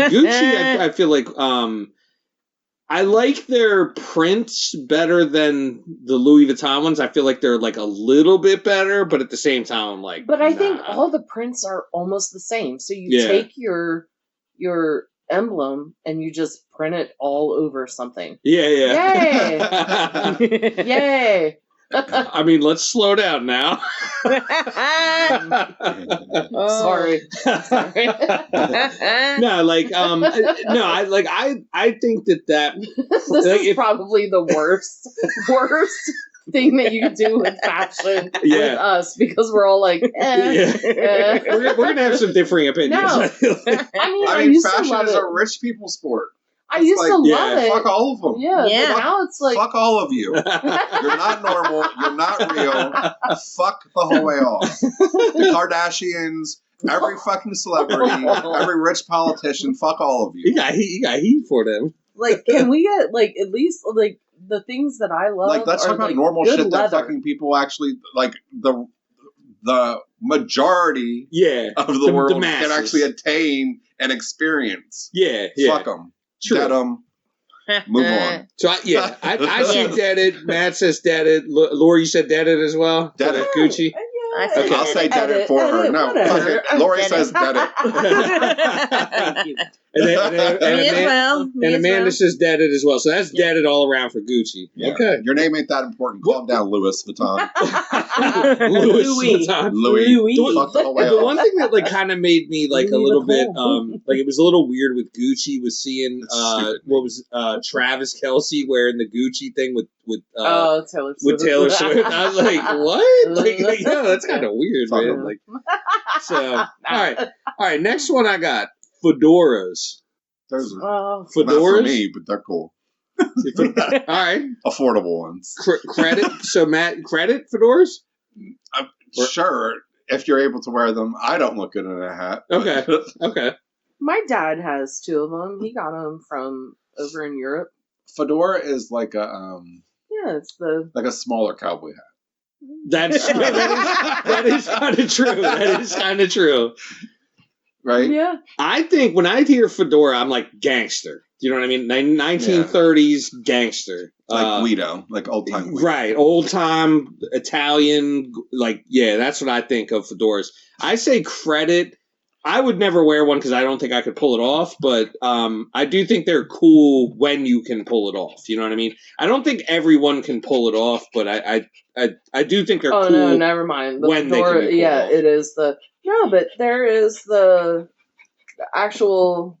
Speaker 1: I feel like I like their prints better than the Louis Vuitton ones. I feel like they're like a little bit better, but at the same time, I'm like,
Speaker 2: But I think
Speaker 1: nah.
Speaker 2: all the prints are almost the same. So you
Speaker 1: Yeah.
Speaker 2: take your emblem and you just print it all over something.
Speaker 1: Yeah.
Speaker 2: Yay!
Speaker 1: I mean, let's slow down now.
Speaker 2: Sorry.
Speaker 1: No, like, no, I think that
Speaker 2: This
Speaker 1: like,
Speaker 2: is probably the worst thing that you can do with fashion with us because we're all like,
Speaker 1: We're gonna have some differing opinions.
Speaker 2: No. I used to
Speaker 3: fashion
Speaker 2: love
Speaker 3: is
Speaker 2: it.
Speaker 3: a rich people sport.
Speaker 2: I used to love it.
Speaker 3: Fuck all of them.
Speaker 2: Yeah,
Speaker 4: Yeah.
Speaker 2: but now it's like
Speaker 3: Fuck all of you. You're not normal. You're not real. Fuck the whole way off. The Kardashians, every fucking celebrity, every rich politician. Fuck all of you.
Speaker 1: You got heat for them.
Speaker 2: like, can we get like at least like the things that I love?
Speaker 3: Like, let's
Speaker 2: are,
Speaker 3: talk about
Speaker 2: like,
Speaker 3: normal
Speaker 2: good
Speaker 3: shit that
Speaker 2: leather.
Speaker 3: fucking people actually like. The majority of the world can
Speaker 1: masses.
Speaker 3: actually attain and experience.
Speaker 1: Yeah.
Speaker 3: Fuck them.
Speaker 1: True.
Speaker 3: Dead them. Move on.
Speaker 1: So I say deaded. Matt says deaded. Laura, you said deaded as well.
Speaker 3: Dead it.
Speaker 1: Gucci.
Speaker 4: I said
Speaker 1: Okay.
Speaker 3: I'll say dead it for her. No,
Speaker 2: whatever.
Speaker 3: fuck it. Lori says dead it.
Speaker 2: Thank you.
Speaker 1: And
Speaker 4: Me as well. Me
Speaker 1: and
Speaker 4: as
Speaker 1: Amanda
Speaker 4: well.
Speaker 1: says deaded as well. So that's deaded all around for Gucci.
Speaker 3: Yeah.
Speaker 1: Okay.
Speaker 3: Your name ain't that important. Calm down, Louis Vuitton.
Speaker 1: Louis.
Speaker 2: Louis.
Speaker 1: Vuitton.
Speaker 3: Louis. Fuck the whole way
Speaker 1: The
Speaker 3: off.
Speaker 1: one thing that like kind of made me like a
Speaker 2: Louis
Speaker 1: little bit
Speaker 2: Vuitton.
Speaker 1: like it was a little weird with Gucci was seeing
Speaker 3: It's stupid.
Speaker 1: what was Travis Kelce wearing the Gucci thing with
Speaker 2: Taylor Swift.
Speaker 1: with Taylor Swift. I was like, what? Like, yeah, that's kind of weird,
Speaker 3: Fuck
Speaker 1: man.
Speaker 3: 'em.
Speaker 1: Like, so all right. Next one I got fedoras.
Speaker 3: Those are
Speaker 2: Oh,
Speaker 3: not for
Speaker 1: Fedoras.
Speaker 3: me, but they're cool.
Speaker 1: All right.
Speaker 3: Affordable ones.
Speaker 1: Credit. So Matt, credit fedoras.
Speaker 3: Sure, if you're able to wear them. I don't look good in a hat.
Speaker 1: Okay. Okay.
Speaker 2: my dad has two of them. He got them from over in Europe.
Speaker 3: Fedora is like a
Speaker 2: Yeah, it's the
Speaker 3: smaller cowboy hat.
Speaker 1: That's true. That is kind of true. That is kind of true.
Speaker 3: Right?
Speaker 2: yeah.
Speaker 1: I think when I hear fedora, I'm like gangster. You know what I mean? 1930s gangster.
Speaker 3: Like Guido, like old time Guido.
Speaker 1: Right. Old time Italian. Like, yeah, that's what I think of fedoras. I say credit. I would never wear one because I don't think I could pull it off, but I do think they're cool when you can pull it off. You know what I mean? I don't think everyone can pull it off, but I do think they're
Speaker 2: Oh
Speaker 1: cool.
Speaker 2: no, never mind. The
Speaker 1: when they
Speaker 2: fedora,
Speaker 1: can be pulled off.
Speaker 2: it is the but there is the actual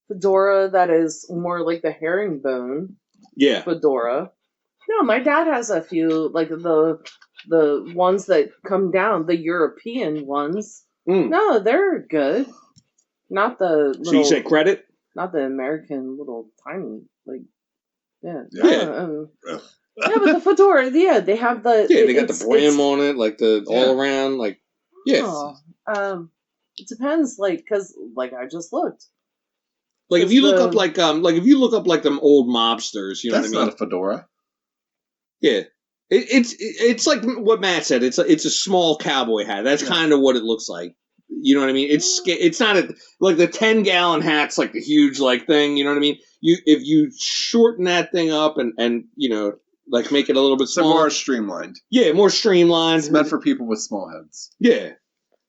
Speaker 2: fedora that is more like the herringbone
Speaker 1: Yeah.
Speaker 2: fedora. No, my dad has a few like the ones that come down, the European ones.
Speaker 1: Mm.
Speaker 2: No, they're good. Not the little,
Speaker 1: So you say credit?
Speaker 2: not the American little tiny like
Speaker 3: Yeah.
Speaker 2: Yeah, but the fedora, they have the
Speaker 1: Yeah, they got the brim on it, like the all around, like
Speaker 2: it depends, like because like I just looked.
Speaker 1: like if you look up like if you look up like them old mobsters, you know
Speaker 3: That's
Speaker 1: what I mean?
Speaker 3: not a fedora.
Speaker 1: Yeah. It's like what Matt said. It's a small cowboy hat. That's kind of what it looks like. You know what I mean? It's not like the 10-gallon hat's like the huge like thing. You know what I mean? If you shorten that thing up and you know like make it a little bit
Speaker 3: So
Speaker 1: smaller.
Speaker 3: more streamlined.
Speaker 1: Yeah, more streamlined.
Speaker 3: It's meant for people with small heads.
Speaker 1: Yeah.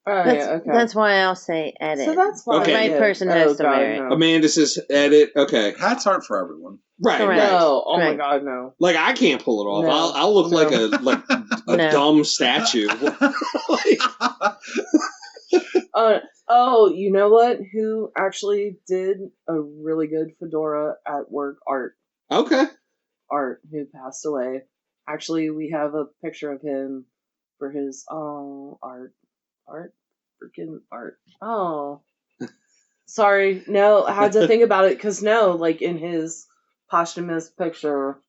Speaker 4: That's why I'll say edit.
Speaker 2: So that's why
Speaker 1: Okay.
Speaker 4: The right person has to wear it.
Speaker 2: No.
Speaker 1: Amanda says edit. Okay.
Speaker 3: Hats aren't for everyone.
Speaker 1: Right.
Speaker 4: Correct.
Speaker 1: Right.
Speaker 2: No, oh my
Speaker 4: Right.
Speaker 2: god, no.
Speaker 1: Like I can't pull it off.
Speaker 2: No.
Speaker 1: I'll look
Speaker 2: No.
Speaker 1: like a
Speaker 4: No.
Speaker 1: dumb statue. Like,
Speaker 2: Oh, you know what? Who actually did a really good fedora at work?
Speaker 1: okay.
Speaker 2: Art, who passed away. Actually, we have a picture of him for his art, freaking art. Oh, sorry. No, I had to think about it because like in his posthumous picture,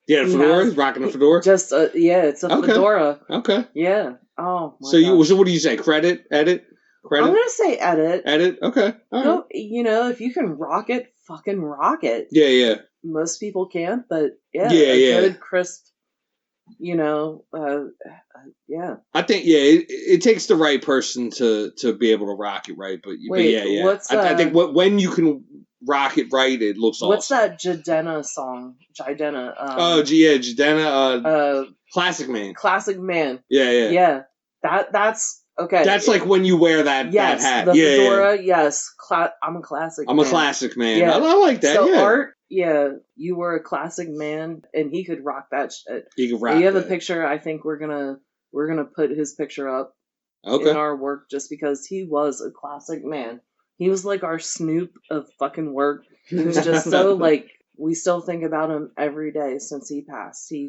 Speaker 1: Yeah,
Speaker 2: he
Speaker 1: fedora.
Speaker 2: has-
Speaker 1: Rocking a fedora.
Speaker 2: just it's a
Speaker 1: Okay.
Speaker 2: fedora.
Speaker 1: Okay.
Speaker 2: Yeah. Oh. My
Speaker 1: So
Speaker 2: gosh.
Speaker 1: what do you say? Credit? Edit?
Speaker 2: I'm
Speaker 1: Credit?
Speaker 2: gonna say edit.
Speaker 1: Edit? Okay. All right.
Speaker 2: No, if you can rock it, fucking rock it.
Speaker 1: Yeah, yeah.
Speaker 2: Most people can't, but yeah,
Speaker 1: Yeah,
Speaker 2: a
Speaker 1: yeah.
Speaker 2: good crisp. Yeah.
Speaker 1: I think it takes the right person to be able to rock it right, but
Speaker 2: Wait,
Speaker 1: yeah.
Speaker 2: what's
Speaker 1: I think when you can rock it right, it looks awesome.
Speaker 2: What's that Jadena song? Jadena.
Speaker 1: Jadena, Classic Man.
Speaker 2: Classic Man.
Speaker 1: Yeah, yeah.
Speaker 2: Yeah. That's okay.
Speaker 1: That's like when you wear that
Speaker 2: yes,
Speaker 1: hat.
Speaker 2: the
Speaker 1: yeah,
Speaker 2: fedora.
Speaker 1: yeah.
Speaker 2: Yes, I'm a classic.
Speaker 1: I'm
Speaker 2: man.
Speaker 1: a classic man.
Speaker 2: Yeah.
Speaker 1: I like that.
Speaker 2: So
Speaker 1: yeah.
Speaker 2: yeah, you were a classic man, and he could rock that shit.
Speaker 1: You can rap
Speaker 2: You have a
Speaker 1: that.
Speaker 2: picture. I think we're gonna put his picture up
Speaker 1: Okay.
Speaker 2: in our work just because he was a classic man. He was like our Snoop of fucking work. He was just so like we still think about him every day since he passed. He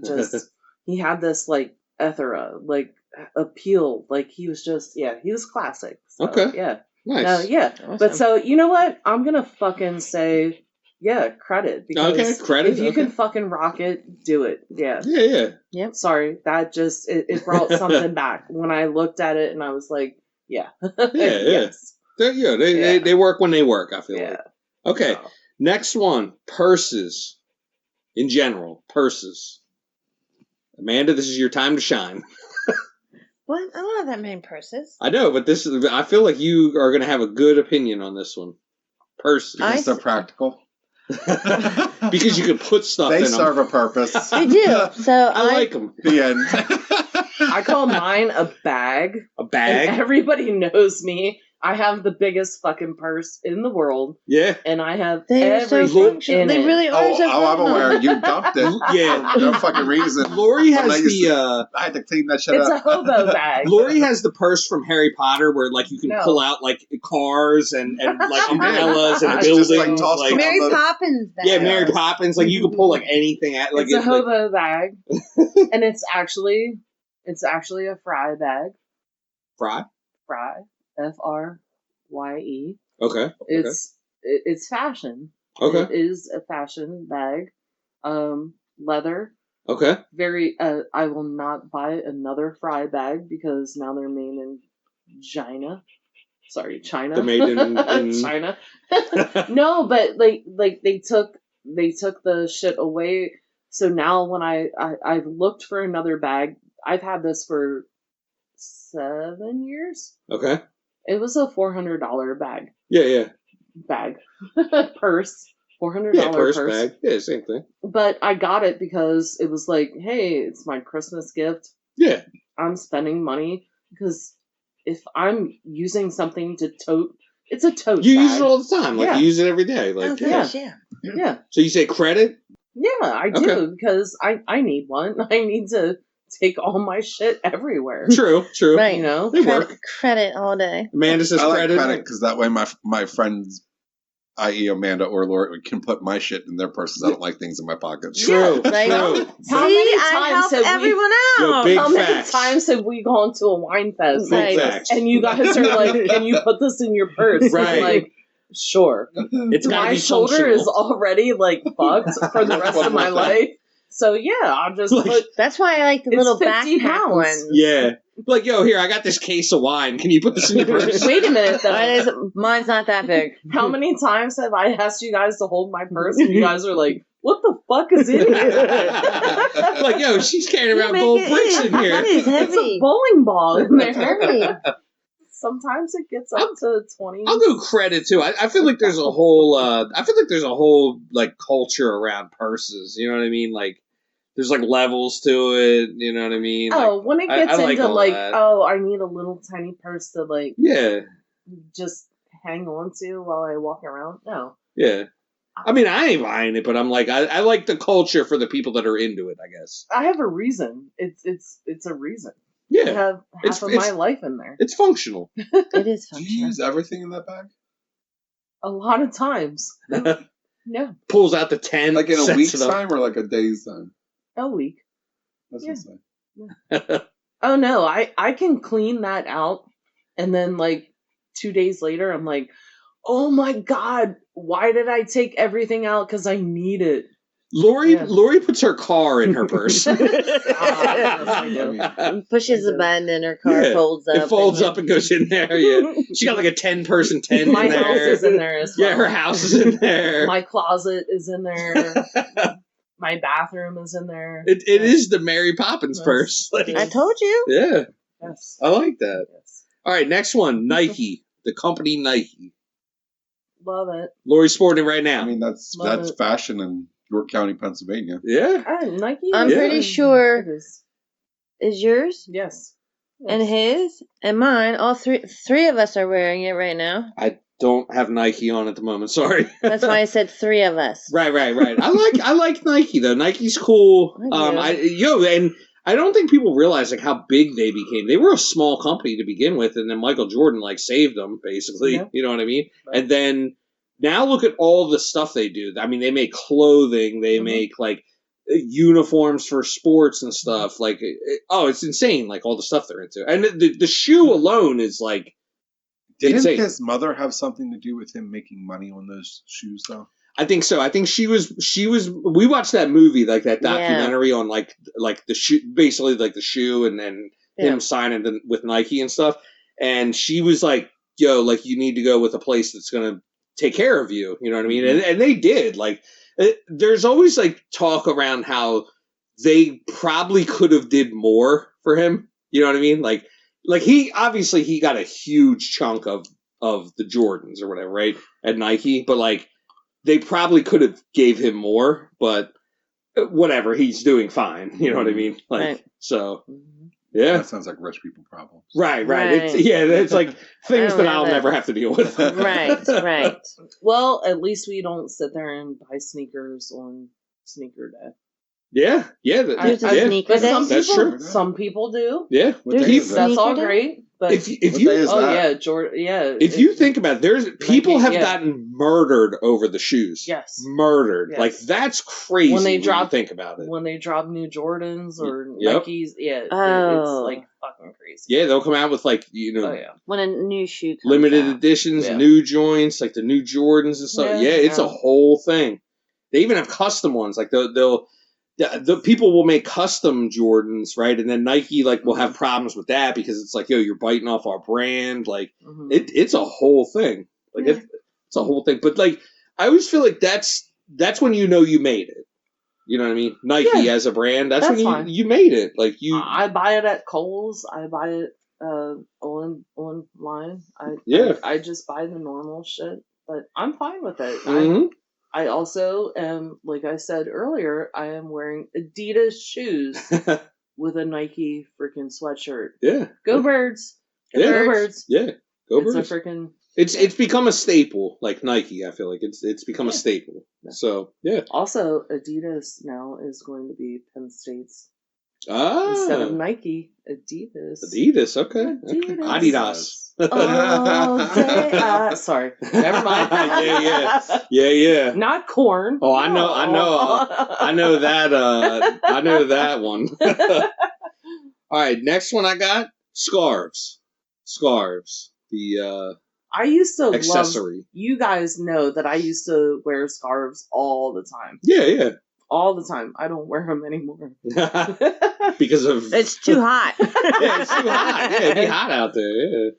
Speaker 2: had this like ethera, like appeal. Like he was just he was classic. So,
Speaker 1: Okay.
Speaker 2: Yeah.
Speaker 1: Nice.
Speaker 2: No, yeah.
Speaker 4: Awesome.
Speaker 2: But so you know what? I'm gonna fucking say credit because
Speaker 1: credit,
Speaker 2: if you
Speaker 1: okay.
Speaker 2: can fucking rock it, do it. Yeah.
Speaker 1: Yeah.
Speaker 2: Sorry, that just it brought something back when I looked at it and I was like,
Speaker 1: Yeah.
Speaker 2: yes.
Speaker 1: They work when they work, I feel
Speaker 2: Yeah.
Speaker 1: like. Okay.
Speaker 2: So,
Speaker 1: Next one, purses. In general, purses. Amanda, this is your time to shine.
Speaker 4: What? I don't have that many purses.
Speaker 1: I know, but I feel like you are going to have a good opinion on this one. Purses.
Speaker 3: Because they're practical.
Speaker 1: Because you can put stuff
Speaker 3: They
Speaker 1: in
Speaker 3: serve
Speaker 1: them.
Speaker 3: a purpose.
Speaker 4: They do. So
Speaker 1: I like them.
Speaker 3: The end.
Speaker 2: I call mine a bag.
Speaker 1: A bag?
Speaker 2: And everybody knows me. I have the biggest fucking purse in the world,
Speaker 1: Yeah.
Speaker 2: and I have
Speaker 4: they are so
Speaker 2: everything
Speaker 4: functional.
Speaker 2: in
Speaker 4: They
Speaker 2: it.
Speaker 4: really are so
Speaker 3: I'm
Speaker 4: functional.
Speaker 3: aware. You dumped it.
Speaker 1: Yeah.
Speaker 3: For no fucking reason.
Speaker 1: Lori has
Speaker 3: I used
Speaker 1: the
Speaker 3: I had to clean that shit
Speaker 2: It's
Speaker 3: up.
Speaker 2: a hobo bag.
Speaker 1: Lori has the purse from Harry Potter where like you can
Speaker 2: No.
Speaker 1: pull out like cars and like umbrellas and
Speaker 2: It's
Speaker 1: buildings.
Speaker 3: just like tossed
Speaker 1: like,
Speaker 3: around.
Speaker 4: Mary
Speaker 3: the-
Speaker 4: Poppins bag.
Speaker 1: yeah, Mary Poppins. Like you can pull like anything out. Like
Speaker 2: It's a
Speaker 1: like,
Speaker 2: hobo bag, and it's actually a fry bag.
Speaker 1: fry.
Speaker 2: Fry, FRYE.
Speaker 1: Okay.
Speaker 2: It's fashion.
Speaker 1: Okay.
Speaker 2: It is a fashion bag. Leather.
Speaker 1: Okay.
Speaker 2: Very. I will not buy another fry bag because now they're made in China. Sorry, China.
Speaker 1: They're made in
Speaker 2: China. No, but like they took the shit away. So now when I've looked for another bag, I've had this for 7 years.
Speaker 1: Okay.
Speaker 2: It was a $400 bag.
Speaker 1: Yeah.
Speaker 2: Purse. $400
Speaker 1: Yeah, purse
Speaker 2: purse.
Speaker 1: bag. Yeah, same thing.
Speaker 2: But I got it because it was like, hey, it's my Christmas gift.
Speaker 1: Yeah.
Speaker 2: I'm spending money because if I'm using something to tote, it's a tote
Speaker 1: You
Speaker 2: bag.
Speaker 1: use it all the time. Like
Speaker 2: Yeah.
Speaker 1: you use it every day. Like
Speaker 4: Oh,
Speaker 1: yeah.
Speaker 4: gosh, yeah.
Speaker 2: Yeah.
Speaker 1: So you say credit?
Speaker 2: Yeah, I do
Speaker 1: Okay.
Speaker 2: because I need one. I need to take all my shit everywhere.
Speaker 1: True.
Speaker 4: Right.
Speaker 2: You know?
Speaker 1: They work.
Speaker 4: Credit all day.
Speaker 1: Amanda says
Speaker 3: I like
Speaker 1: credit.
Speaker 3: credit because that way my friends, i.e. Amanda or Lori, can put my shit in their purses. I don't like things in my pockets.
Speaker 1: True.
Speaker 4: Yeah, right.
Speaker 1: True.
Speaker 2: How
Speaker 4: See,
Speaker 2: many
Speaker 4: I
Speaker 2: times
Speaker 4: help
Speaker 2: have we-
Speaker 4: everyone
Speaker 1: Yo,
Speaker 4: out.
Speaker 1: big
Speaker 2: How many
Speaker 1: facts.
Speaker 2: times have we gone to a wine fest?
Speaker 4: Right.
Speaker 1: Big facts.
Speaker 2: And you guys are like, can you put this in your purse?
Speaker 1: Right.
Speaker 2: I'm like, sure.
Speaker 1: It's gotta
Speaker 2: My
Speaker 1: be
Speaker 2: shoulder
Speaker 1: functional.
Speaker 2: is already like fucked for the rest of my life. So yeah, I'll just
Speaker 1: Like-
Speaker 2: put.
Speaker 4: That's why I like the
Speaker 2: It's
Speaker 4: little
Speaker 2: 50
Speaker 4: backpack
Speaker 2: pounds.
Speaker 4: ones.
Speaker 1: Yeah. Like, yo, here, I got this case of wine. Can you put this in your purse?
Speaker 2: Wait a minute though.
Speaker 4: Mine's not that big.
Speaker 2: How many times have I asked you guys to hold my purse and you guys are like, what the fuck is in here?
Speaker 1: Like, yo, she's carrying around
Speaker 4: You
Speaker 1: gold
Speaker 4: make
Speaker 1: bricks
Speaker 4: it-
Speaker 1: in here.
Speaker 4: That is
Speaker 2: It's a
Speaker 4: heavy.
Speaker 2: bowling ball in
Speaker 4: It's heavy.
Speaker 2: there. Sometimes it gets up to 20.
Speaker 1: I'll do credit too. I feel like there's a whole like culture around purses. You know what I mean? Like there's like levels to it. You know what I mean? Like,
Speaker 2: Oh, when it
Speaker 1: I
Speaker 2: gets
Speaker 1: like
Speaker 2: into
Speaker 1: all
Speaker 2: like,
Speaker 1: that.
Speaker 2: oh, I need a little tiny purse to like
Speaker 1: yeah,
Speaker 2: just hang on to while I walk around. No.
Speaker 1: yeah. I mean, I ain't buying it, but I'm like, I like the culture for the people that are into it. I guess.
Speaker 2: I have a reason. It's a reason. I
Speaker 1: Yeah,
Speaker 2: have
Speaker 1: It's-
Speaker 2: half of
Speaker 1: it's-
Speaker 2: my life in there.
Speaker 1: it's functional.
Speaker 4: It is
Speaker 3: Do you
Speaker 4: functional.
Speaker 3: use everything in that bag?
Speaker 2: A lot of times. No.
Speaker 1: Pulls out the 10,
Speaker 3: Like in a
Speaker 1: sets
Speaker 3: week's
Speaker 1: it up.
Speaker 3: time or like a day's time?
Speaker 2: A week.
Speaker 3: That's
Speaker 2: Yeah.
Speaker 3: what I'm saying.
Speaker 2: Oh no, I can clean that out and then like 2 days later I'm like, oh my god, why did I take everything out? Because I need it.
Speaker 1: Lori
Speaker 2: Yeah.
Speaker 1: puts her car in her purse.
Speaker 2: I do.
Speaker 4: Pushes
Speaker 2: I
Speaker 4: a
Speaker 2: do.
Speaker 4: button and her car
Speaker 1: Yeah,
Speaker 4: folds up.
Speaker 1: It folds up and goes in there. Yeah, she got like a 10-person tent
Speaker 2: My
Speaker 1: in
Speaker 2: house
Speaker 1: there.
Speaker 2: is in there as well.
Speaker 1: Yeah, her house is in there.
Speaker 2: My closet is in there. My bathroom is in there.
Speaker 1: It is the Mary Poppins
Speaker 2: Yes.
Speaker 1: purse. Like,
Speaker 4: I told you.
Speaker 1: yeah,
Speaker 2: Yes.
Speaker 1: I like that.
Speaker 2: Yes.
Speaker 1: All right, next one, Nike, the company Nike.
Speaker 2: Love it.
Speaker 1: Lori's sporting it right now.
Speaker 3: I mean, that's
Speaker 2: Love it.
Speaker 3: fashion in York County, Pennsylvania.
Speaker 1: yeah,
Speaker 2: Nike.
Speaker 4: I'm
Speaker 2: is-
Speaker 4: pretty sure-
Speaker 2: It is.
Speaker 4: Is yours
Speaker 2: Yes.
Speaker 4: and his and mine? All three of us are wearing it right now.
Speaker 1: don't have Nike on at the moment. Sorry.
Speaker 4: That's why I said 3 of us.
Speaker 1: Right. I like Nike though. Nike's cool. And I don't think people realize like how big they became. They were a small company to begin with, and then Michael Jordan like saved them basically.
Speaker 2: Yeah.
Speaker 1: You know what I mean?
Speaker 2: Right.
Speaker 1: And then now look at all the stuff they do. I mean, they make clothing. They make like uniforms for sports and stuff. Like, it's insane. Like all the stuff they're into, and the shoe alone is like.
Speaker 3: Didn't
Speaker 1: insane.
Speaker 3: his mother have something to do with him making money on those shoes, though?
Speaker 1: I think so. I think she was. We watched that movie, like that documentary on like the shoe, basically like the shoe, and then him signing with Nike and stuff. And she was like, "Yo, like you need to go with a place that's gonna take care of you." You know what I mean? And they did. Like, there's always like talk around how they probably could have did more for him. You know what I mean? Like he obviously he got a huge chunk of the Jordans or whatever, right, at Nike, but like they probably could have gave him more, but whatever, he's doing fine. You know what I mean? Like so, yeah.
Speaker 3: That sounds like rich people problems.
Speaker 1: Right. It's like things that I'll
Speaker 4: have
Speaker 1: never have to deal with.
Speaker 4: Right.
Speaker 2: Well, at least we don't sit there and buy sneakers on sneaker day.
Speaker 1: Yeah.
Speaker 4: There's a sneaker
Speaker 2: But
Speaker 4: day.
Speaker 1: That's true.
Speaker 2: Some people do.
Speaker 1: Yeah.
Speaker 3: What day is that?
Speaker 2: That's all
Speaker 4: Sneaker day?
Speaker 2: great. But
Speaker 1: If
Speaker 3: What
Speaker 1: you
Speaker 3: day is that?
Speaker 1: if you think about it, there's people have
Speaker 2: yeah.
Speaker 1: gotten murdered over the shoes.
Speaker 2: Yes.
Speaker 1: Murdered.
Speaker 2: Yes.
Speaker 1: Like that's crazy
Speaker 2: When they
Speaker 1: you
Speaker 2: drop-
Speaker 1: think about it.
Speaker 2: when they drop new Jordans or
Speaker 1: Yep.
Speaker 2: Nikes,
Speaker 4: Oh.
Speaker 2: it's like fucking crazy.
Speaker 1: Yeah, they'll come out with like
Speaker 2: Oh yeah.
Speaker 4: When a new shoe comes
Speaker 1: limited
Speaker 4: out.
Speaker 1: editions,
Speaker 2: Yeah.
Speaker 1: new joints, like the new Jordans and stuff.
Speaker 2: Yeah,
Speaker 1: Yeah, it's a
Speaker 2: yeah.
Speaker 1: whole thing. They even have custom ones. Like the people will make custom Jordans, right? And then Nike like will have problems with that because it's like, yo, you're biting off our brand. Like
Speaker 2: Mhm.
Speaker 1: it's a whole thing. Like
Speaker 4: Yeah.
Speaker 1: it's a whole thing. But like I always feel like that's when you know you made it. You know what I mean? Nike
Speaker 2: Yeah.
Speaker 1: as a brand, that's
Speaker 2: That's
Speaker 1: when
Speaker 2: fine.
Speaker 1: you made it. Like you
Speaker 2: I buy it at Kohl's. I buy it online.
Speaker 1: Yeah.
Speaker 2: I just buy the normal shit, but I'm fine with it.
Speaker 1: Mhm.
Speaker 2: I also am, like I said earlier, I am wearing Adidas shoes with a Nike freaking sweatshirt.
Speaker 1: Yeah.
Speaker 2: Go Birds!
Speaker 1: Yeah.
Speaker 2: Go Birds!
Speaker 1: Yeah. Go
Speaker 2: It's
Speaker 1: Birds.
Speaker 2: a freaking
Speaker 1: It's become a staple, like Nike. I feel like it's become a staple.
Speaker 2: Yeah.
Speaker 1: So yeah.
Speaker 2: Also, Adidas now is going to be Penn State's
Speaker 1: Ah,
Speaker 2: instead of Nike. Adidas.
Speaker 1: Adidas. Okay.
Speaker 2: Adidas.
Speaker 1: Adidas.
Speaker 2: Oh, sorry. Never mind.
Speaker 1: Yeah.
Speaker 2: Not corn.
Speaker 1: Oh, I know that. I know that one. All right, next one I got scarves. The
Speaker 2: I used to
Speaker 1: accessory.
Speaker 2: love. You guys know that I used to wear scarves all the time.
Speaker 1: Yeah.
Speaker 2: All the time. I don't wear them anymore.
Speaker 1: Because of
Speaker 4: It's too hot.
Speaker 1: yeah, it's too hot. Yeah, it'd be hot out there. Yeah.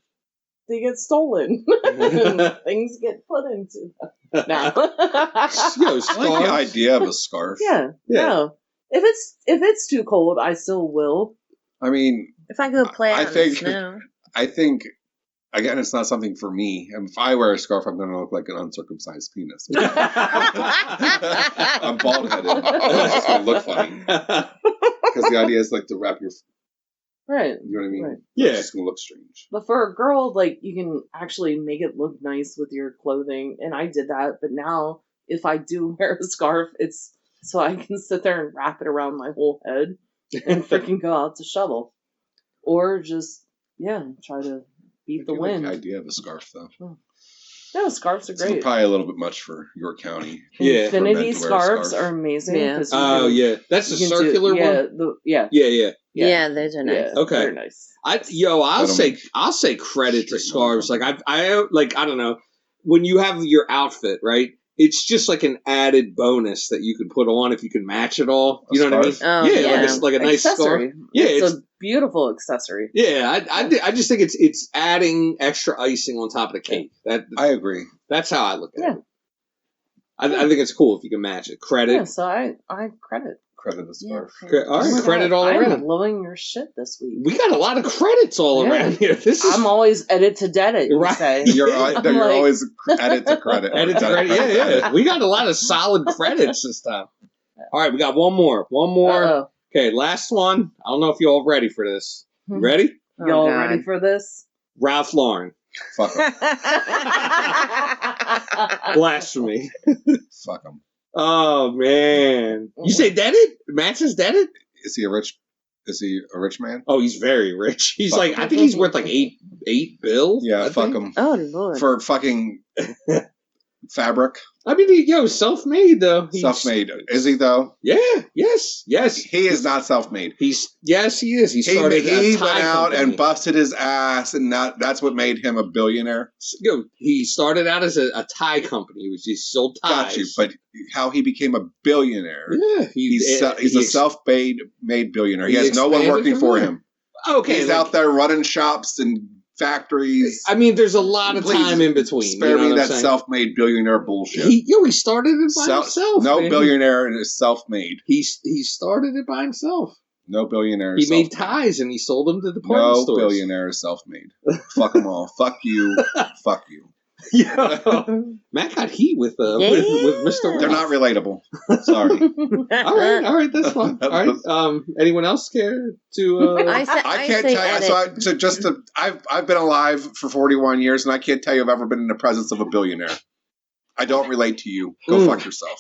Speaker 2: They get stolen. Things get put into them. Now.
Speaker 1: Yo,
Speaker 3: I like
Speaker 1: scarves.
Speaker 3: the idea of a scarf.
Speaker 2: Yeah. No. If it's too cold, I still will.
Speaker 3: I mean,
Speaker 4: If I go play
Speaker 3: I
Speaker 4: out in the
Speaker 3: think-
Speaker 4: snow.
Speaker 3: I think, again, it's not something for me. And if I wear a scarf, I'm going to look like an uncircumcised penis. I'm bald-headed. It's just going to look funny. Because the idea is like to wrap your,
Speaker 2: Right.
Speaker 3: you know what I mean?
Speaker 2: Right.
Speaker 1: Yeah.
Speaker 3: It's just going to look strange.
Speaker 2: But for a girl, like, you can actually make it look nice with your clothing. And I did that. But now, if I do wear a scarf, it's so I can sit there and wrap it around my whole head and freaking go out to shovel. Or just, try to beat the
Speaker 3: I do like
Speaker 2: wind.
Speaker 3: the idea of a scarf, though.
Speaker 2: No, scarves are
Speaker 3: It's
Speaker 2: great.
Speaker 3: probably a little bit much for York County.
Speaker 1: Yeah.
Speaker 3: For men
Speaker 2: Infinity
Speaker 3: to wear a
Speaker 2: scarves
Speaker 3: scarf.
Speaker 2: are amazing.
Speaker 4: Yeah.
Speaker 2: 'cause you
Speaker 1: Oh
Speaker 2: can-
Speaker 1: yeah, that's
Speaker 2: you
Speaker 1: the
Speaker 2: can do-
Speaker 1: circular
Speaker 2: yeah,
Speaker 1: one.
Speaker 2: Yeah.
Speaker 1: Yeah.
Speaker 4: Those are nice.
Speaker 2: Yeah,
Speaker 1: Okay.
Speaker 2: they're nice.
Speaker 1: I'll say credit to
Speaker 3: Straight
Speaker 1: scarves.
Speaker 3: motherfucker.
Speaker 1: Like I don't know, when you have your outfit, right? It's just like an added bonus that you can put on if you can match it all.
Speaker 3: A
Speaker 1: You know what I mean?
Speaker 3: scarf?
Speaker 4: Oh,
Speaker 1: yeah,
Speaker 4: yeah.
Speaker 1: like a nice scarf.
Speaker 2: Accessory.
Speaker 1: Yeah,
Speaker 2: it's a beautiful accessory.
Speaker 1: Yeah, I just think it's adding extra icing on top of the cake.
Speaker 3: I agree.
Speaker 1: That's how I look at
Speaker 2: Yeah.
Speaker 1: it. I think it's cool if you can match it. Credit.
Speaker 2: Yeah, so I credit.
Speaker 3: Credit the scarf.
Speaker 1: All right,
Speaker 2: Oh my
Speaker 1: credit
Speaker 2: God,
Speaker 1: all
Speaker 2: I'm
Speaker 1: around.
Speaker 2: blowing your shit this week.
Speaker 1: We got a lot of credits all
Speaker 2: Yeah.
Speaker 1: around here. This is
Speaker 2: I'm always edit to debit, you
Speaker 1: Right.
Speaker 2: say.
Speaker 3: You're
Speaker 2: I'm
Speaker 3: you're
Speaker 2: like-
Speaker 3: always edit to credit.
Speaker 1: edit to credit. Yeah. We got a lot of solid credits this time. All right, we got one more.
Speaker 2: Uh-oh.
Speaker 1: Okay, last one. I don't know if you all ready for this. You ready?
Speaker 4: Oh,
Speaker 2: Y'all
Speaker 4: God.
Speaker 2: ready for this?
Speaker 1: Ralph Lauren.
Speaker 3: Fuck him.
Speaker 1: Blasphemy.
Speaker 3: Fuck him.
Speaker 1: Oh man. You say dead it? Max is dead it?
Speaker 3: Is he a rich man?
Speaker 1: Oh, he's very rich. He's
Speaker 3: Fuck
Speaker 1: like, I think he's worth like eight bill.
Speaker 3: Yeah,
Speaker 1: I
Speaker 3: fuck
Speaker 1: think.
Speaker 3: him.
Speaker 4: Oh Lord.
Speaker 3: For fucking fabric.
Speaker 1: I mean, self-made though.
Speaker 3: Self-made. Is he though?
Speaker 1: Yeah. Yes.
Speaker 3: He is not self-made.
Speaker 1: He is. He
Speaker 3: He
Speaker 1: started.
Speaker 3: went
Speaker 1: Thai
Speaker 3: out
Speaker 1: company.
Speaker 3: and busted his ass, and that's what made him a billionaire.
Speaker 1: He started out as a Thai company, which he sold ties.
Speaker 3: Got you. But how he became a billionaire?
Speaker 1: Yeah,
Speaker 3: He's a self-made billionaire. He
Speaker 1: he
Speaker 3: has no one
Speaker 1: expanded
Speaker 3: working
Speaker 1: from
Speaker 3: for
Speaker 1: there.
Speaker 3: him.
Speaker 1: Okay,
Speaker 3: He's out there running shops and factories.
Speaker 1: I mean, there's a lot of
Speaker 3: Please
Speaker 1: time in between.
Speaker 3: Spare me that self-made billionaire bullshit.
Speaker 1: He started it by himself.
Speaker 3: No
Speaker 1: man.
Speaker 3: billionaire is self-made.
Speaker 1: He started it by himself.
Speaker 3: No billionaire
Speaker 1: He
Speaker 3: is
Speaker 1: made
Speaker 3: self-made.
Speaker 1: ties and he sold them to department
Speaker 3: No
Speaker 1: stores.
Speaker 3: billionaire is self-made. Fuck them all. Fuck you. Fuck you.
Speaker 1: Yo, Matt got heat with Mr. Ross.
Speaker 3: They're not relatable. Sorry.
Speaker 1: All right, that's fine. All right. Anyone else care to?
Speaker 4: I
Speaker 3: can't tell you. I've been alive for 41 years, and I can't tell you I've ever been in the presence of a billionaire. I don't relate to you. Go fuck yourself.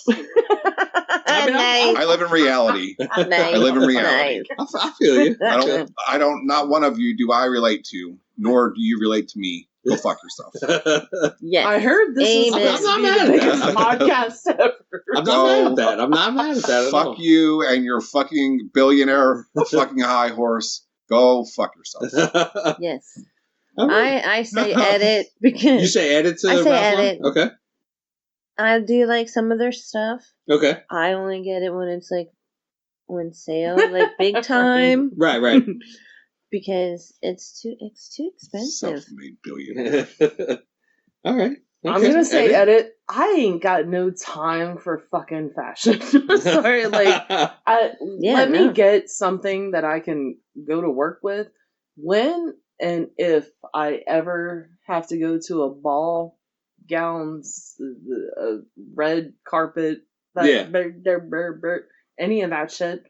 Speaker 3: I live in reality. I live in reality.
Speaker 1: I feel you.
Speaker 3: I don't. Not one of you do I relate to, nor do you relate to me. Go fuck yourself.
Speaker 4: Yes.
Speaker 2: I heard this is
Speaker 4: Amen.
Speaker 2: supposed to be the biggest podcast ever.
Speaker 1: I'm not mad at that. I'm not mad at that at all.
Speaker 3: Fuck you and your fucking billionaire fucking high horse. Go fuck yourself.
Speaker 4: Yes.
Speaker 1: Okay.
Speaker 4: I say edit because
Speaker 1: You say edit to
Speaker 4: I say
Speaker 1: Ralph Lauren?
Speaker 4: edit.
Speaker 1: Okay.
Speaker 4: I do like some of their stuff.
Speaker 1: Okay.
Speaker 4: I only get it when it's like on sale, like big time,
Speaker 1: Right.
Speaker 4: because it's too expensive.
Speaker 3: Self-made billionaire.
Speaker 1: All right.
Speaker 2: I'm gonna say edit. I ain't got no time for fucking fashion. Sorry, like let me get something that I can go to work with. When and if I ever have to go to a ball, gowns, red carpet, any of that shit.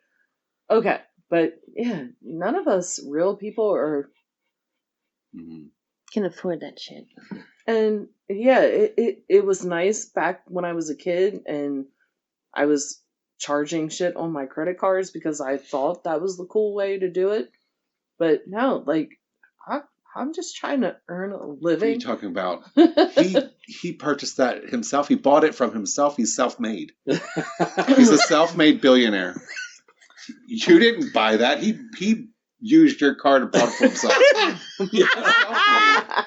Speaker 2: Okay, but yeah, none of us real people are
Speaker 4: Can afford that shit.
Speaker 2: And yeah, it was nice back when I was a kid and I was charging shit on my credit cards because I thought that was the cool way to do it. But no, like I'm just trying to earn a living.
Speaker 3: What are you talking about? He purchased that himself. He bought it from himself. He's self-made. He's a self-made billionaire. You didn't buy that. He used your card and bought it for himself.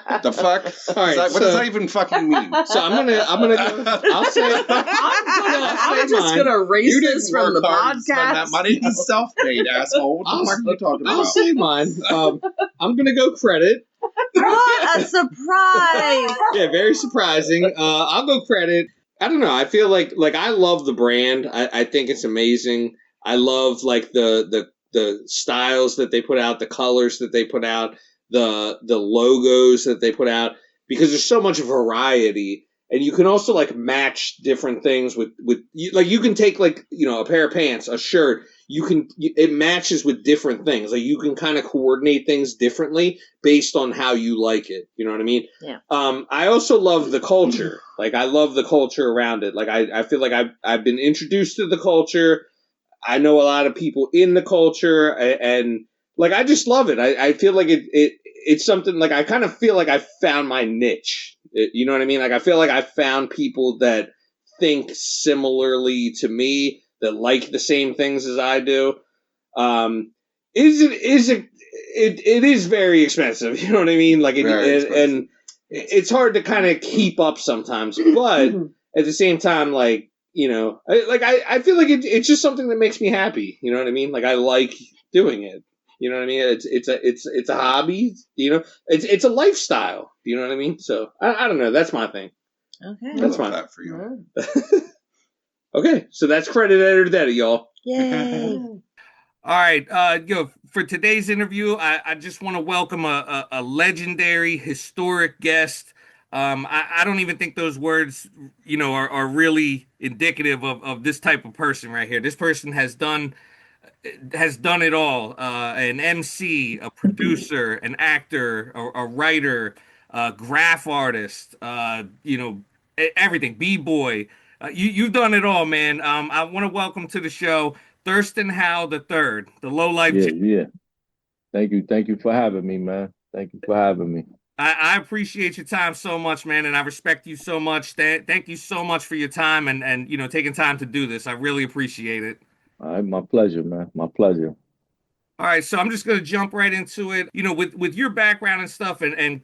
Speaker 3: What the fuck?
Speaker 1: All right,
Speaker 3: What does that even fucking mean?
Speaker 1: So I'm gonna go. I'll say.
Speaker 2: I'm just gonna erase
Speaker 3: You
Speaker 2: this
Speaker 3: didn't
Speaker 2: from the
Speaker 3: work hard to spend
Speaker 2: podcast.
Speaker 3: that money. He's self-made, asshole. What the fuck are you talking
Speaker 1: I'll
Speaker 3: about?
Speaker 1: say mine. I'm gonna go credit.
Speaker 4: What a surprise!
Speaker 1: Yeah, very surprising. I'll go credit. I don't know. I feel like I love the brand. I think it's amazing. I love like the styles that they put out, the colors that they put out, the logos that they put out, because there's so much variety, and you can also like match different things with like you can take like a pair of pants, a shirt. It matches with different things. Like you can kind of coordinate things differently based on how you like it. You know what I mean?
Speaker 4: Yeah.
Speaker 1: I also love the culture. Like I love the culture around it. Like I feel like I've been introduced to the culture. I know a lot of people in the culture, and like I just love it. I feel like it's something like I kind of feel like I found my niche. You know what I mean? Like I feel like I found people that think similarly to me, that like the same things as I do. It is very expensive. You know what I mean? Like and it's hard to kind of keep up sometimes, but at the same time, like. I feel like it's just something that makes me happy. You know what I mean? Like I like doing it. You know what I mean? It's a hobby. It's a lifestyle. You know what I mean? So I don't know. That's my thing.
Speaker 4: Okay.
Speaker 1: That's
Speaker 3: fine.
Speaker 1: fine.
Speaker 3: That for you.
Speaker 1: Okay, so that's credit editor daddy, y'all.
Speaker 4: Yay.
Speaker 5: All right, for today's interview, I just want to welcome a legendary, historic guest. I don't even think those words, are really indicative of this type of person right here. This person has done it all. An MC, a producer, an actor, a writer, graph artist, everything, b-boy. You've done it all, man. I want to welcome to the show Thirstin Howl the third, the low life.
Speaker 6: Yeah, yeah. Thank you for having me, man. Thank you for having me.
Speaker 5: I appreciate your time so much, man, and I respect you so much. Thank you so much for your time and taking time to do this. I really appreciate it.
Speaker 6: All right, my pleasure, man. My pleasure.
Speaker 5: All right, so I'm just gonna jump right into it. With your background and stuff, and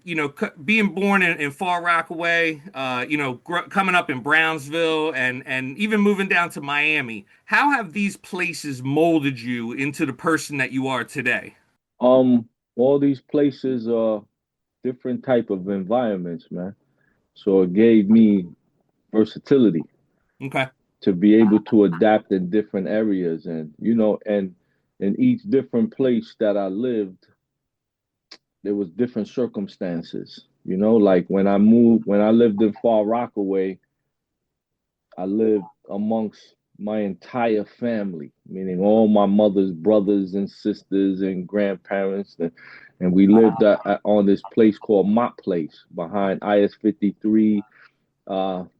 Speaker 5: being born in Far Rockaway, coming up in Brownsville, and even moving down to Miami. How have these places molded you into the person that you are today?
Speaker 6: All these places are different type of environments, man. So it gave me versatility
Speaker 5: Okay.
Speaker 6: to be able to adapt in different areas, and in each different place that I lived, there was different circumstances. Like when I lived in Far Rockaway, I lived amongst my entire family, meaning all my mother's brothers and sisters and grandparents, and we lived on this place called Mott Place behind IS 53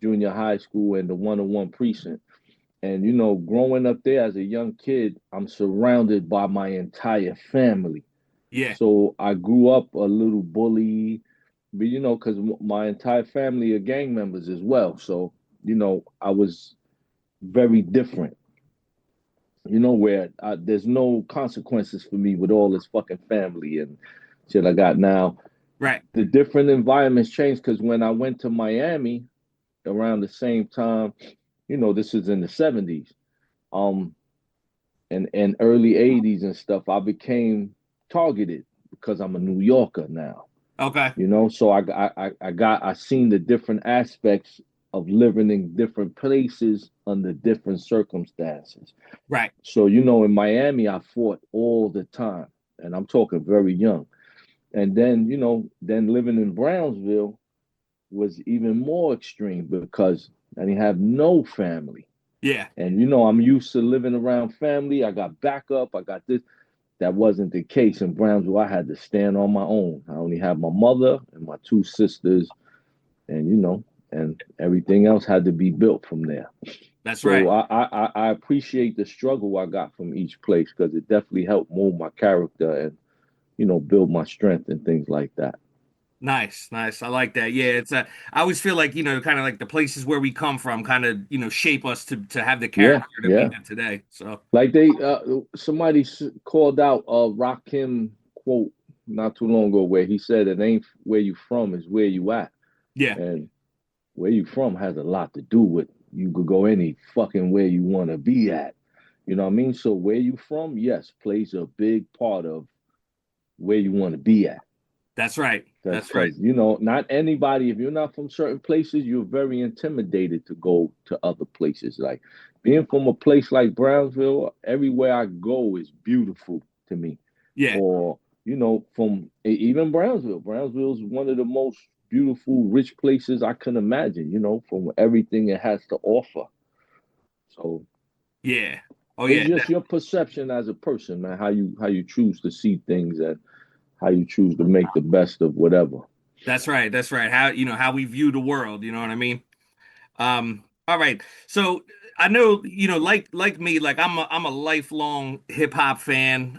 Speaker 6: Junior High School and the 101 precinct. And growing up there as a young kid, I'm surrounded by my entire family.
Speaker 5: Yeah.
Speaker 6: So I grew up a little bully, but because my entire family are gang members as well. So I was very different. Where there's no consequences for me with all this fucking family and shit I got now.
Speaker 5: Right.
Speaker 6: The different environments changed because when I went to Miami around the same time, this is in the 70s, and early 80s and stuff, I became targeted because I'm a New Yorker now.
Speaker 5: Okay.
Speaker 6: So I seen the different aspects of living in different places under different circumstances.
Speaker 5: Right.
Speaker 6: So in Miami, I fought all the time, and I'm talking very young. And then then living in Brownsville was even more extreme because I didn't have no family.
Speaker 5: Yeah.
Speaker 6: And I'm used to living around family. I got backup. I got this. That wasn't the case in Brownsville. I had to stand on my own. I only had my mother and my two sisters, and and everything else had to be built from there.
Speaker 5: That's
Speaker 6: So
Speaker 5: right.
Speaker 6: I appreciate the struggle I got from each place because it definitely helped mold my character and build my strength and things like that.
Speaker 5: Nice, nice. I like that. Yeah, I always feel like, kind of like the places where we come from kind of, shape us to have the
Speaker 6: Yeah,
Speaker 5: character that we
Speaker 6: yeah.
Speaker 5: have today. So,
Speaker 6: Like somebody called out a Rakim quote not too long ago where he said, "It ain't where you from, it's where you at."
Speaker 5: yeah,
Speaker 6: And where you from has a lot to do with you could go any fucking where you want to be at. You know what I mean? So where you from, yes, plays a big part of where you want to be at.
Speaker 5: that's right. That's right.
Speaker 6: Because not anybody. If you're not from certain places, you're very intimidated to go to other places. Like being from a place like Brownsville, everywhere I go is beautiful to me.
Speaker 5: Yeah,
Speaker 6: Or from even Brownsville. Brownsville is one of the most beautiful, rich places I can imagine. From everything it has to offer. So
Speaker 5: yeah. Oh,
Speaker 6: it's
Speaker 5: yeah.
Speaker 6: just your perception as a person, man. How you choose to see things and how you choose to make the best of whatever.
Speaker 5: That's right. That's right. How we view the world. You know what I mean? All right. So I know, like me, like I'm a lifelong hip hop fan.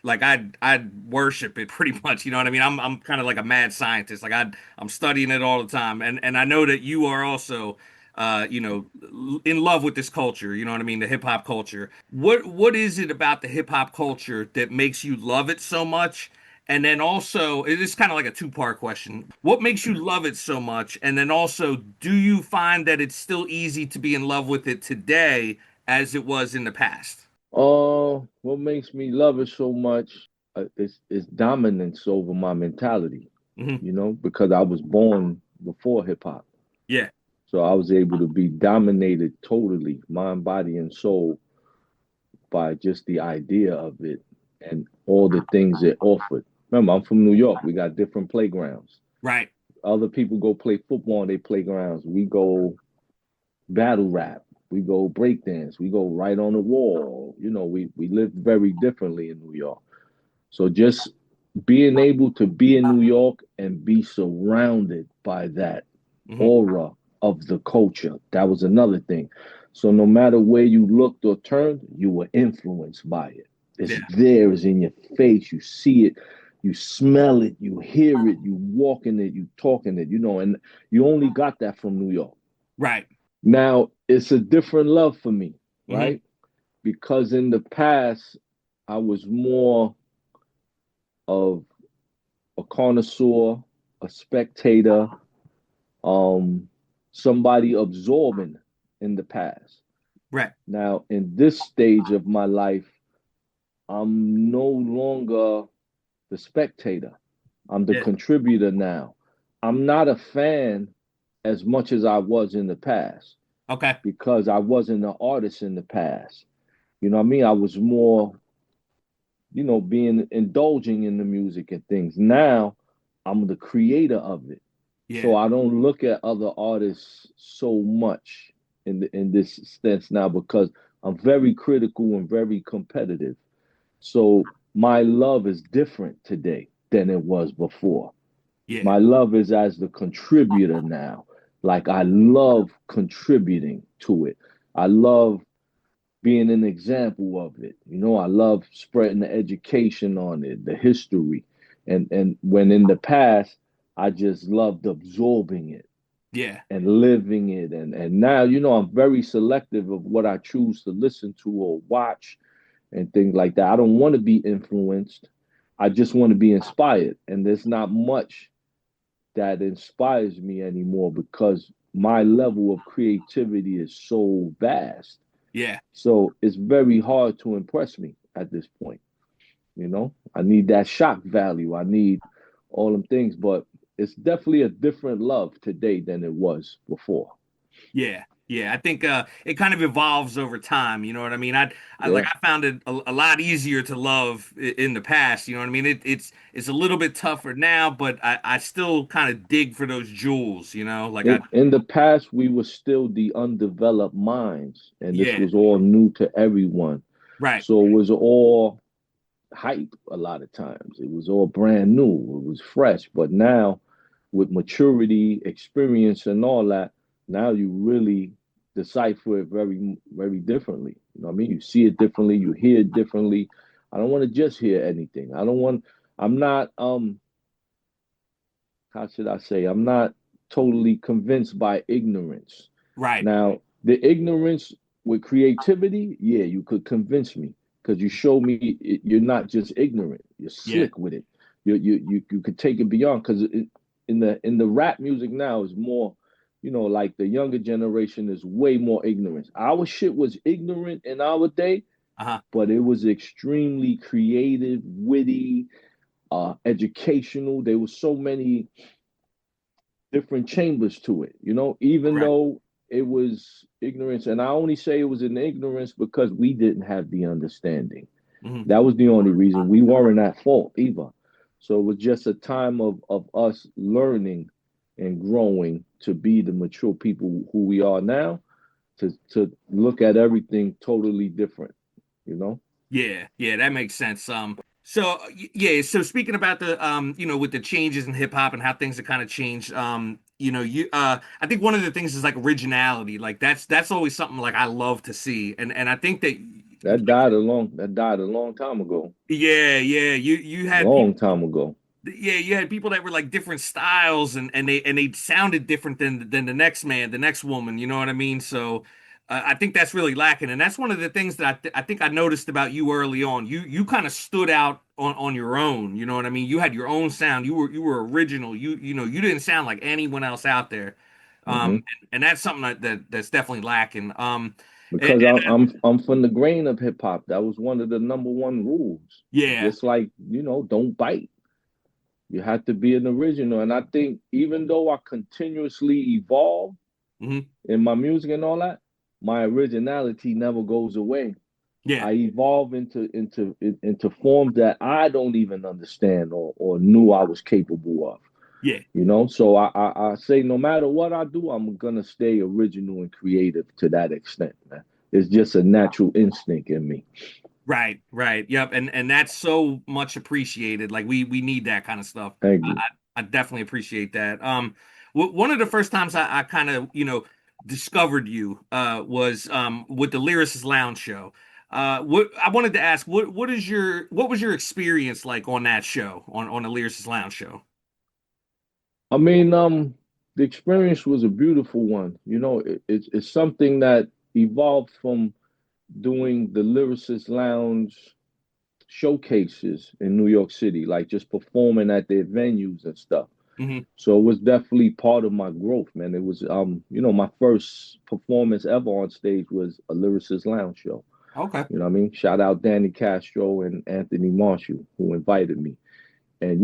Speaker 5: Like I worship it pretty much. You know what I mean? I'm kind of like a mad scientist. Like I'm studying it all the time. And I know that you are also in love with this culture, you know what I mean? The hip hop culture. What is it about the hip hop culture that makes you love it so much? And then also, it is kind of like a two-part question. What makes you love it so much? And then also, do you find that it's still easy to be in love with it today as it was in the past?
Speaker 6: What makes me love it so much is dominance over my mentality.
Speaker 5: Hmm.
Speaker 6: Because I was born before hip hop,
Speaker 5: Yeah,
Speaker 6: so I was able to be dominated totally, mind, body, and soul, by just the idea of it and all the things it offered. Remember, I'm from New York. We got different playgrounds.
Speaker 5: right.
Speaker 6: Other people go play football on their playgrounds. We go battle rap. We go breakdance. We go right on the wall. We live very differently in New York. So just being able to be in New York and be surrounded by that aura of the culture. That was another thing. So no matter where you looked or turned, you were influenced by it. It's
Speaker 5: Yeah.
Speaker 6: there, it's in your face. You see it, you smell it, you hear it, you walk in it, you talk in it, and you only got that from New York.
Speaker 5: Right.
Speaker 6: Now, it's a different love for me,
Speaker 5: Mhm.
Speaker 6: right? Because in the past, I was more of a connoisseur, a spectator, somebody absorbing in the past.
Speaker 5: Right.
Speaker 6: Now, in this stage of my life, I'm no longer the spectator. I'm the
Speaker 5: Yeah.
Speaker 6: contributor now. I'm not a fan as much as I was in the past
Speaker 5: Okay.
Speaker 6: because I wasn't an artist in the past. You know what I mean? I was more, being indulging in the music and things. Now I'm the creator of it.
Speaker 5: Yeah.
Speaker 6: So I don't look at other artists so much in this sense now because I'm very critical and very competitive. So my love is different today than it was before.
Speaker 5: Yeah.
Speaker 6: My love is as the contributor now. Like I love contributing to it. I love being an example of it. I love spreading the education on it, the history. And when in the past, I just loved absorbing it
Speaker 5: Yeah.
Speaker 6: and living it. And now, I'm very selective of what I choose to listen to or watch and things like that. I don't want to be influenced. I just want to be inspired. And there's not much that inspires me anymore because my level of creativity is so vast.
Speaker 5: Yeah.
Speaker 6: So it's very hard to impress me at this point. I need that shock value. I need all them things, but it's definitely a different love today than it was before.
Speaker 5: Yeah. Yeah. I think it kind of evolves over time. You know what I mean? I like
Speaker 6: Yeah.
Speaker 5: I found it a lot easier to love in the past. You know what I mean? It's a little bit tougher now, but I still kind of dig for those jewels. Like
Speaker 6: In the past, we were still the undeveloped minds, and this
Speaker 5: yeah.
Speaker 6: was all new to everyone.
Speaker 5: Right.
Speaker 6: So it was all hype a lot of times. It was all brand new. It was fresh. But now, with maturity, experience, and all that, now you really decipher it very, very differently. You know what I mean? You see it differently. You hear it differently. I don't want to just hear anything. I don't want. I'm not. How should I say? I'm not totally convinced by ignorance.
Speaker 5: Right.
Speaker 6: Now, the ignorance with creativity, yeah, you could convince me because you show me you're not just ignorant. You're
Speaker 5: Yeah.
Speaker 6: slick with it. You could take it beyond because in the rap music now is more, like the younger generation is way more ignorance. Our shit was ignorant in our day,
Speaker 5: Uh-huh.
Speaker 6: but it was extremely creative, witty, educational. There was so many different chambers to it, even
Speaker 5: Right.
Speaker 6: though it was ignorance. And I only say it was an ignorance because we didn't have the understanding.
Speaker 5: Hmm.
Speaker 6: That was the only reason. We weren't at fault either. So it was just a time of us learning and growing to be the mature people who we are now, to look at everything totally different, you know?
Speaker 5: Yeah, yeah, that makes sense. So yeah, so speaking about the with the changes in hip hop and how things have kind of changed, I think one of the things is like originality. Like that's always something like I love to see. And I think that
Speaker 6: That died a long time ago.
Speaker 5: yeah, yeah, you had
Speaker 6: Long
Speaker 5: people
Speaker 6: time ago.
Speaker 5: yeah, you had people that were like different styles and they sounded different than the next man, the next woman, you know what I mean? So I think that's really lacking, and that's one of the things that I think I noticed about you early on. You kind of stood out on your own, you know what I mean? You had your own sound. You were original. You didn't sound like anyone else out there.
Speaker 6: Hmm.
Speaker 5: And that's something that's definitely lacking.
Speaker 6: Because I'm from the grain of hip hop. That was one of the number one rules.
Speaker 5: Yeah.
Speaker 6: Just like, don't bite. You have to be an original. And I think even though I continuously evolve
Speaker 5: Hmm.
Speaker 6: in my music and all that, my originality never goes away.
Speaker 5: Yeah.
Speaker 6: I evolve into forms that I don't even understand or knew I was capable of.
Speaker 5: Yeah.
Speaker 6: So I say no matter what I do, I'm gonna stay original and creative to that extent, man. It's just a natural instinct in me.
Speaker 5: Right. Yep. And that's so much appreciated. Like we need that kind of stuff.
Speaker 6: Thank you.
Speaker 5: I definitely appreciate that. One of the first times I kind of, discovered you was with the Lyricist Lounge show. What I wanted to ask, what was your experience like on that show, on the Lyricist Lounge show?
Speaker 6: I mean, the experience was a beautiful one. It's something that evolved from doing the Lyricist Lounge showcases in New York City, like just performing at their venues and stuff.
Speaker 5: Hmm.
Speaker 6: So it was definitely part of my growth, man. It was, my first performance ever on stage was a Lyricist Lounge show.
Speaker 5: Okay.
Speaker 6: You know what I mean? Shout out Danny Castro and Anthony Marshall who invited me. And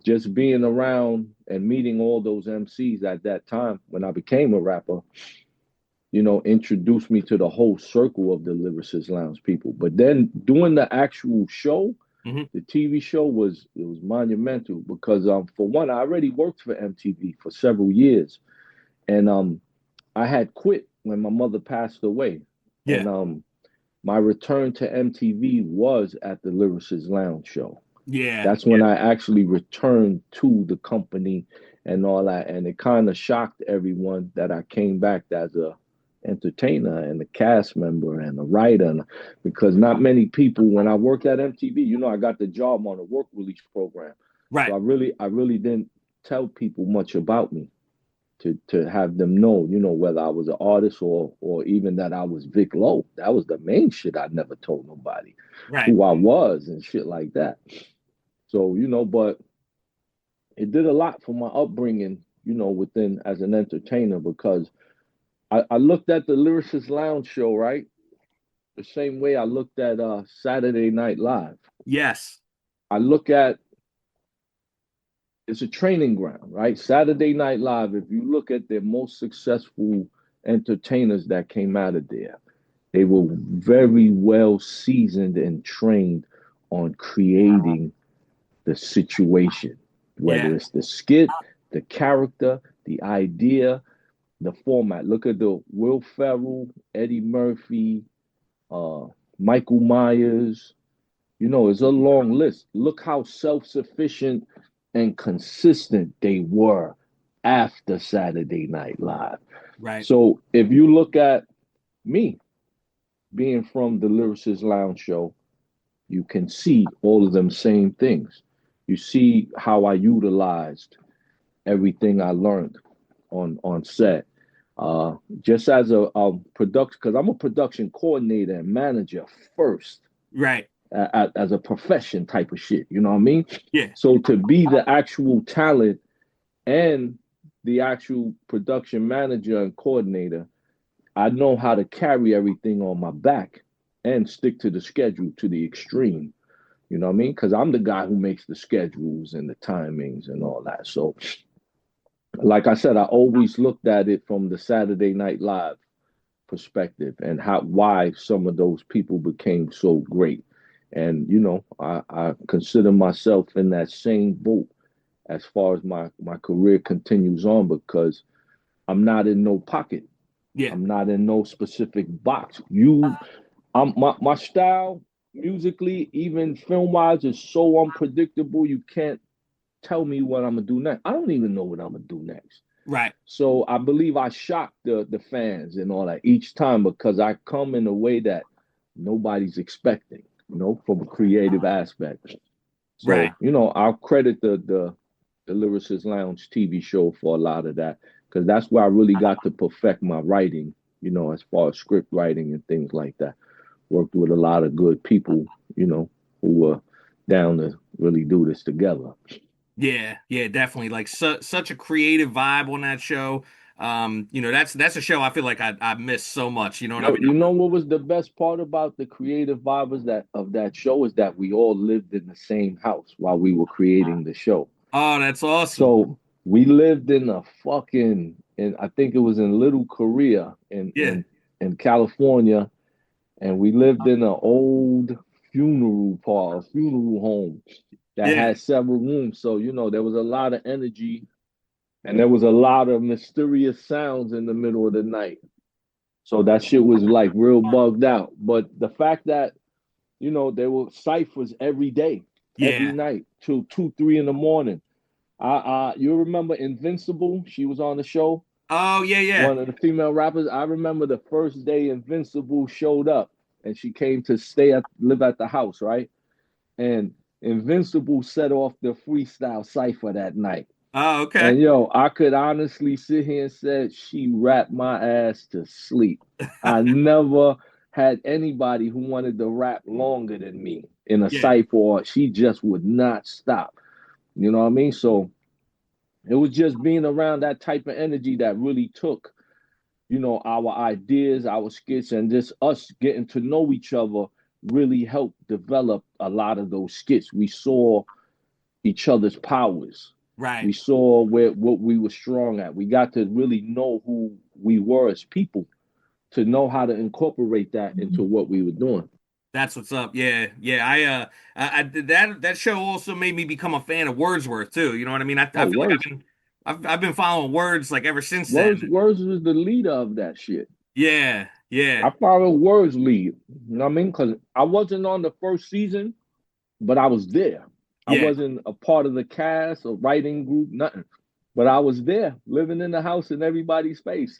Speaker 6: just being around and meeting all those MCs at that time when I became a rapper, introduced me to the whole circle of the Lyricist Lounge people. But then doing the actual show,
Speaker 5: Hmm.
Speaker 6: the TV show was monumental because for one, I already worked for MTV for several years, and I had quit when my mother passed away,
Speaker 5: Yeah.
Speaker 6: and my return to MTV was at the Lyricist Lounge show.
Speaker 5: Yeah.
Speaker 6: That's when I actually returned to the company and all that, and it kind of shocked everyone that I came back as a entertainer and a cast member and a writer, because not many people, when I worked at MTV, I got the job on a work release program. So
Speaker 5: Right.
Speaker 6: I really didn't tell people much about me to have them know, whether I was an artist or even that I was Vic Lowe. That was the main shit I never told nobody,
Speaker 5: Right.
Speaker 6: who I was and shit like that. So, but it did a lot for my upbringing, within as an entertainer, because I looked at the Lyricist Lounge show, right? The same way I looked at Saturday Night Live.
Speaker 5: Yes.
Speaker 6: I look at it's a training ground, right? Saturday Night Live, if you look at their most successful entertainers that came out of there, they were very well seasoned and trained on creating the situation,
Speaker 5: Yeah.
Speaker 6: whether it's the skit, the character, the idea, the format. Look at the Will Ferrell, Eddie Murphy, uh, Michael Myers. It's a long list. Look how self-sufficient and consistent they were after Saturday Night Live.
Speaker 5: Right.
Speaker 6: So if you look at me being from the Lyricist Lounge show, you can see all of them same things. You see how I utilized everything I learned on set. Just as a production, because I'm a production coordinator and manager first,
Speaker 5: Right.
Speaker 6: as a profession type of shit. You know what I mean?
Speaker 5: Yeah.
Speaker 6: So to be the actual talent and the actual production manager and coordinator, I know how to carry everything on my back and stick to the schedule to the extreme. You know what I mean? Because I'm the guy who makes the schedules and the timings and all that. So, like I said, I always looked at it from the Saturday Night Live perspective and why some of those people became so great. And I consider myself in that same boat as far as my career continues on, because I'm not in no pocket.
Speaker 5: Yeah.
Speaker 6: I'm not in no specific box. My style musically, even film wise, is so unpredictable. You can't tell me what I'm gonna do next. I don't even know what I'm gonna do next.
Speaker 5: Right.
Speaker 6: So I believe I shock the fans and all that each time, because I come in a way that nobody's expecting, from a creative aspect. So,
Speaker 5: Right.
Speaker 6: I'll credit the Lyricist Lounge TV show for a lot of that, because that's where I really got to perfect my writing, as far as script writing and things like that. Worked with a lot of good people, who were down to really do this together.
Speaker 5: Yeah, definitely. Like such a creative vibe on that show. That's a show I feel like I miss so much. You know what I mean?
Speaker 6: You know what was the best part about the creative vibe of that show is that we all lived in the same house while we were creating the show.
Speaker 5: Oh, that's awesome.
Speaker 6: So we lived in a fucking, and I think it was in Little Korea
Speaker 5: Yeah.
Speaker 6: in California, and we lived in an old funeral home that
Speaker 5: Yeah.
Speaker 6: had several rooms. So there was a lot of energy, and there was a lot of mysterious sounds in the middle of the night. So that shit was like real bugged out. But the fact that you know, there were ciphers every day, every
Speaker 5: Yeah.
Speaker 6: night till 2, 3 in the morning. You remember Invincible? She was on the show,
Speaker 5: Oh yeah, yeah.
Speaker 6: one of the female rappers. I remember the first day Invincible showed up, and she came to live at the house, right? And Invincible set off the freestyle cipher that night.
Speaker 5: Oh, okay.
Speaker 6: And yo, I could honestly sit here and say she rapped my ass to sleep. I never had anybody who wanted to rap longer than me in a
Speaker 5: Yeah.
Speaker 6: cipher, or she just would not stop. You know what I mean? So it was just being around that type of energy that really took, you know, our ideas, our skits, and just us getting to know each other really helped develop a lot of those skits. We saw each other's powers. We
Speaker 5: Right.
Speaker 6: saw what we were strong at. We got to really know who we were as people to know how to incorporate that into what we were doing.
Speaker 5: That's what's up. Yeah, yeah. That show also made me become a fan of Wordsworth too. You know what I mean? I
Speaker 6: Oh,
Speaker 5: feel like
Speaker 6: Words,
Speaker 5: I've been following Words like ever since
Speaker 6: Words,
Speaker 5: then.
Speaker 6: Words was the leader of that shit.
Speaker 5: Yeah, yeah,
Speaker 6: I followed Words lead. You know what I mean? Because I wasn't on the first season, but I was there. I
Speaker 5: yeah,
Speaker 6: wasn't a part of the cast or writing group, nothing. But I was there, living in the house in everybody's face.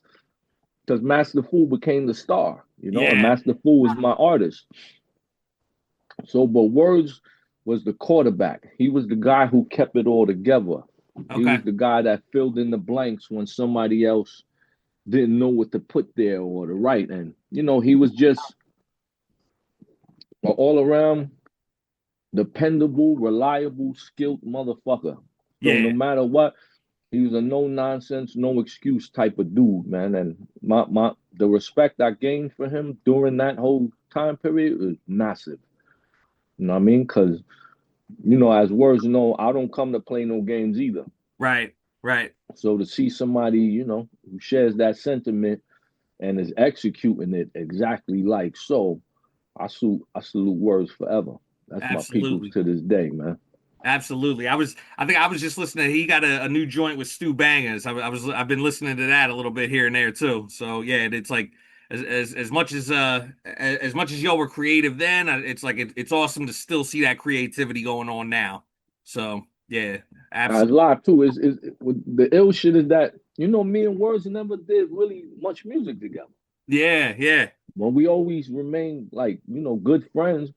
Speaker 6: Because Master Fool became the star, you know, and
Speaker 5: yeah.
Speaker 6: Master Fool was my artist. So, but Words was the quarterback. He was the guy who kept it all together. He
Speaker 5: Okay.
Speaker 6: was the guy that filled in the blanks when somebody else didn't know what to put there or to write. And, you know, he was just an all around dependable, reliable, skilled motherfucker. So, no
Speaker 5: Yeah,
Speaker 6: matter what, he was a no nonsense, no excuse type of dude, man. And the respect I gained for him during that whole time period was massive. You know what I mean? Because, you know, as Words know, I don't come to play no games either.
Speaker 5: right, right.
Speaker 6: So to see somebody, you know, who shares that sentiment and is executing it exactly like so, I salute Words forever. That's my peoples
Speaker 5: Absolutely.
Speaker 6: to this day, man.
Speaker 5: Absolutely. I think I was just listening. He got a new joint with Stu Bangers. I've been listening to that a little bit here and there too. So yeah, it's like as much as much as y'all were creative then, it's like it's awesome to still see that creativity going on now. So yeah,
Speaker 6: It's
Speaker 5: absolutely.
Speaker 6: live too. Is the ill shit is that, you know, me and Words never did really much music together.
Speaker 5: Yeah, yeah,
Speaker 6: But we always remained like, you know, good friends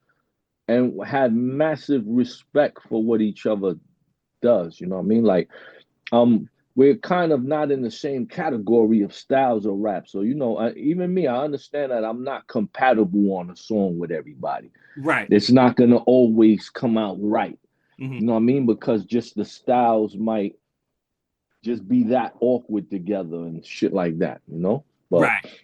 Speaker 6: and had massive respect for what each other does. You know what I mean? Like, we're kind of not in the same category of styles of rap. So, you know, even me, I understand that I'm not compatible on a song with everybody.
Speaker 5: right.
Speaker 6: It's not gonna always come out right.
Speaker 5: Hmm.
Speaker 6: You know what I mean? Because just the styles might just be that awkward together and shit like that, you know? But
Speaker 5: Right,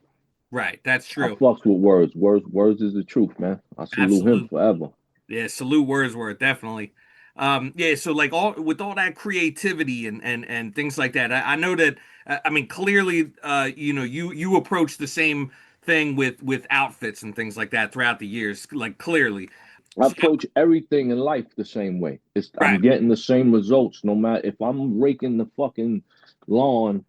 Speaker 5: right. That's
Speaker 6: I
Speaker 5: true.
Speaker 6: fucks with Words. Words is the truth, man. I salute him
Speaker 5: Absolutely.
Speaker 6: forever.
Speaker 5: Yeah, salute Wordsworth, definitely. Yeah, so like all with all that creativity and things like that, I know that I mean clearly, you know, you approach the same thing with outfits and things like that throughout the years, like clearly.
Speaker 6: I
Speaker 5: So,
Speaker 6: approach everything in life the same way. I'm
Speaker 5: right,
Speaker 6: getting the same results no matter if I'm raking the fucking lawn.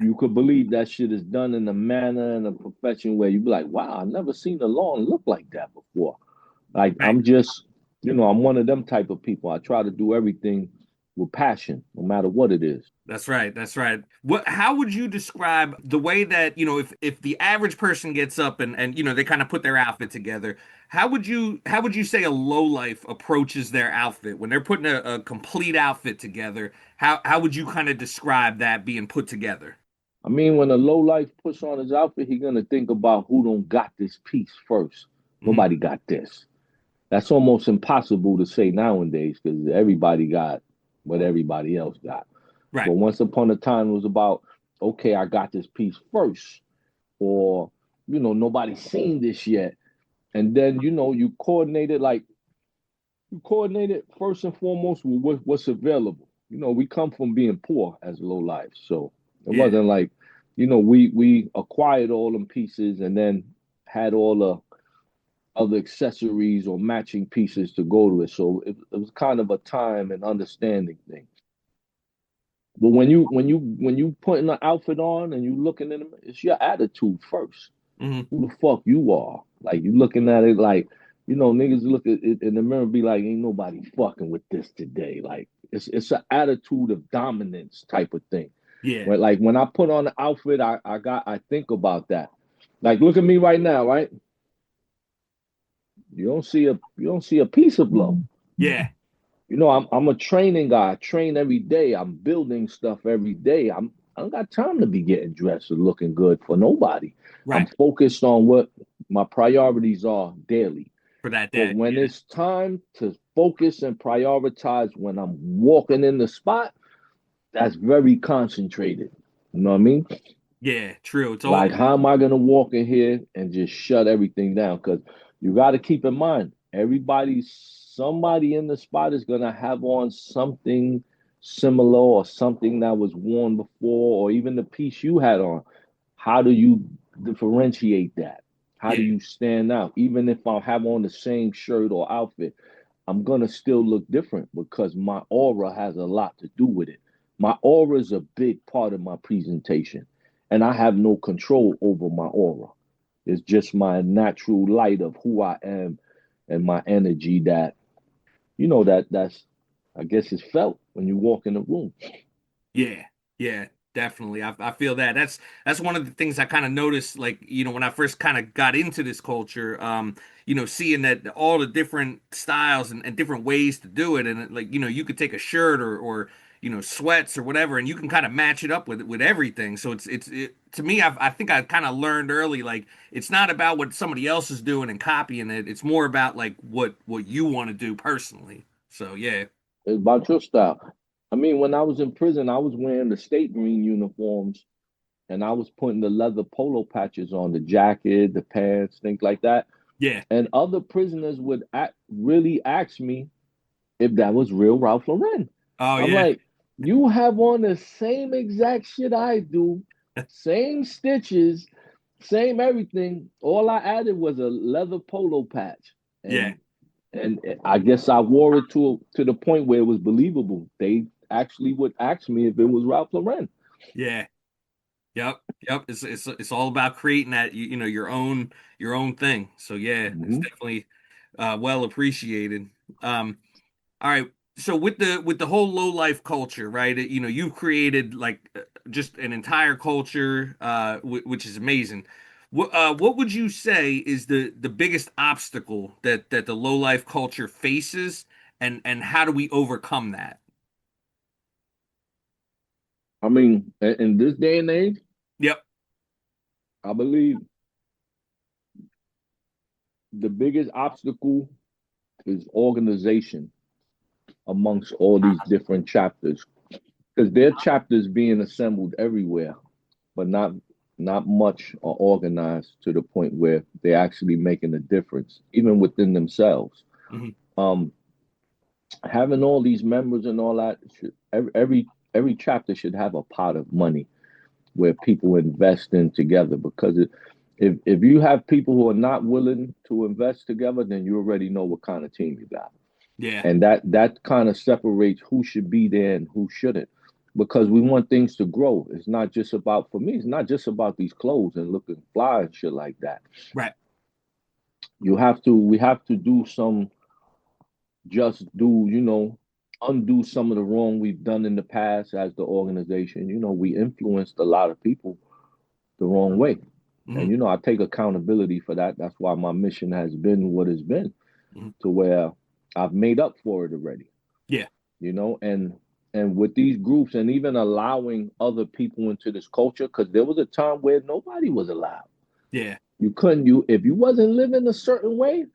Speaker 6: You could believe that shit is done in a manner and a profession where you be like, wow, I've never seen a lawn look like that before. Like
Speaker 5: right.
Speaker 6: I'm just, you know, I'm one of them type of people. I try to do everything with passion, no matter what it is.
Speaker 5: That's right. That's right. What? How would you describe the way that if the average person gets up and they kind of put their outfit together? How would you say a low life approaches their outfit when they're putting a complete outfit together? How would you kind of describe that being put together?
Speaker 6: I mean, when a low life puts on his outfit, he gonna think about who don't got this piece first.
Speaker 5: Hmm.
Speaker 6: Nobody got this. That's almost impossible to say nowadays because everybody got what everybody else got.
Speaker 5: Right.
Speaker 6: But once upon a time, it was about, okay, I got this piece first, or, you know, nobody's seen this yet. And then, you know, you coordinated first and foremost with what's available. You know, we come from being poor as low life. So it
Speaker 5: Yeah.
Speaker 6: wasn't like, you know, we acquired all them pieces and then had all the other accessories or matching pieces to go to it. So it was kind of a time and understanding thing. But when you putting an outfit on and you looking in them, it's your attitude first.
Speaker 5: Hmm.
Speaker 6: Who the fuck you are? Like you looking at it like, you know, niggas look at it in the mirror and be like, ain't nobody fucking with this today. Like it's an attitude of dominance type of thing.
Speaker 5: Yeah.
Speaker 6: When like when I put on the outfit, I think about that. Like look at me right now, right? You don't see a piece of blow.
Speaker 5: Yeah.
Speaker 6: You know, I'm a training guy. I train every day. I'm building stuff every day. I don't got time to be getting dressed or looking good for nobody. I'm
Speaker 5: Right.
Speaker 6: focused on what my priorities are daily.
Speaker 5: For that
Speaker 6: But
Speaker 5: day.
Speaker 6: when
Speaker 5: Yeah.
Speaker 6: it's time to focus and prioritize when I'm walking in the spot, that's very concentrated. You know what I mean?
Speaker 5: Yeah. True. It's all.
Speaker 6: Like, how am I gonna walk in here and just shut everything down? Because you got to keep in mind, somebody in the spot is gonna have on something similar or something that was worn before, or even the piece you had on. How do you differentiate that? How do
Speaker 5: Yeah.
Speaker 6: you stand out? Even if I have on the same shirt or outfit, I'm gonna still look different because my aura has a lot to do with it. My aura is a big part of my presentation, and I have no control over my aura. It's just my natural light of who I am and my energy that that's I guess it's felt when you walk in the room.
Speaker 5: Yeah, yeah, definitely. I feel that. That's one of the things I kind of noticed, like, when I first kind of got into this culture, seeing that all the different styles and different ways to do it, and like, you could take a shirt or sweats or whatever, and you can kind of match it up with everything. So to me, I think I kind of learned early, like, it's not about what somebody else is doing and copying it. It's more about like what you want to do personally. So yeah,
Speaker 6: It's about your style. I mean, when I was in prison, I was wearing the state marine uniforms and I was putting the leather polo patches on the jacket, the pants, things like that.
Speaker 5: yeah,
Speaker 6: And other prisoners would really ask me if that was real Ralph Lauren.
Speaker 5: oh
Speaker 6: I'm
Speaker 5: yeah,
Speaker 6: like, you have on the same exact shit I do, same stitches, same everything. All I added was a leather polo patch.
Speaker 5: yeah.
Speaker 6: And I guess I wore it to the point where it was believable. They actually would ask me if it was Ralph Lauren.
Speaker 5: Yeah. Yep. Yep. It's all about creating that your own thing. So yeah, it's
Speaker 6: Hmm.
Speaker 5: definitely well appreciated. Um all right. So with the whole low life culture, right? You've created like just an entire culture which is amazing. What would you say is the biggest obstacle that the low life culture faces, and how do we overcome that?
Speaker 6: I mean, in this day and age,
Speaker 5: Yep.
Speaker 6: I believe the biggest obstacle is organization amongst all these different chapters because there are chapters being assembled everywhere, but not much are organized to the point where they're actually making a difference, even within themselves.
Speaker 5: Hmm.
Speaker 6: Um, Having all these members and all that, every chapter should have a pot of money where people invest in together because if you have people who are not willing to invest together, then you already know what kind of team you got.
Speaker 5: Yeah.
Speaker 6: And that kind of separates who should be there and who shouldn't. Because we want things to grow. It's not just about, for me, it's not just about these clothes and looking fly and shit like that.
Speaker 5: Right.
Speaker 6: We have to do some, just do, undo some of the wrong we've done in the past as the organization. We influenced a lot of people the wrong way. And
Speaker 5: Hmm.
Speaker 6: I take accountability for that. That's why my mission has been what it's been,
Speaker 5: Hmm.
Speaker 6: to where I've made up for it already.
Speaker 5: Yeah.
Speaker 6: And with these groups and even allowing other people into this culture, because there was a time where nobody was allowed.
Speaker 5: Yeah.
Speaker 6: You couldn't, if you wasn't living a certain way,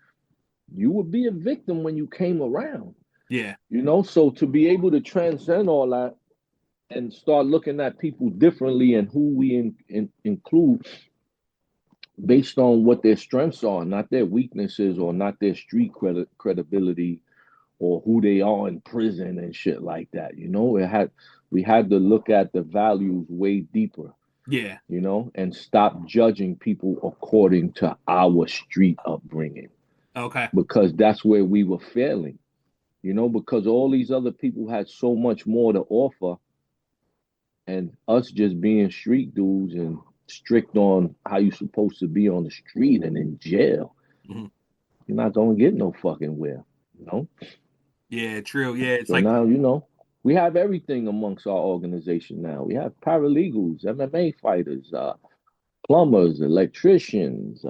Speaker 6: you would be a victim when you came around.
Speaker 5: Yeah.
Speaker 6: So to be able to transcend all that and start looking at people differently and who we include based on what their strengths are, not their weaknesses or not their street credibility or who they are in prison and shit like that. We had to look at the values way deeper,
Speaker 5: Yeah.
Speaker 6: and stop judging people according to our street upbringing
Speaker 5: Okay.
Speaker 6: because that's where we were failing. Because all these other people had so much more to offer, and us just being street dudes and strict on how you're supposed to be on the street and in jail.
Speaker 5: Hmm.
Speaker 6: you're not gonna get no fucking where, you know.
Speaker 5: Yeah, true. Yeah, it's
Speaker 6: So
Speaker 5: like
Speaker 6: now, we have everything amongst our organization now. We have paralegals, MMA fighters, plumbers, electricians,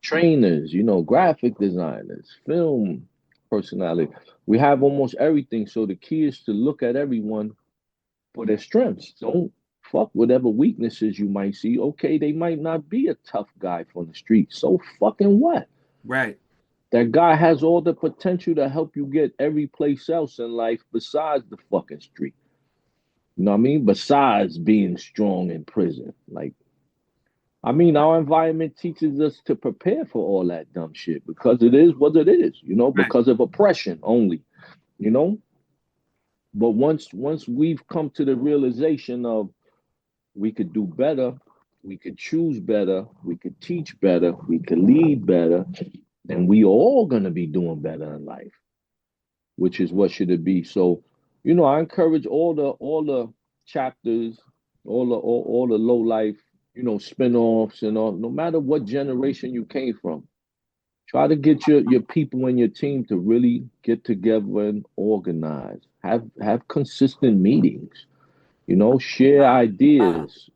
Speaker 6: trainers, graphic designers, film personality. We have almost everything. So the key is to look at everyone for their strengths. Don't fuck whatever weaknesses you might see. Okay, they might not be a tough guy from the street. So fucking what?
Speaker 5: right.
Speaker 6: That guy has all the potential to help you get every place else in life besides the fucking street. You know what I mean? Besides being strong in prison. Like, I mean, our environment teaches us to prepare for all that dumb shit because it is what it is,
Speaker 5: Right.
Speaker 6: because of oppression only, you know? But once we've come to the realization of we could do better, we could choose better, we could teach better, we could lead better, then we all gonna be doing better in life, which is what should it be. So, I encourage all the chapters, all the low life, spin-offs and all, no matter what generation you came from. Try to get your people and your team to really get together and organize. Have consistent meetings, share ideas,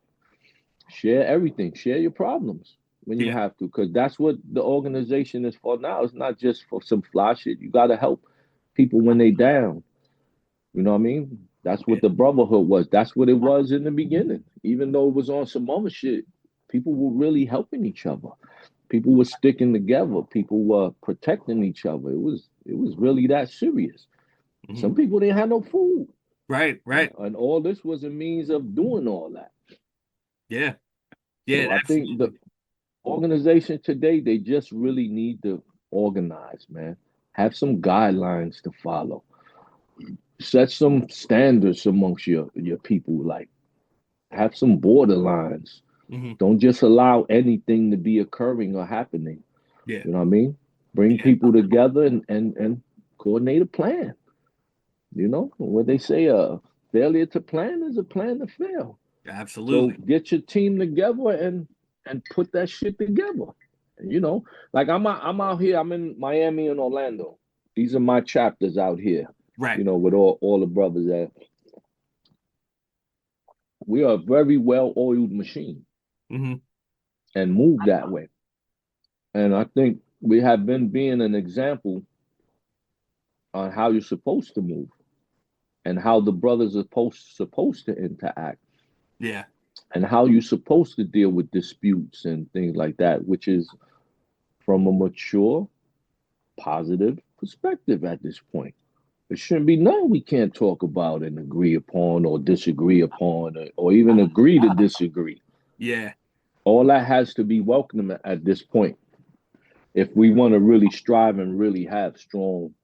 Speaker 6: share everything, share your problems when you
Speaker 5: Yeah.
Speaker 6: have to, because that's what the organization is for now. It's not just for some fly shit. You gotta help people when they down. You know what I mean? That's
Speaker 5: Yeah.
Speaker 6: what the brotherhood was. That's what it was in the beginning. Even though it was on some other shit, people were really helping each other. People were sticking together. People were protecting each other. It was really that serious.
Speaker 5: Hmm.
Speaker 6: Some people didn't have no food,
Speaker 5: Right. Right.
Speaker 6: and all this was a means of doing all that.
Speaker 5: Yeah. Yeah.
Speaker 6: So I think the
Speaker 5: Absolutely.
Speaker 6: organization today, they just really need to organize, man. Have some guidelines to follow. Set some standards amongst your people. Like, have some borderlines.
Speaker 5: Hmm.
Speaker 6: Don't just allow anything to be occurring or happening.
Speaker 5: Yeah.
Speaker 6: You know what I mean? Bring
Speaker 5: Yeah.
Speaker 6: people together and coordinate a plan. What they say, failure to plan is a plan to fail. So
Speaker 5: Absolutely.
Speaker 6: get your team together and put that shit together. You know, like I'm out here. I'm in Miami and Orlando. These are my chapters out here.
Speaker 5: Right.
Speaker 6: With all the brothers that we are a very well oiled machine
Speaker 5: Hmm.
Speaker 6: and move that way. And I think we have been being an example on how you're supposed to move and how the brothers are supposed to interact
Speaker 5: Yeah.
Speaker 6: and how you're supposed to deal with disputes and things like that, which is from a mature, positive perspective at this point. There shouldn't be nothing we can't talk about and agree upon or disagree upon or even agree to disagree.
Speaker 5: Yeah.
Speaker 6: All that has to be welcome at this point if we want to really strive and really have strong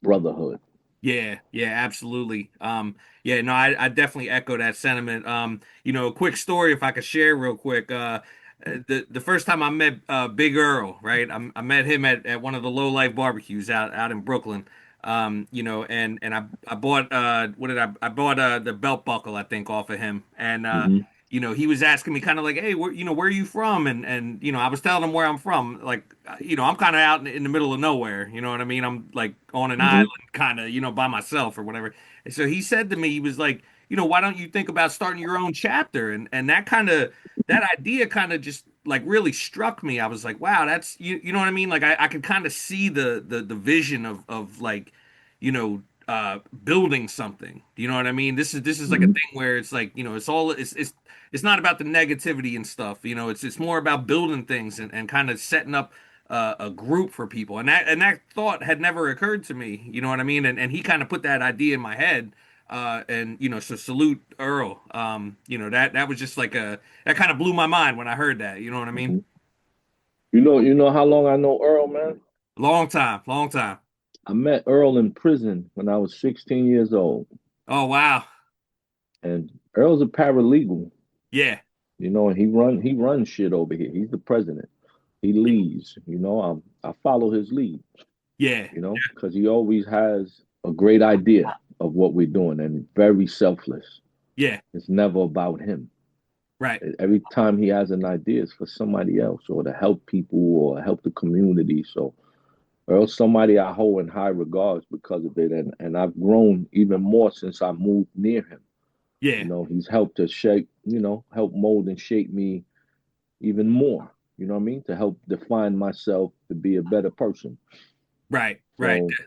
Speaker 6: brotherhood.
Speaker 5: Yeah, yeah, absolutely. Yeah, no, I definitely echo that sentiment. A quick story if I could share real quick. The first time I met Big Earl, right? I met him at one of the low life barbecues out in Brooklyn. And I bought what did I bought the belt buckle I think off of him, and
Speaker 6: Hmm.
Speaker 5: he was asking me kind of like, hey, where are you from? And I was telling him where I'm from. Like, I'm kind of out in the middle of nowhere. You know what I mean? I'm like on an
Speaker 6: Hmm.
Speaker 5: island, kind of, by myself or whatever. And so he said to me, he was like, why don't you think about starting your own chapter? And that idea kind of just like really struck me. I was like, wow, that's you know what I mean? Like I could kind of see the vision of like, building something. Do you know what I mean? This is like a
Speaker 6: Hmm.
Speaker 5: thing where it's like, it's not about the negativity and stuff. It's more about building things and kind of setting up a group for people. And that thought had never occurred to me. You know what I mean? And he kind of put that idea in my head. So salute Earl. That was just like that kind of blew my mind when I heard that. You know what I mean?
Speaker 6: Hmm. You know how long I know Earl, man?
Speaker 5: Long time, long time.
Speaker 6: I met Earl in prison when I was 16 years old.
Speaker 5: Oh wow.
Speaker 6: And Earl's a paralegal,
Speaker 5: Yeah.
Speaker 6: and he runs shit over here. He's the president. He leads, I follow his lead,
Speaker 5: Yeah.
Speaker 6: because he always has a great idea of what we're doing and very selfless.
Speaker 5: Yeah.
Speaker 6: It's never about him.
Speaker 5: Right.
Speaker 6: Every time he has an idea, it's for somebody else or to help people or help the community. So or else somebody I hold in high regards because of it. And I've grown even more since I moved near him. You
Speaker 5: Yeah.
Speaker 6: know, he's helped to shape, help mold and shape me even more. You know what I mean? To help define myself to be a better person.
Speaker 5: Right. Right.
Speaker 6: So,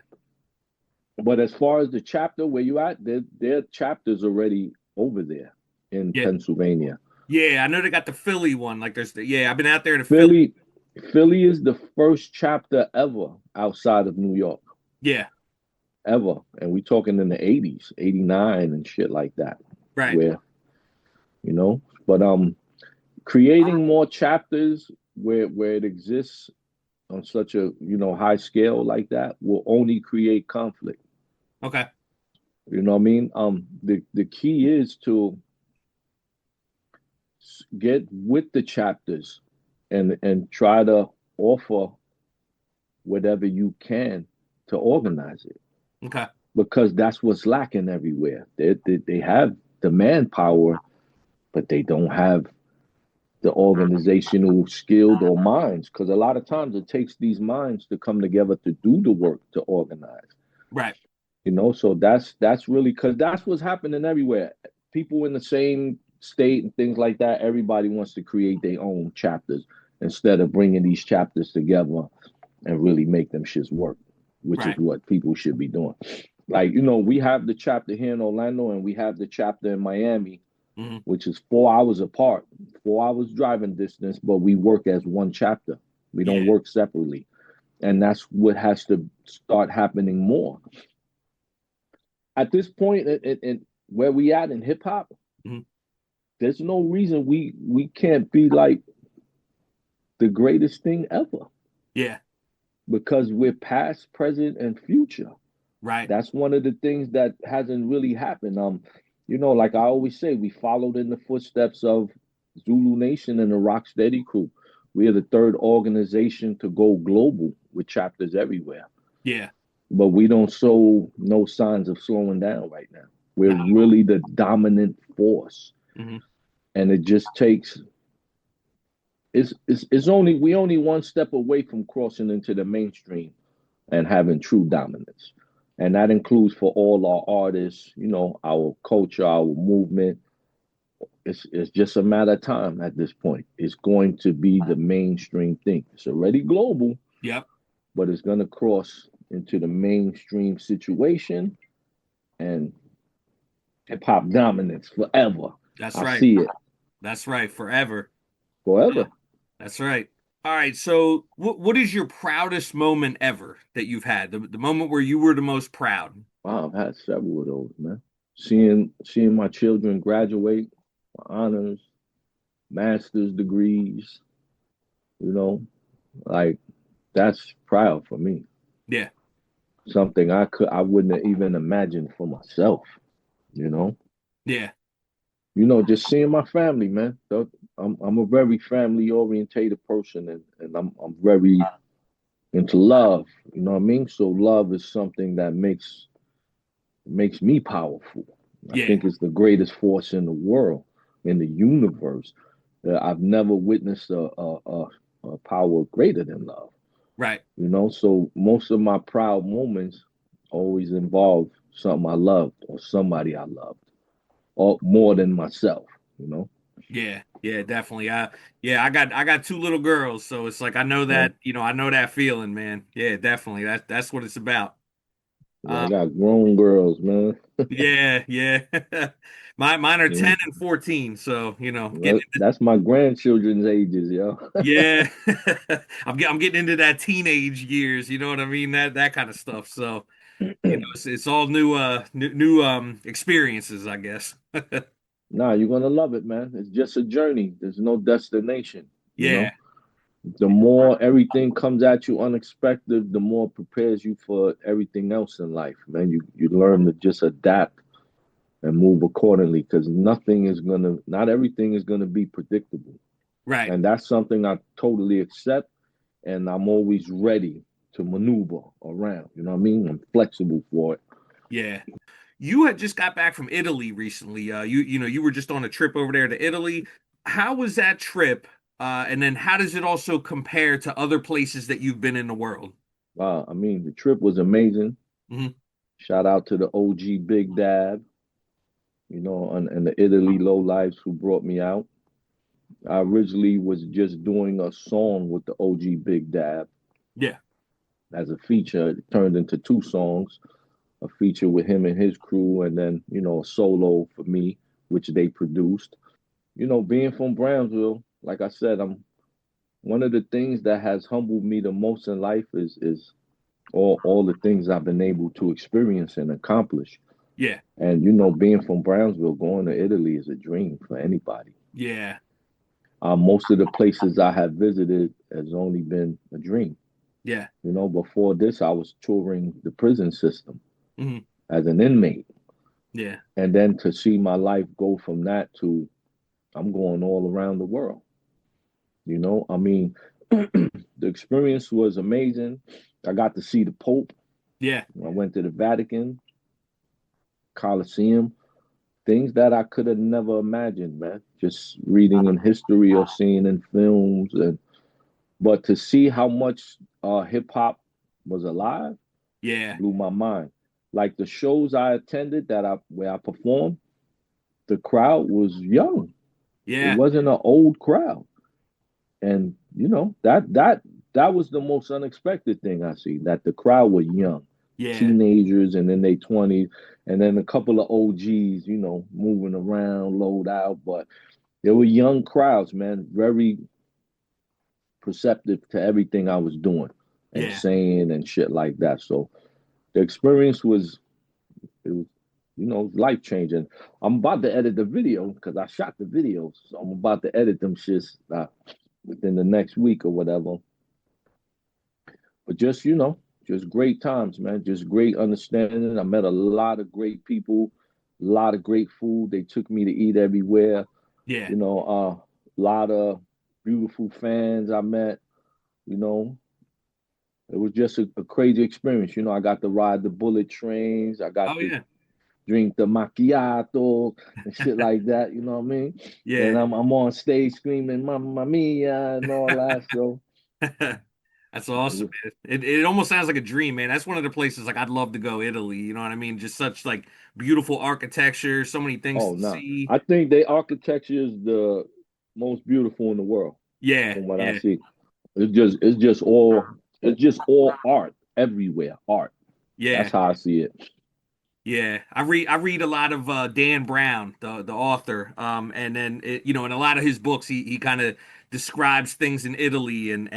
Speaker 6: but as far as the chapter where you at, their chapters already over there in
Speaker 5: Yeah.
Speaker 6: Pennsylvania.
Speaker 5: Yeah. I know they got the Philly one. Like I've been out there to Philly.
Speaker 6: Philly is the first chapter ever outside of New York.
Speaker 5: Yeah.
Speaker 6: Ever. And we talking in the 80s, 89 and shit like that.
Speaker 5: Right.
Speaker 6: Where, but creating more chapters where it exists on such a, high scale like that will only create conflict.
Speaker 5: Okay.
Speaker 6: You know what I mean? The key is to get with the chapters and try to offer whatever you can to organize it.
Speaker 5: Okay.
Speaker 6: Because that's what's lacking everywhere. They have the manpower, but they don't have the organizational skilled or minds. Because a lot of times it takes these minds to come together to do the work to organize.
Speaker 5: Right.
Speaker 6: So that's really because that's what's happening everywhere. People in the same state and things like that. Everybody wants to create their own chapters instead of bringing these chapters together and really make them shits work, which is what people should be doing. Like, we have the chapter here in Orlando and we have the chapter in Miami, which is 4 hours apart, 4 hours driving distance, but we work as one chapter. We don't work separately. And that's what has to start happening more. At this point, in where we at in hip hop, there's no reason we can't be like the greatest thing ever.
Speaker 5: Yeah.
Speaker 6: Because we're past, present, and future.
Speaker 5: Right.
Speaker 6: That's one of the things that hasn't really happened. Like I always say, we followed in the footsteps of Zulu Nation and the Rocksteady crew. We are the third organization to go global with chapters everywhere.
Speaker 5: Yeah. But
Speaker 6: we don't show no signs of slowing down right now. We're really the dominant force. And it just takes it's only one step away from crossing into the mainstream and having true dominance. And that includes for all our artists, our culture, our movement. It's just a matter of time at this point. It's going to be the mainstream thing. It's already global.
Speaker 5: Yep.
Speaker 6: But it's going to cross into the mainstream situation and hip hop dominance forever.
Speaker 5: That's
Speaker 6: I
Speaker 5: right.
Speaker 6: see it.
Speaker 5: That's right. Forever.
Speaker 6: Forever.
Speaker 5: That's right. All right. So, what is your proudest moment ever that you've had? The moment where you were the most proud?
Speaker 6: Wow, I've had several of those, man. Seeing my children graduate, honors, master's degrees, like that's proud for me.
Speaker 5: Yeah.
Speaker 6: Something I wouldn't even imagine for myself,
Speaker 5: Yeah.
Speaker 6: Just seeing my family, man. I'm a very family orientated person and I'm very into love, you know what I mean? So love is something that makes me powerful. I think it's the greatest force in the world, in the universe. I've never witnessed a power greater than love.
Speaker 5: Right.
Speaker 6: So most of my proud moments always involve something I loved or somebody I loved, or more than myself.
Speaker 5: Yeah. Yeah. Definitely. I got two little girls, so it's like I know that I know that feeling, man. Yeah. Definitely. That's what it's about.
Speaker 6: I got grown girls, man.
Speaker 5: Yeah. Yeah. Mine are 10 and 14, so
Speaker 6: that's my grandchildren's ages, yo.
Speaker 5: Yeah. I'm getting into that teenage years, you know what I mean? That kind of stuff. So, it's all new experiences, I guess.
Speaker 6: Nah, you're gonna love it, man. It's just a journey. There's no destination.
Speaker 5: Yeah.
Speaker 6: The more everything comes at you unexpected, the more it prepares you for everything else in life, man. You learn to just adapt and move accordingly because not everything is gonna be predictable.
Speaker 5: Right.
Speaker 6: And that's something I totally accept, and I'm always ready to maneuver around. You know what I mean? I'm flexible for it.
Speaker 5: Yeah. You had just got back from Italy recently. You were just on a trip over there to Italy. How was that trip? And then how does it also compare to other places that you've been in the world?
Speaker 6: I mean, the trip was amazing.
Speaker 5: Hmm.
Speaker 6: Shout out to the OG Big Dab, and the Italy Lowlifes who brought me out. I originally was just doing a song with the OG Big Dab
Speaker 5: Yeah.
Speaker 6: as a feature. It turned into two songs, a feature with him and his crew, and then, a solo for me, which they produced. Being from Brownsville, like I said, I'm one of the things that has humbled me the most in life is all the things I've been able to experience and accomplish.
Speaker 5: Yeah.
Speaker 6: And being from Brownsville, going to Italy is a dream for anybody.
Speaker 5: Yeah.
Speaker 6: Most of the places I have visited has only been a dream.
Speaker 5: Yeah.
Speaker 6: Before this, I was touring the prison system
Speaker 5: Hmm.
Speaker 6: as an inmate.
Speaker 5: Yeah.
Speaker 6: And then to see my life go from that to I'm going all around the world. I mean, the experience was amazing. I got to see the Pope.
Speaker 5: Yeah.
Speaker 6: I went to the Vatican, Colosseum, things that I could have never imagined, man. Just reading in history or seeing in films, and but to see how much hip hop was alive
Speaker 5: Yeah.
Speaker 6: blew my mind. Like the shows I attended where I performed, the crowd was young. It
Speaker 5: Yeah.
Speaker 6: wasn't an old crowd, and that was the most unexpected thing I see. That the crowd was young,
Speaker 5: Yeah.
Speaker 6: teenagers, and in their 20s, and then a couple of OGs, moving around, load out, but there were young crowds, man, very perceptive to everything I was doing and
Speaker 5: Yeah.
Speaker 6: saying and shit like that. So the experience was it was life changing. I'm about to edit the video because I shot the videos, so I'm about to edit them shits within the next week or whatever. But just great times, man. Just great understanding. I met a lot of great people, a lot of great food. They took me to eat everywhere.
Speaker 5: Yeah.
Speaker 6: A lot of beautiful fans I met. You know, it was just a crazy experience. I got to ride the bullet trains. I got
Speaker 5: Oh
Speaker 6: to
Speaker 5: yeah.
Speaker 6: drink the macchiato and shit like that. You know what I mean? And
Speaker 5: Yeah.
Speaker 6: I'm on stage screaming "Mamma Mia" and all that. So
Speaker 5: That's
Speaker 6: it
Speaker 5: awesome,
Speaker 6: was,
Speaker 5: man. It almost sounds like a dream, man. That's one of the places like I'd love to go, Italy. You know what I mean? Just such like beautiful architecture, so many things
Speaker 6: oh
Speaker 5: to
Speaker 6: no,
Speaker 5: see.
Speaker 6: I think the architecture is the most beautiful in the world
Speaker 5: Yeah,
Speaker 6: from what I
Speaker 5: yeah,
Speaker 6: see. It's just all art everywhere. Art. That's
Speaker 5: yeah.
Speaker 6: how I see it.
Speaker 5: Yeah, I read a lot of Dan Brown, the author, and then in a lot of his books, he kind of describes things in Italy and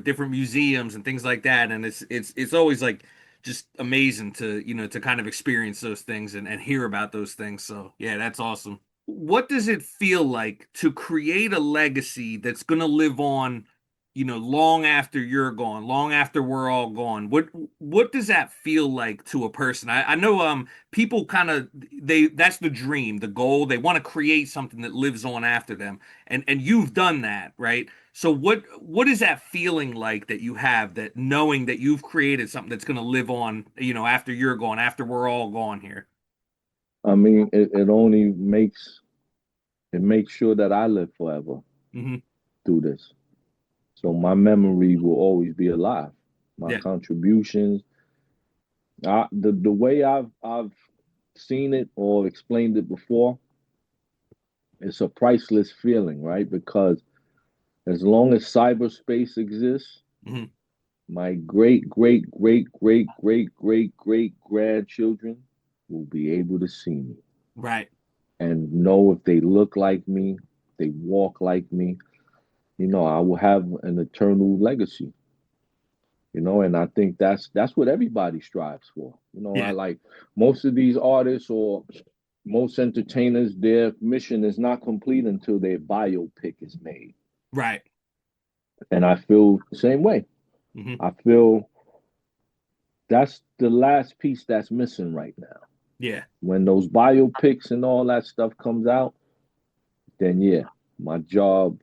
Speaker 5: different museums and things like that, and it's always like just amazing to kind of experience those things and hear about those things. So yeah, that's awesome. What does it feel like to create a legacy that's gonna live on, long after you're gone, long after we're all gone? What does that feel like to a person? I know people kind of they that's the dream, the goal. They want to create something that lives on after them. And you've done that, right? So what is that feeling like that you have, that knowing that you've created something that's gonna live on, after you're gone, after we're all gone here?
Speaker 6: I mean, it only makes sure that I live forever
Speaker 5: Hmm.
Speaker 6: through this. So my memory will always be alive. My
Speaker 5: Yeah.
Speaker 6: contributions, the way I've seen it or explained it before, it's a priceless feeling, right? Because as long as cyberspace exists,
Speaker 5: Hmm.
Speaker 6: my great great great great great great great grandchildren will be able to see me
Speaker 5: Right.
Speaker 6: and know if they look like me, they walk like me. I will have an eternal legacy. And I think that's what everybody strives for. I
Speaker 5: Yeah.
Speaker 6: like most of these artists or most entertainers, their mission is not complete until their biopic is made.
Speaker 5: Right.
Speaker 6: And I feel the same way.
Speaker 5: Hmm.
Speaker 6: I feel that's the last piece that's missing right now.
Speaker 5: Yeah.
Speaker 6: When those biopics and all that stuff comes out, then yeah, my job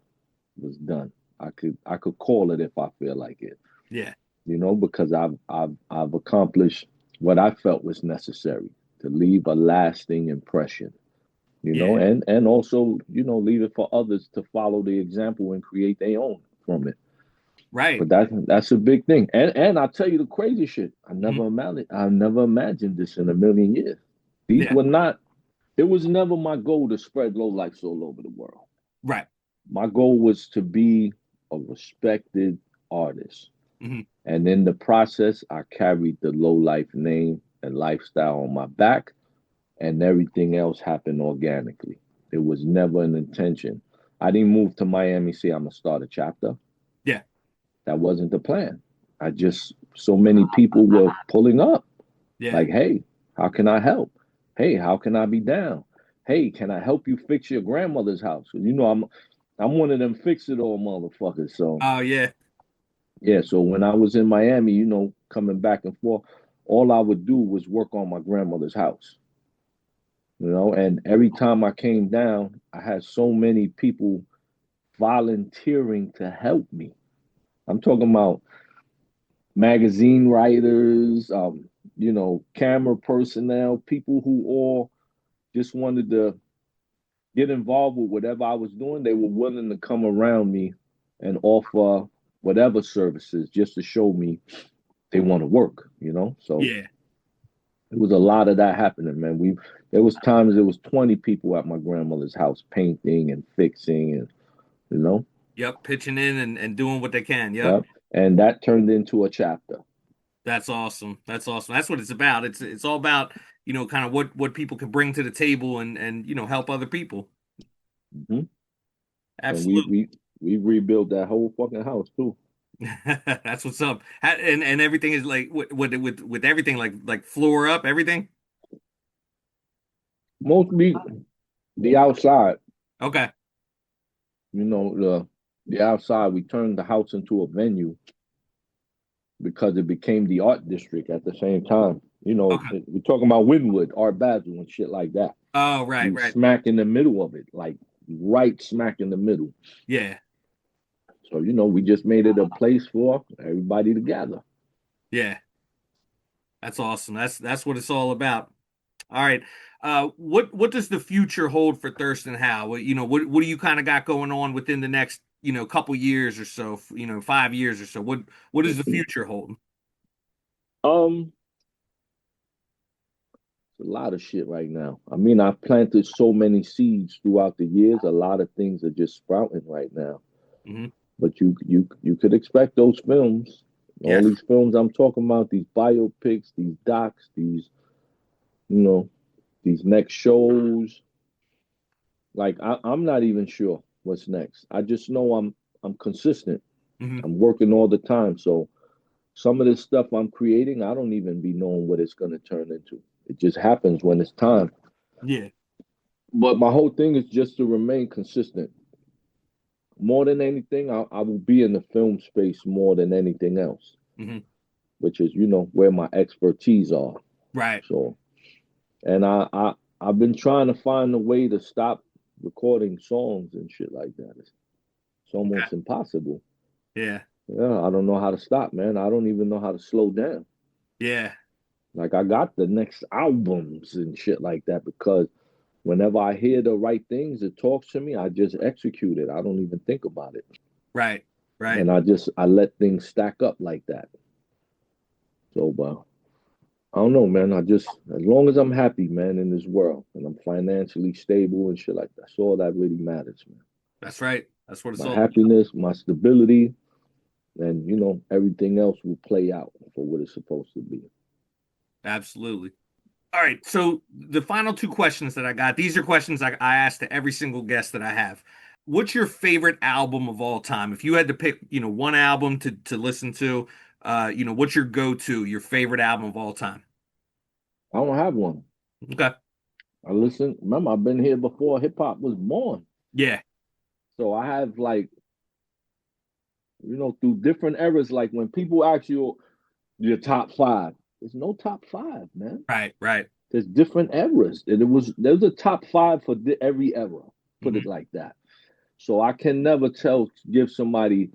Speaker 6: was done. I could call it if I feel like it.
Speaker 5: Yeah.
Speaker 6: Because I've accomplished what I felt was necessary to leave a lasting impression.
Speaker 5: Yeah.
Speaker 6: And also, leave it for others to follow the example and create their own from it.
Speaker 5: Right.
Speaker 6: But that's a big thing. And I'll tell you the crazy shit. I
Speaker 5: Mhm.
Speaker 6: never imagined this in a million years. These
Speaker 5: Yeah.
Speaker 6: were not. It was never my goal to spread low lifes all over the world.
Speaker 5: Right.
Speaker 6: My goal was to be a respected artist.
Speaker 5: Hmm.
Speaker 6: And in the process, I carried the low life name and lifestyle on my back, and everything else happened organically. It was never an intention. I didn't move to Miami, say I'm gonna start a chapter.
Speaker 5: Yeah.
Speaker 6: That wasn't the plan. I just, so many people were pulling up,
Speaker 5: Yeah.
Speaker 6: like, hey, how can I help? Hey, how can I be down? Hey, can I help you fix your grandmother's house? 'Cause you know I'm one of them fix it all motherfuckers. So
Speaker 5: Oh yeah.
Speaker 6: yeah, so when I was in Miami, coming back and forth, all I would do was work on my grandmother's house. And every time I came down, I had so many people volunteering to help me. I'm talking about magazine writers, camera personnel, people who all just wanted to get involved with whatever I was doing. They were willing to come around me and offer whatever services just to show me they want to work. So
Speaker 5: Yeah.
Speaker 6: it was a lot of that happening, man. There was times there was 20 people at my grandmother's house painting and fixing and you know,
Speaker 5: Yep. Pitching in and doing what they can. Yep.
Speaker 6: yeah. And that turned into a chapter.
Speaker 5: That's awesome. That's awesome. That's what it's about. It's all about, kind of what people can bring to the table and help other people.
Speaker 6: Hmm. And we
Speaker 5: Absolutely.
Speaker 6: we we rebuilt that whole fucking house too.
Speaker 5: That's what's up. And everything is like with everything like floor up, everything.
Speaker 6: Mostly the outside,
Speaker 5: Okay.
Speaker 6: the outside. We turned the house into a venue because it became the art district at the same time.
Speaker 5: Okay.
Speaker 6: We're talking about Wynwood, Art Basel, and shit like that.
Speaker 5: Oh, right,
Speaker 6: We
Speaker 5: right.
Speaker 6: smack in the middle of it, like right smack in the middle.
Speaker 5: Yeah.
Speaker 6: So we just made it a place for everybody to gather.
Speaker 5: Yeah. That's awesome. That's what it's all about. All right. What does the future hold for Thurston Howl? What do you kind of got going on within the next, couple years or so, 5 years or so? What does the future hold?
Speaker 6: Um, it's a lot of shit right now. I mean, I've planted so many seeds throughout the years. A lot of things are just sprouting right now.
Speaker 5: Hmm.
Speaker 6: But you could expect those films. All
Speaker 5: Yes.
Speaker 6: these films I'm talking about, these biopics, these docs, you know, these next shows. Like I'm not even sure what's next. I just know I'm consistent.
Speaker 5: Hmm.
Speaker 6: I'm working all the time. So some of this stuff I'm creating, I don't even be knowing what it's gonna turn into. It just happens when it's time.
Speaker 5: Yeah.
Speaker 6: But my whole thing is just to remain consistent. More than anything, I will be in the film space more than anything else,
Speaker 5: Hmm.
Speaker 6: which is where my expertise are.
Speaker 5: Right.
Speaker 6: So, and I've been trying to find a way to stop recording songs and shit like that. It's
Speaker 5: Okay.
Speaker 6: almost impossible.
Speaker 5: Yeah.
Speaker 6: Yeah, I don't know how to stop, man. I don't even know how to slow down.
Speaker 5: Yeah.
Speaker 6: Like I got the next albums and shit like that because whenever I hear the right things, it talks to me. I just execute it. I don't even think about it,
Speaker 5: Right. Right.
Speaker 6: and I let things stack up like that. So, I don't know, man. As long as I'm happy, man, in this world, and I'm financially stable and shit like that, that's all that really matters, man.
Speaker 5: That's right. That's what it's
Speaker 6: My
Speaker 5: all.
Speaker 6: happiness, my stability, and everything else will play out for what it's supposed to be.
Speaker 5: Absolutely. All right. So the final two questions that I got, these are questions I ask to every single guest that I have. What's your favorite album of all time? If you had to pick, one album to listen to, what's your go-to, your favorite album of all time?
Speaker 6: I don't have one.
Speaker 5: Okay.
Speaker 6: I listen. Remember, I've been here before hip hop was born,
Speaker 5: Yeah.
Speaker 6: so I have like through different eras. Like when people ask you your top five, there's no top five, man.
Speaker 5: Right. Right.
Speaker 6: There's different eras. There's a top five for every era. Put
Speaker 5: Hmm.
Speaker 6: it like that. So I can never give somebody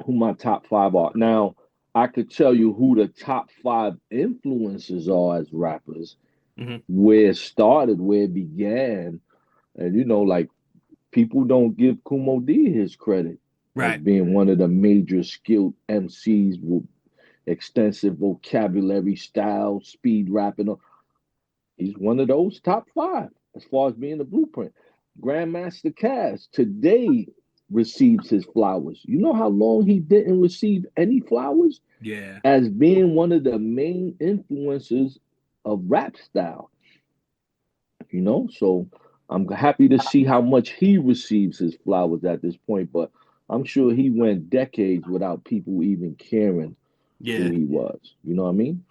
Speaker 6: who my top five are. Now, I could tell you who the top five influences are as rappers,
Speaker 5: Hmm.
Speaker 6: where it started, where it began. And like people don't give Kumo D his credit. as
Speaker 5: Right.
Speaker 6: being one of the major skilled MCs with extensive vocabulary, style, speed rapping. He's one of those top 5 as far as being the blueprint. Grandmaster Caz today receives his flowers. You know how long he didn't receive any flowers?
Speaker 5: Yeah.
Speaker 6: As being one of the main influencers of rap style. So I'm happy to see how much he receives his flowers at this point, but I'm sure he went decades without people even caring who
Speaker 5: Yeah.
Speaker 6: he was. You know what I mean?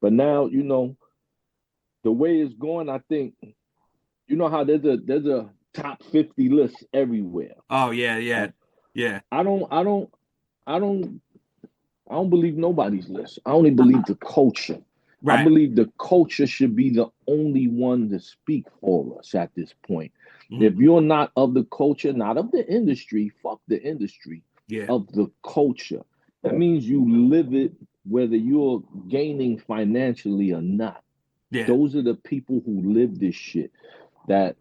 Speaker 6: But now, the way it's going, I think, you know how there's a top 50 list everywhere.
Speaker 5: Oh yeah, yeah,
Speaker 6: Uh,
Speaker 5: yeah.
Speaker 6: I don't I don't I don't I don't believe nobody's list. I only believe the culture. I
Speaker 5: Right.
Speaker 6: believe the culture should be the only one to speak for us at this point.
Speaker 5: Mhm.
Speaker 6: If you're not of the culture, not of the industry, fuck the industry,
Speaker 5: Yeah.
Speaker 6: of the culture. That means you live it whether you're gaining financially or not.
Speaker 5: Yeah.
Speaker 6: Those are the people who live this shit that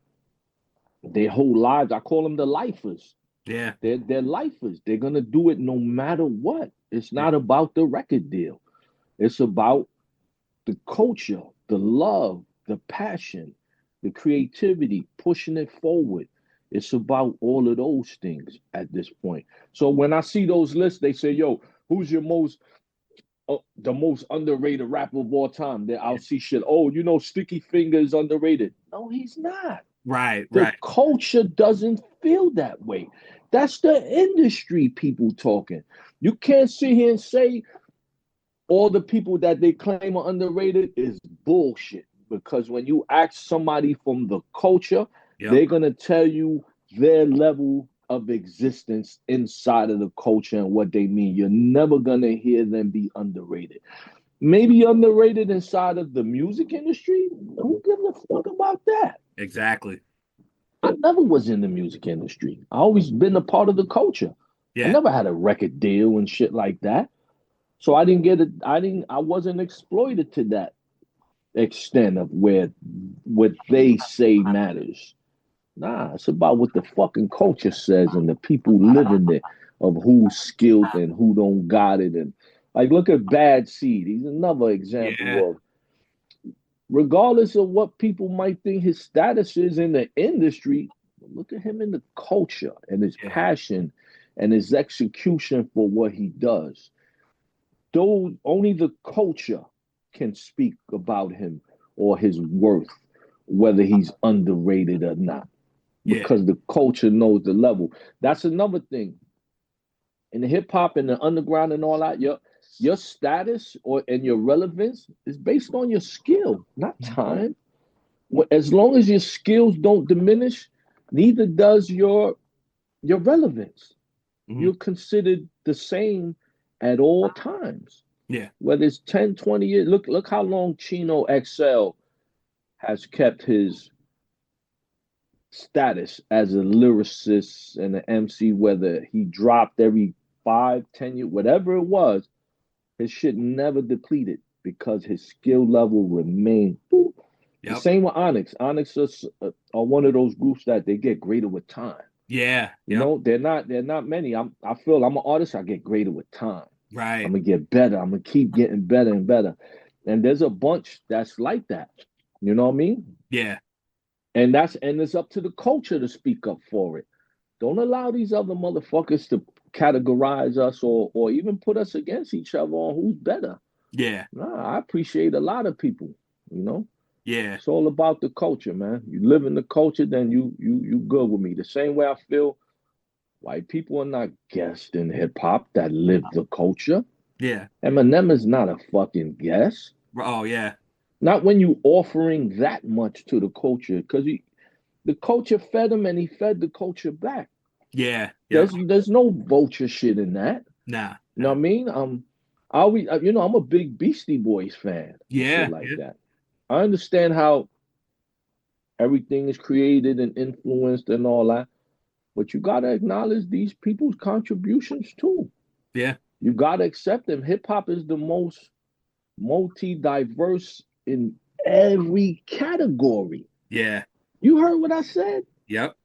Speaker 6: their whole lives, I call them the lifers.
Speaker 5: Yeah.
Speaker 6: They're lifers. They're gonna do it no matter what. It's
Speaker 5: Yeah.
Speaker 6: not about the record deal. It's about the culture, the love, the passion, the creativity, pushing it forward. It's about all of those things at this point. So when I see those lists, they say, "Yo, who's your the most underrated rapper of all time?" Then I'll see shit. Oh, Sticky Fingers underrated. No, he's not.
Speaker 5: Right.
Speaker 6: The
Speaker 5: Right.
Speaker 6: culture doesn't feel that way. That's the industry people talking. You can't sit here and say all the people that they claim are underrated is bullshit. Because when you ask somebody from the culture,
Speaker 5: Yep.
Speaker 6: they're gonna tell you their level of existence inside of the culture and what they mean. You're never gonna hear them be underrated. Maybe underrated inside of the music industry. Who gives a fuck about that?
Speaker 5: Exactly.
Speaker 6: I never was in the music industry. I always been a part of the culture. I
Speaker 5: Yeah.
Speaker 6: never had a record deal and shit like that. So I didn't get it. I wasn't exploited to that extent of where what they say matters. Nah, it's about what the fucking culture says and the people living it of who's skilled and who don't got it. And like, look at Bad Seed. He's another
Speaker 5: Yeah.
Speaker 6: example of, regardless of what people might think his status is in the industry, look at him in the culture and his
Speaker 5: Yeah.
Speaker 6: passion and his execution for what he does. Though only the culture can speak about him or his worth, whether he's underrated or not,
Speaker 5: Yeah.
Speaker 6: because the culture knows the level. That's another thing. In the hip hop and the underground and all that, your status and your relevance is based on your skill, not time. As long as your skills don't diminish, neither does your relevance.
Speaker 5: Mhm.
Speaker 6: You're considered the same at all times.
Speaker 5: Yeah.
Speaker 6: Whether it's 10, 20 years. Look how long Chino XL has kept his status as a lyricist and an MC, whether he dropped every 5, 10 years, whatever it was, his shit never depleted because his skill level remained. The
Speaker 5: Yep.
Speaker 6: same with Onyx. Onyx are one of those groups that they get greater with time.
Speaker 5: Yeah. Yep.
Speaker 6: They're not many. I feel I'm an artist, I get greater with time. I'm
Speaker 5: Right.
Speaker 6: gonna get better. I'm gonna keep getting better and better. And there's a bunch that's like that. You know what I mean?
Speaker 5: Yeah.
Speaker 6: And it's up to the culture to speak up for it. Don't allow these other motherfuckers to categorize us or even put us against each other on who's better.
Speaker 5: Yeah.
Speaker 6: Nah, I appreciate a lot of people, you know.
Speaker 5: Yeah.
Speaker 6: It's all about the culture, man. You live in the culture, then you good with me. The same way I feel white people are not guests in hip hop that live the culture.
Speaker 5: Yeah.
Speaker 6: Eminem is not a fucking guest.
Speaker 5: Oh yeah.
Speaker 6: Not when you offering that much to the culture, because the culture fed him and he fed the culture back.
Speaker 5: Yeah. Yep.
Speaker 6: There's no vulture shit in that.
Speaker 5: Nah.
Speaker 6: You know what
Speaker 5: Nah.
Speaker 6: I mean? I always, I'm a big Beastie Boys fan and shit
Speaker 5: Yeah.
Speaker 6: like
Speaker 5: Yeah.
Speaker 6: that. I understand how everything is created and influenced and all that, but you gotta acknowledge these people's contributions too.
Speaker 5: Yeah.
Speaker 6: You gotta accept them. Hip hop is the most multi-diverse in every category.
Speaker 5: Yeah.
Speaker 6: You heard what I said?
Speaker 5: Yep.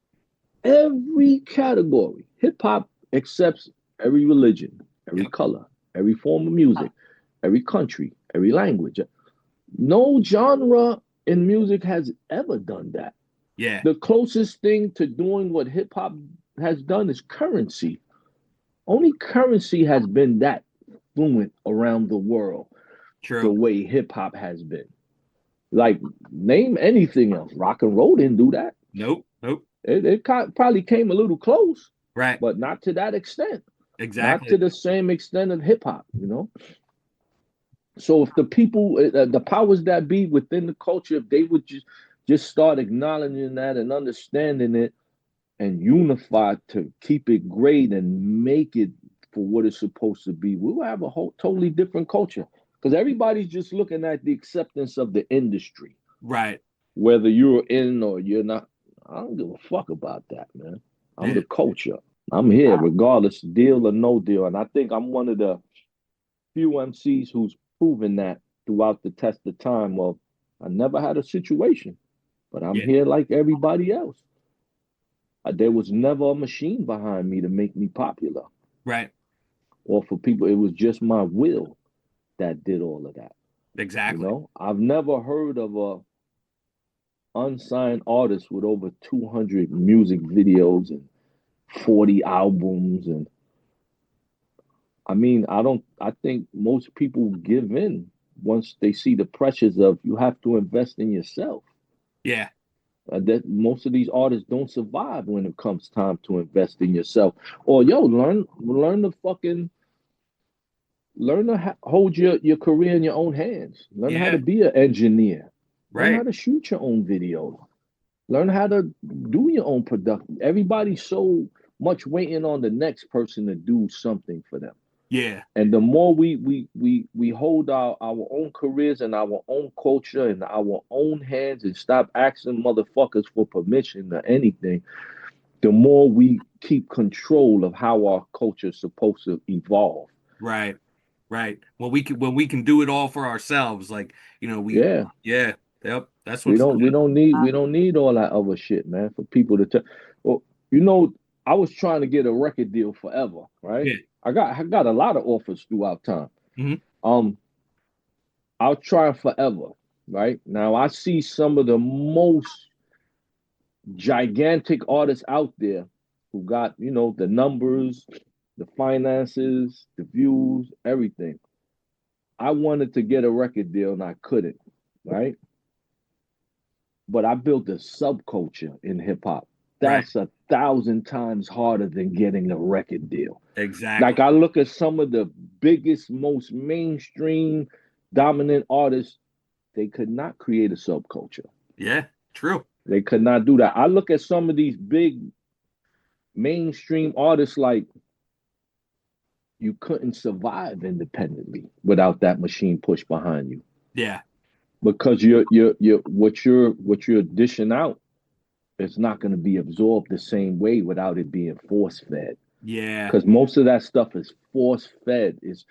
Speaker 6: Every category. Hip hop accepts every religion, every
Speaker 5: Yep.
Speaker 6: color, every form of music, every country, every language. No genre in music has ever done that.
Speaker 5: Yeah.
Speaker 6: The closest thing to doing what hip hop has done is currency. Only currency has been that fluent around the world the
Speaker 5: True.
Speaker 6: way hip hop has been. Like, name anything else. Rock and roll didn't do that.
Speaker 5: Nope. Nope.
Speaker 6: It probably came a little close,
Speaker 5: Right.
Speaker 6: but not to that extent. Not to
Speaker 5: Exactly.
Speaker 6: the same extent of hip hop, So if the people, the powers that be within the culture, if they would just start acknowledging that and understanding it and unify to keep it great and make it for what it's supposed to be, we will have a whole totally different culture. Because everybody's just looking at the acceptance of the industry,
Speaker 5: Right.
Speaker 6: whether you're in or you're not. I don't give a fuck about that, man. I'm
Speaker 5: Yeah.
Speaker 6: the culture. I'm here regardless, deal or no deal. And I think I'm one of the few MCs who's proven that throughout the test of time. Well, I never had a situation, but I'm
Speaker 5: Yeah.
Speaker 6: here like everybody else. There was never a machine behind me to make me popular
Speaker 5: Right.
Speaker 6: or for people. It was just my will that did all of that.
Speaker 5: Exactly.
Speaker 6: I've never heard of a unsigned artist with over 200 music videos and 40 albums. And I think most people give in once they see the pressures of you have to invest in yourself.
Speaker 5: Yeah.
Speaker 6: That most of these artists don't survive when it comes time to invest in yourself. Or learn to hold your career in your own hands. Learn how
Speaker 5: Yeah.
Speaker 6: to be an engineer. Learn how
Speaker 5: Right.
Speaker 6: to shoot your own videos. Learn how to do your own production. Everybody's so much waiting on the next person to do something for them.
Speaker 5: Yeah.
Speaker 6: And the more we hold our own careers and our own culture in our own hands and stop asking motherfuckers for permission or anything, the more we keep control of how our culture is supposed to evolve.
Speaker 5: Right. Right. When we can do it all for ourselves, like,
Speaker 6: Yeah.
Speaker 5: yeah. Yep. That's
Speaker 6: We
Speaker 5: what's
Speaker 6: don't we
Speaker 5: good.
Speaker 6: don't need we don't need all that other shit, man, for people to tell. Well, I was trying to get a record deal forever, right?
Speaker 5: Yeah.
Speaker 6: I got a lot of offers throughout time.
Speaker 5: Hmm.
Speaker 6: Um, I'll try forever, right? Now I see some of the most gigantic artists out there who got, the numbers, the finances, the views, everything. I wanted to get a record deal and I couldn't, right? But I built a subculture in hip hop.
Speaker 5: Right.
Speaker 6: That's 1,000 times harder than getting a record deal.
Speaker 5: Exactly.
Speaker 6: Like I look at some of the biggest, most mainstream, dominant artists, they could not create a subculture.
Speaker 5: Yeah. True.
Speaker 6: They could not do that. I look at some of these big mainstream artists like you couldn't survive independently without that machine push behind you.
Speaker 5: Yeah.
Speaker 6: Because what you're dishing out is not going to be absorbed the same way without it being force fed.
Speaker 5: Yeah.
Speaker 6: Because most of that stuff is force fed, is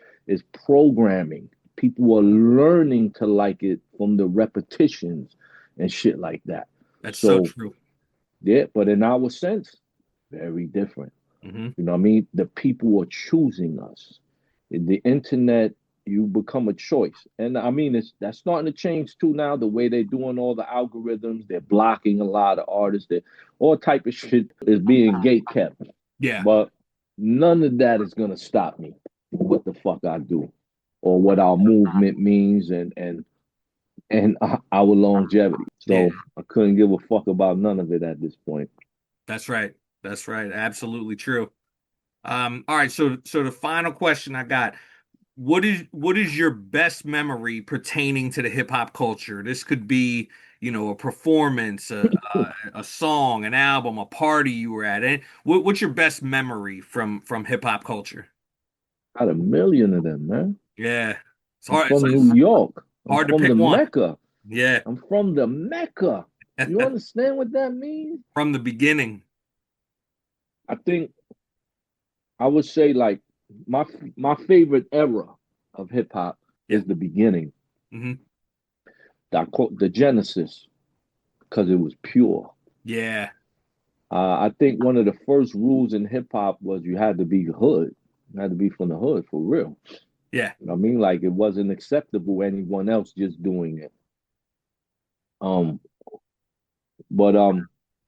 Speaker 6: programming. People are learning to like it from the repetitions and shit like that.
Speaker 5: That's so
Speaker 6: So
Speaker 5: true.
Speaker 6: yeah, but in our sense, very different.
Speaker 5: Hmm.
Speaker 6: You know what I mean? The people are choosing us. In the internet, you become a choice. And I mean, that's starting to change too now, the way they're doing all the algorithms. They're blocking a lot of artists. All type of shit is being gate kept.
Speaker 5: Yeah.
Speaker 6: But none of that is going to stop me what the fuck I do or what our movement means and our longevity.
Speaker 5: Yeah.
Speaker 6: So I couldn't give a fuck about none of it at this point.
Speaker 5: That's right. That's right. Absolutely true. All right. So the final question I got. What is your best memory pertaining to the hip hop culture? This could be, a performance, a song, an album, a party you were at. And what's your best memory from hip hop culture?
Speaker 6: Got a million of them, man.
Speaker 5: Yeah, it's
Speaker 6: I'm
Speaker 5: hard. It's
Speaker 6: from New York. I'm
Speaker 5: hard to
Speaker 6: from the
Speaker 5: pick one.
Speaker 6: Mecca.
Speaker 5: Yeah,
Speaker 6: I'm from the Mecca. You understand what that means?
Speaker 5: from the beginning.
Speaker 6: I think I would say like my my favorite era of hip hop
Speaker 5: Yeah.
Speaker 6: is the beginning,
Speaker 5: Hmm.
Speaker 6: the Genesis, because it was pure.
Speaker 5: Yeah.
Speaker 6: I think one of the first rules in hip hop was you had to be hood. You had to be from the hood for real.
Speaker 5: Yeah.
Speaker 6: I mean, like it wasn't acceptable anyone else just doing it. Um, but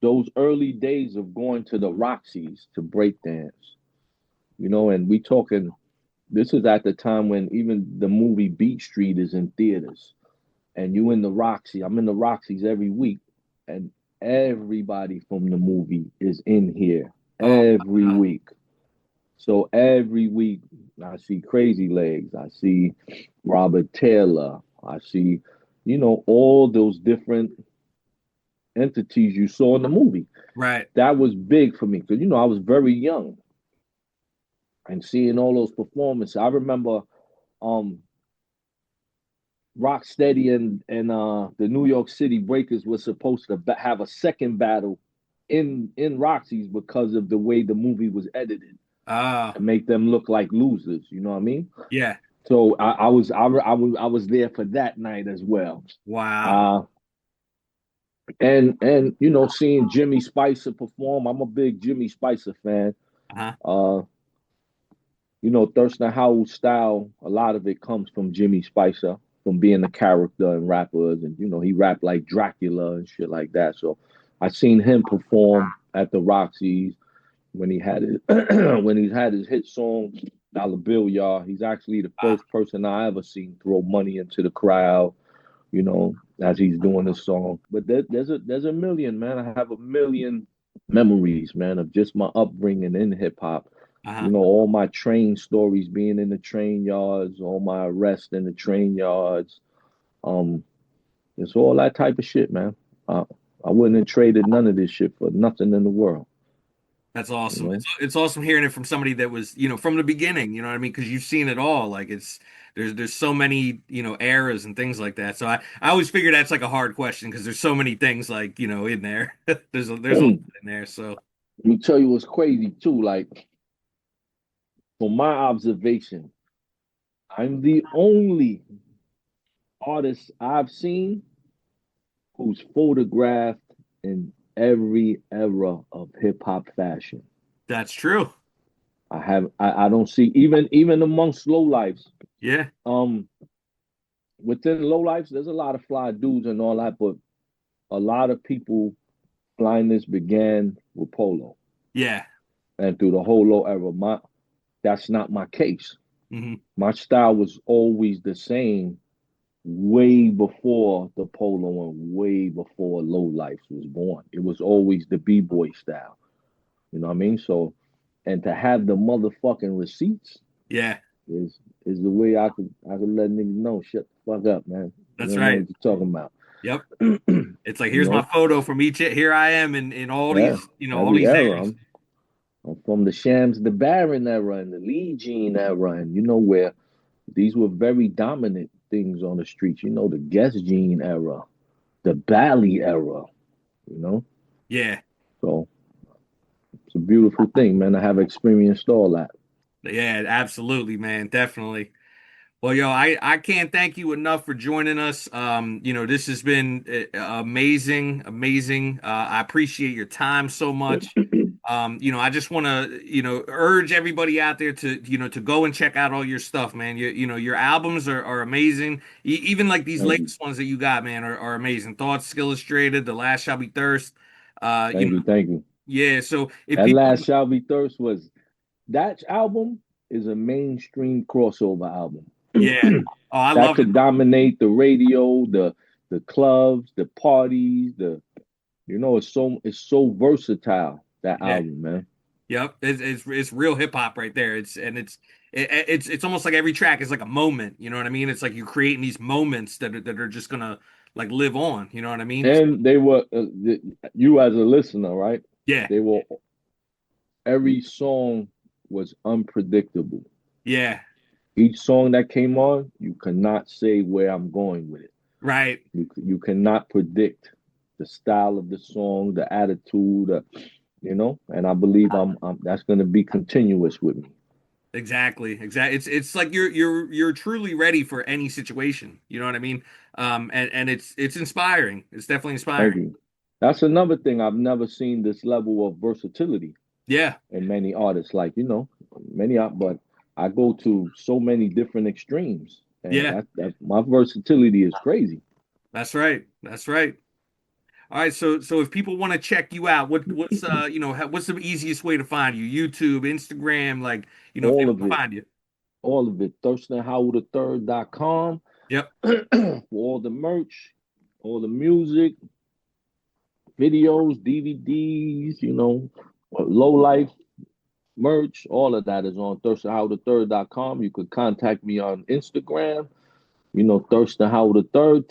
Speaker 6: those early days of going to the Roxy's to break dance, and we talking. This is at the time when even the movie Beat Street is in theaters, and you in the Roxy. I'm in the Roxy's every week, and everybody from the movie is in here
Speaker 5: Oh,
Speaker 6: every
Speaker 5: wow.
Speaker 6: week. So every week, I see Crazy Legs, I see Robert Taylor, I see, all those different entities you saw in the movie.
Speaker 5: Right.
Speaker 6: That was big for me because, I was very young and seeing all those performances. I remember um, Rocksteady and the New York City Breakers was supposed to have a second battle in Roxy's because of the way the movie was edited
Speaker 5: Oh,
Speaker 6: and make them look like losers. You know what I mean?
Speaker 5: yeah.
Speaker 6: So I was there for that night as well.
Speaker 5: Wow.
Speaker 6: Uh, and seeing Jimmy Spicer perform, I'm a big Jimmy Spicer fan.
Speaker 5: Uh-huh.
Speaker 6: Uh, Thurstin Howl style, a lot of it comes from Jimmy Spicer, from being a character and rappers, and he rapped like Dracula and shit like that. So I seen him perform at the Roxy's when he had his when he had his hit song Dollar Bill, y'all. He's actually the
Speaker 5: Wow.
Speaker 6: first person I ever seen throw money into the crowd, as he's doing this song. But there's a million, man. I have a million memories, man, of just my upbringing in hip hop.
Speaker 5: Uh-huh.
Speaker 6: All my train stories being in the train yards, all my arrests in the train yards. Um, it's all that type of shit, man. Uh, I wouldn't have traded none of this shit for nothing in the world,
Speaker 5: That's
Speaker 6: you
Speaker 5: awesome.
Speaker 6: know.
Speaker 5: It's awesome hearing it from somebody that was, from the beginning, you know what I mean? Because you've seen it all. Like there's so many, eras and things like that. So I always figure that's like a hard question because there's so many things like, in there. There's a lot
Speaker 6: Let
Speaker 5: in there. So
Speaker 6: me tell you what's crazy too. Like from my observation, I'm the only artist I've seen who's photographed in every era of hip hop fashion.
Speaker 5: that's true.
Speaker 6: I don't see even amongst low lives.
Speaker 5: Yeah.
Speaker 6: Um Within low lives, there's a lot of fly dudes and all that, but a lot of people blindness began with polo.
Speaker 5: Yeah.
Speaker 6: And through the whole low era, that's not my case.
Speaker 5: Hmm.
Speaker 6: My style was always the same way before the polo and way before low life was born. It was always the b-boy style. You know what I mean? So, and to have the motherfucking receipts
Speaker 5: Yeah.
Speaker 6: is the way I could let niggas know. Shut the fuck up, man. You
Speaker 5: That's
Speaker 6: don't know
Speaker 5: right.
Speaker 6: what you're talking about.
Speaker 5: Yep.
Speaker 6: you
Speaker 5: It's like here's my
Speaker 6: know?
Speaker 5: photo from each. Here I am in all
Speaker 6: Yeah.
Speaker 5: these, all
Speaker 6: Every
Speaker 5: these
Speaker 6: era.
Speaker 5: eras.
Speaker 6: I'm from the Shams, the Baron era, and the Lee Jean era, and where these were very dominant things on the streets. The Guess Jean era, the Bally era. You know,
Speaker 5: Yeah.
Speaker 6: so it's a beautiful thing, man. I have experienced all that.
Speaker 5: Yeah. Absolutely, man. Definitely. Well, yo, I can't thank you enough for joining us. This has been amazing, amazing. I appreciate your time so much. I just want to, urge everybody out there to, to go and check out all your stuff, man. Your albums are amazing. Even like these
Speaker 6: Thank you,
Speaker 5: latest ones that you got, man, are amazing. Thoughts Illustrated, The Last Shall Be Thirst. Uh, you
Speaker 6: thank
Speaker 5: know,
Speaker 6: you, thank you.
Speaker 5: yeah. So if
Speaker 6: That
Speaker 5: people,
Speaker 6: last Shall Be Thirst was that album is a mainstream crossover album.
Speaker 5: yeah. Oh, I
Speaker 6: That
Speaker 5: love it.
Speaker 6: could dominate the radio, the clubs, the parties, it's so versatile, that
Speaker 5: Yeah.
Speaker 6: album, man.
Speaker 5: Yep, it's real hip hop right there. It's almost like every track is like a moment. You know what I mean? It's like you're creating these moments that are just gonna like live on. You know what I mean?
Speaker 6: And they were you as a listener, right?
Speaker 5: Yeah,
Speaker 6: They were every song was unpredictable.
Speaker 5: yeah,
Speaker 6: Each song that came on, you cannot say where I'm going with it.
Speaker 5: right,
Speaker 6: You cannot predict the style of the song, the attitude, and I believe I'm that's going to be continuous with me.
Speaker 5: exactly. It's like you're truly ready for any situation. You know what I mean? And it's inspiring. It's definitely
Speaker 6: Thank
Speaker 5: inspiring.
Speaker 6: you. That's another thing. I've never seen this level of versatility
Speaker 5: Yeah,
Speaker 6: in many artists. Like, but I go to so many different extremes, and
Speaker 5: yeah,
Speaker 6: that my versatility is crazy.
Speaker 5: that's right. That's right. All right, so if people want to check you out, what's what's the easiest way to find you? YouTube, Instagram, like if they
Speaker 6: All
Speaker 5: want
Speaker 6: of
Speaker 5: to
Speaker 6: it,
Speaker 5: find you.
Speaker 6: all of it. ThirstinHowl3rd.com
Speaker 5: Yep.
Speaker 6: for all the merch, all the music, videos, DVDs, low life merch, all of that is on thirstinhowl3rd.com. You could contact me on Instagram, Thirstin Howl the Third,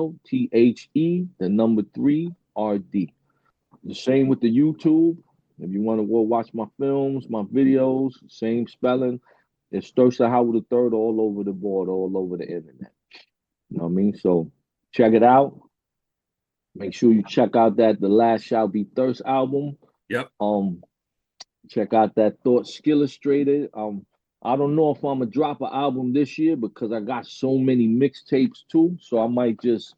Speaker 6: ThirstinHowlThe, the number 3RD. The same with the YouTube. If you want to go watch my films, my videos, same spelling. It's Thirstin Howl the Third all over the board, all over the internet. You know what I mean? So check it out. Make sure you check out that The Last Shall Be Thirst album.
Speaker 5: Yep.
Speaker 6: Check out that Thoughts Illustrated. I don't know if I'm gonna drop an album this year because I got so many mixtapes too. So I might just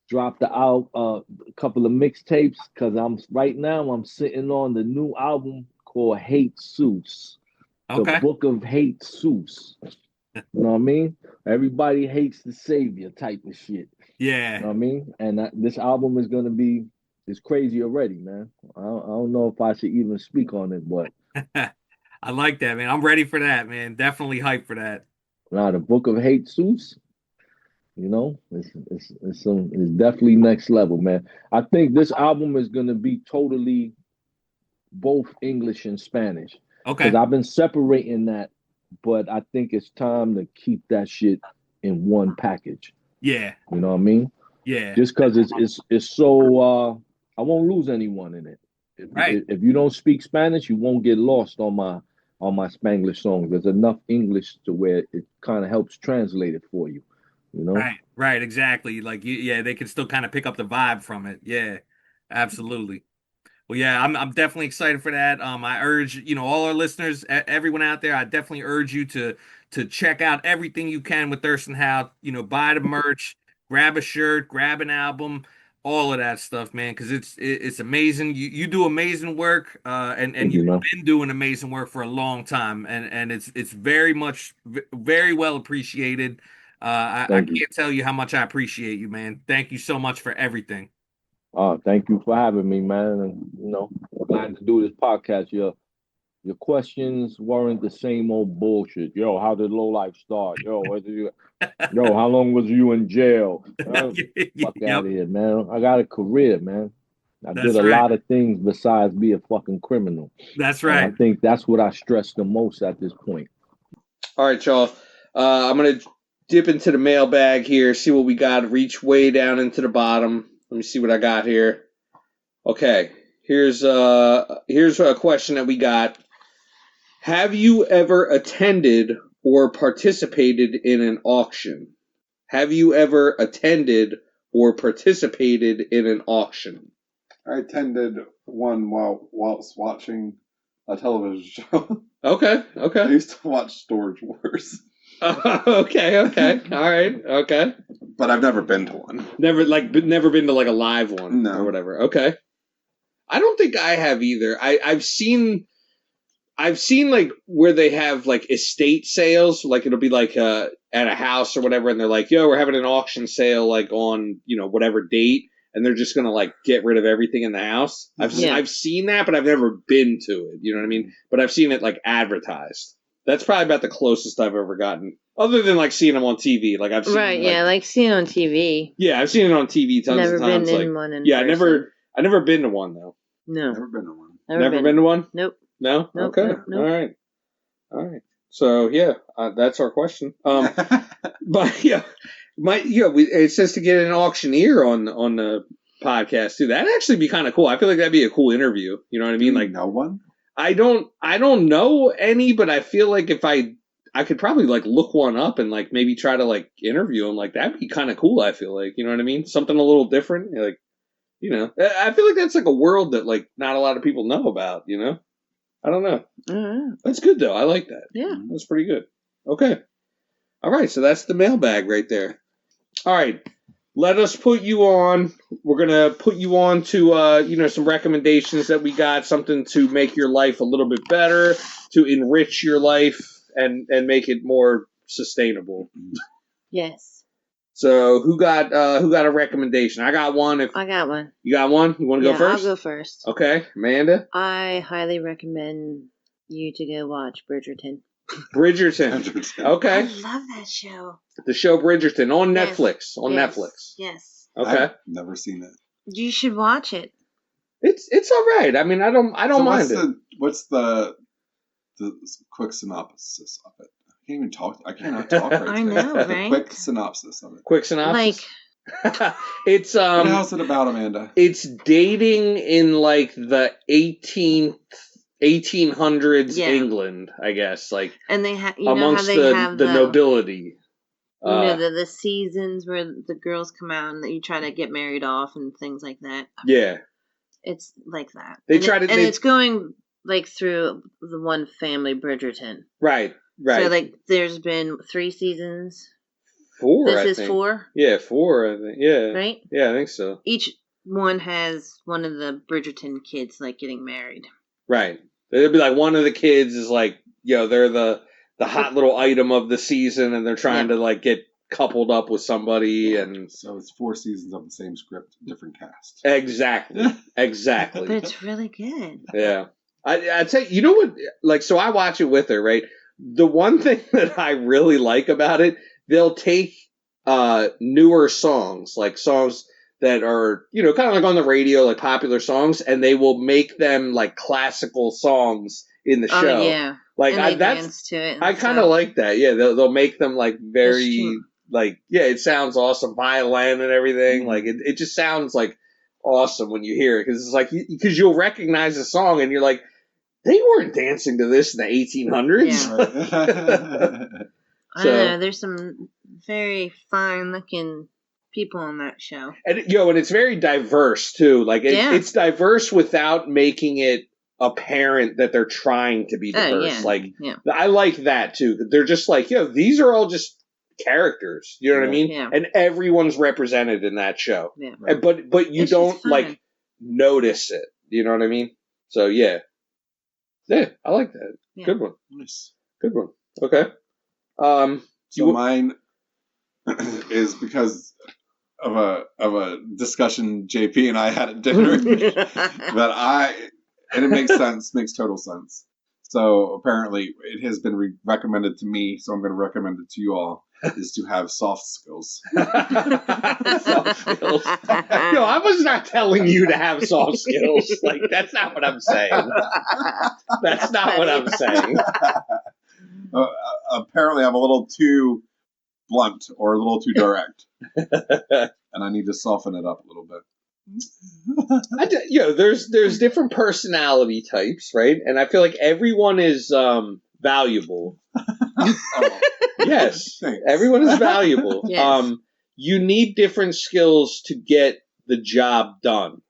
Speaker 6: drop a couple of mixtapes because I'm sitting on the new album called Hate Seuss, the
Speaker 5: Okay.
Speaker 6: Book of Hate Seuss. You know what I mean? Everybody hates the savior type of shit. You
Speaker 5: Yeah.
Speaker 6: know what I mean? And this album is gonna be it's crazy already, man. I don't know if I should even speak on it, but
Speaker 5: I like that, man. I'm ready for that, man. Definitely hyped for that.
Speaker 6: now the Book of Hate Seuss, it's definitely next level, man. I think this album is gonna be totally both English and Spanish because
Speaker 5: Okay.
Speaker 6: I've been separating that, but I think it's time to keep that shit in one package.
Speaker 5: Yeah.
Speaker 6: You know what I mean?
Speaker 5: Yeah.
Speaker 6: Just because it's so I won't lose anyone in it.
Speaker 5: Right.
Speaker 6: If you don't speak Spanish, you won't get lost on my Spanglish songs. There's enough English to where it kind of helps translate it for you. You know?
Speaker 5: Right. Right. Exactly. Like yeah, they can still kind of pick up the vibe from it. Yeah. Absolutely. Well, yeah, I'm definitely excited for that. I urge all our listeners, everyone out there, I definitely urge you to check out everything you can with Thurston Howl. Buy the merch, grab a shirt, grab an album, all of that stuff, man, because it's amazing. You do amazing work, and
Speaker 6: Thank you,
Speaker 5: you've
Speaker 6: man.
Speaker 5: been doing amazing work for a long time, and it's very much very well appreciated. I
Speaker 6: Thank you.
Speaker 5: can't tell you how much I appreciate you, man. Thank you so much for everything.
Speaker 6: Thank you for having me, man. And glad to do this podcast. Your questions weren't the same old bullshit. Yo, how did low life start? Yo, how long was you in jail? Fuck out
Speaker 5: Yep,
Speaker 6: of here, man. I got a career, man. I did
Speaker 5: that's
Speaker 6: a
Speaker 5: right.
Speaker 6: lot of things besides be a fucking criminal.
Speaker 5: That's
Speaker 6: And I
Speaker 5: right.
Speaker 6: think that's what I stress the most at this point.
Speaker 1: All right, y'all. I'm gonna dip into the mailbag here, see what we got. Reach way down into the bottom. Let me see what I got here. Okay, here's a question that we got. Have you ever attended or participated in an auction? Have you ever attended or participated in an auction?
Speaker 3: I attended one whilst watching a television show.
Speaker 1: Okay.
Speaker 3: I used to watch Storage Wars.
Speaker 1: Okay. All right. Okay.
Speaker 3: But I've never been to one.
Speaker 1: Never been to like a live one
Speaker 3: No.
Speaker 1: or whatever. Okay. I don't think I have either. I've seen like where they have like estate sales, like it'll be like at a house or whatever, and they're like, "Yo, we're having an auction sale like on whatever date," and they're just gonna like get rid of everything in the house.
Speaker 4: Yeah.
Speaker 1: I've seen that, but I've never been to it. You know what I mean? But I've seen it like advertised. That's probably about the closest I've ever gotten, other than like seeing them on TV. Like I've seen,
Speaker 4: Right, yeah, like seen on TV.
Speaker 1: yeah, I've seen it on TV tons
Speaker 4: Never
Speaker 1: of times.
Speaker 4: been in
Speaker 1: Like,
Speaker 4: one in
Speaker 1: yeah,
Speaker 4: person.
Speaker 1: I never been to one though.
Speaker 4: No,
Speaker 3: Never been to one.
Speaker 1: Never been to one.
Speaker 4: Nope.
Speaker 1: No.
Speaker 4: Nope,
Speaker 1: Okay.
Speaker 4: nope, nope.
Speaker 1: All right. So yeah, that's our question. But yeah, it says to get an auctioneer on the podcast too. That'd actually be kind of cool. I feel like that'd be a cool interview. You know what I mean? Like,
Speaker 3: no one.
Speaker 1: I don't know any, but I feel like if I could probably like look one up and like maybe try to like interview him. Like that'd be kind of cool. I feel like, you know what I mean? Something a little different. Like, I feel like that's like a world that like not a lot of people know about. I don't know. That's good though. I like that.
Speaker 4: Yeah.
Speaker 1: That's pretty good. Okay. All right. So that's the mailbag right there. All right. Let us put you on. We're gonna put you on to some recommendations that we got, something to make your life a little bit better, to enrich your life and make it more sustainable.
Speaker 4: Yes.
Speaker 1: So who got a recommendation? I got one. If
Speaker 4: I got one.
Speaker 1: you got one, you want to go first?
Speaker 4: I'll go first.
Speaker 1: Okay, Amanda.
Speaker 4: I highly recommend you to go watch Bridgerton.
Speaker 1: Bridgerton. Okay.
Speaker 4: I love that show.
Speaker 1: The show Bridgerton on
Speaker 4: Yes.
Speaker 1: Netflix.
Speaker 4: Yes.
Speaker 1: Netflix.
Speaker 4: Yes.
Speaker 1: Okay.
Speaker 3: I've never seen it.
Speaker 4: You should watch it.
Speaker 1: It's all right. I mean, I don't mind it.
Speaker 3: What's the quick synopsis of it? I can't even talk. I cannot talk right
Speaker 4: I
Speaker 3: today.
Speaker 4: know,
Speaker 3: The
Speaker 4: right?
Speaker 3: quick synopsis of it.
Speaker 1: Quick synopsis.
Speaker 4: Like,
Speaker 1: It's
Speaker 3: What else is it about, Amanda?
Speaker 1: It's dating in like the 1800s
Speaker 4: Yeah.
Speaker 1: England, I guess, like
Speaker 4: and they have, you know how
Speaker 1: amongst
Speaker 4: they
Speaker 1: the
Speaker 4: have
Speaker 1: nobility.
Speaker 4: you know, the seasons where the girls come out and you try to get married off and things like that.
Speaker 1: Yeah.
Speaker 4: It's like that.
Speaker 1: They
Speaker 4: and
Speaker 1: try to-
Speaker 4: and
Speaker 1: they-
Speaker 4: it's going like through the one family, Bridgerton.
Speaker 1: Right.
Speaker 4: So like, there's been 3 seasons.
Speaker 1: 4.
Speaker 4: This
Speaker 1: I
Speaker 4: is
Speaker 1: think.
Speaker 4: 4,
Speaker 1: Yeah, 4. I think. Yeah.
Speaker 4: right?
Speaker 1: Yeah, I think so.
Speaker 4: Each one has one of the Bridgerton kids like getting married.
Speaker 1: Right. It'd be like one of the kids is like, they're the hot little item of the season, and they're trying to like get coupled up with somebody, and
Speaker 3: So it's 4 seasons of the same script, different cast.
Speaker 1: exactly.
Speaker 4: But it's really good.
Speaker 1: Yeah. I'd say, you know what, like, so I watch it with her, right? The one thing that I really like about it, they'll take newer songs, like songs that are, kind of like on the radio, like popular songs, and they will make them like classical songs in the show.
Speaker 4: Oh, yeah.
Speaker 1: Like,
Speaker 4: And they dance to it.
Speaker 1: I kind of like that. Yeah, they'll make them like very,
Speaker 4: true.
Speaker 1: like, yeah, it sounds awesome, violin and everything.
Speaker 3: Mhm.
Speaker 1: Like, it just sounds like awesome when you hear it, because it's like, because you'll recognize the song and you're like, they weren't dancing to this in the 1800s.
Speaker 3: Right.
Speaker 4: I don't know. There's some very fine looking people on that show.
Speaker 1: And and it's very diverse too. Like
Speaker 4: Yeah.
Speaker 1: it's diverse without making it apparent that they're trying to be diverse.
Speaker 4: Oh, yeah.
Speaker 1: Like,
Speaker 4: Yeah.
Speaker 1: I like that too. They're just like, these are all just characters. You know what I mean?
Speaker 4: Yeah.
Speaker 1: And everyone's represented in that show.
Speaker 4: Yeah.
Speaker 1: And, but you
Speaker 4: It's just
Speaker 1: don't
Speaker 4: fun.
Speaker 1: like notice it. You know what I mean? So yeah, I like that.
Speaker 4: Yeah.
Speaker 1: Good one.
Speaker 3: Nice.
Speaker 1: Good one. Okay.
Speaker 3: So mine is because of a discussion JP and I had at dinner that and it makes sense, makes total sense. So apparently it has been recommended to me, so I'm going to recommend it to you all, is to have soft skills.
Speaker 1: Soft skills. No, I was not telling you to have soft skills. Like, that's not what I'm saying. That's not what I'm saying.
Speaker 3: Apparently I'm a little too blunt or a little too direct. And I need to soften it up a little bit.
Speaker 1: There's different personality types, right? And I feel like everyone is valuable.
Speaker 3: Oh,
Speaker 1: Yes,
Speaker 3: thanks.
Speaker 1: everyone is valuable.
Speaker 4: Yes.
Speaker 1: You need different skills to get the job done.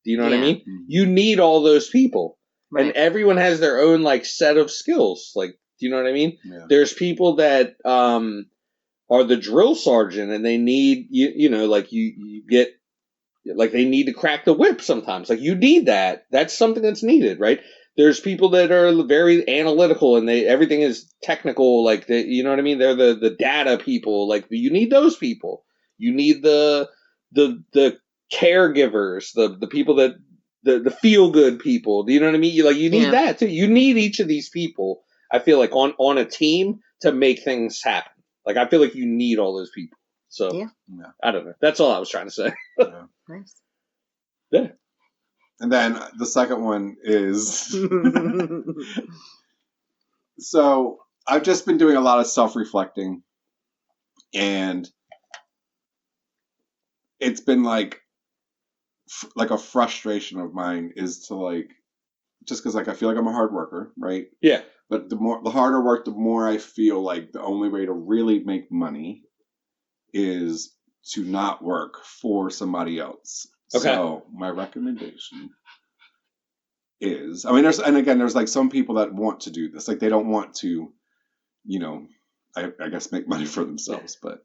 Speaker 1: Do you know what I
Speaker 4: Yeah.
Speaker 1: mean? You need all those people,
Speaker 4: Right.
Speaker 1: and everyone has their own like set of skills. Like, do you know what I mean?
Speaker 3: Yeah.
Speaker 1: There's people that are the drill sergeant, and they need like you get. Like, they need to crack the whip sometimes. Like, you need that. That's something that's needed, right? There's people that are very analytical and everything is technical. Like, you know what I mean? They're the data people. Like, you need those people. You need the caregivers, the people that the feel good people. Do you know what I mean? You need that too. You need each of these people. I feel like on a team to make things happen. Like, I feel like you need all those people. So
Speaker 4: Yeah.
Speaker 1: I don't know. That's all I was trying to say.
Speaker 3: Yeah.
Speaker 4: Nice.
Speaker 1: Yeah.
Speaker 3: And then the second one is so I've just been doing a lot of self-reflecting, and it's been like a frustration of mine is to like, just because like I feel like I'm a hard worker, right?
Speaker 1: Yeah.
Speaker 3: But the harder I work, the more I feel like the only way to really make money is to not work for somebody else.
Speaker 1: Okay.
Speaker 3: So my recommendation is, I mean, there's like some people that want to do this. Like, they don't want to, I guess make money for themselves. But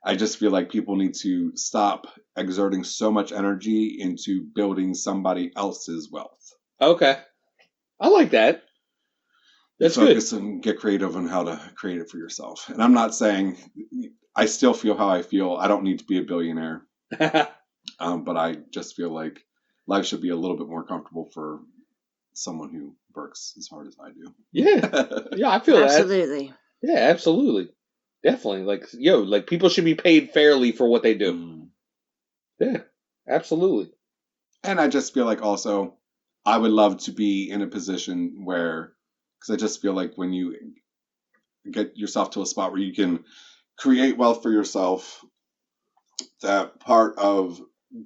Speaker 3: I just feel like people need to stop exerting so much energy into building somebody else's wealth.
Speaker 1: Okay. I like that. That's
Speaker 3: Focus and get creative on how to create it for yourself. And I'm not saying I still feel how I feel. I don't need to be a billionaire.
Speaker 1: good.
Speaker 3: But I just feel like life should be a little bit more comfortable for someone who works as hard as I do.
Speaker 1: Yeah, I feel that.
Speaker 4: Absolutely.
Speaker 1: Yeah, absolutely. Definitely. Like people should be paid fairly for what they do.
Speaker 3: Mm.
Speaker 1: Yeah, absolutely.
Speaker 3: And I just feel like also I would love to be in a position where, because I just feel like when you get yourself to a spot where you can create wealth for yourself, that part of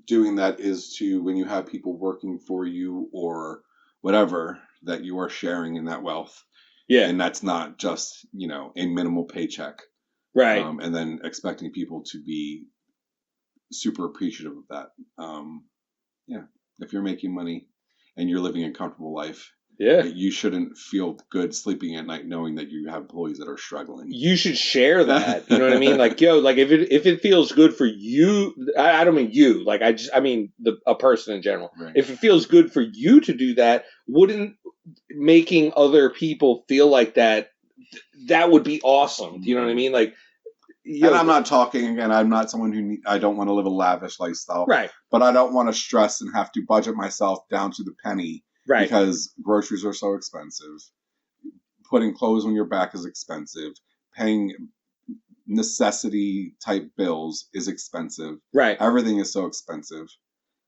Speaker 3: doing that is to, when you have people working for you or whatever, that you are sharing in that wealth.
Speaker 1: Yeah.
Speaker 3: And that's not just, a minimal paycheck.
Speaker 1: Right.
Speaker 3: And then expecting people to be super appreciative of that. Yeah. If you're making money and you're living a comfortable life,
Speaker 1: Yeah.
Speaker 3: you shouldn't feel good sleeping at night knowing that you have employees that are struggling.
Speaker 1: You should share that. You know what I mean? Like, if it feels good for you, I don't mean you. Like, I mean a person in general.
Speaker 3: Right.
Speaker 1: If it feels good for you to do that, wouldn't making other people feel like that would be awesome? Do you know what I mean? Like,
Speaker 3: and I'm not talking, again, I'm not someone I don't want to live a lavish lifestyle.
Speaker 1: Right.
Speaker 3: But I don't want to stress and have to budget myself down to the penny.
Speaker 1: Right.
Speaker 3: Because groceries are so expensive. Putting clothes on your back is expensive. Paying necessity type bills is expensive.
Speaker 1: Right.
Speaker 3: Everything is so expensive.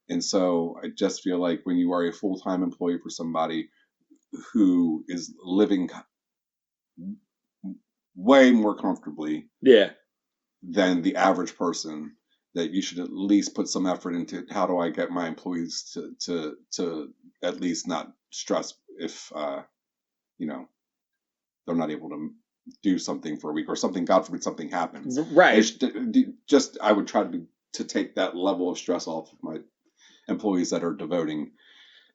Speaker 3: And so I just feel like when you are a full-time employee for somebody who is living way more comfortably than the average person, that you should at least put some effort into how do I get my employees to at least not stress if they're not able to do something for a week or something, God forbid something happens.
Speaker 1: Right.
Speaker 3: I would try to take that level of stress off of my employees that are devoting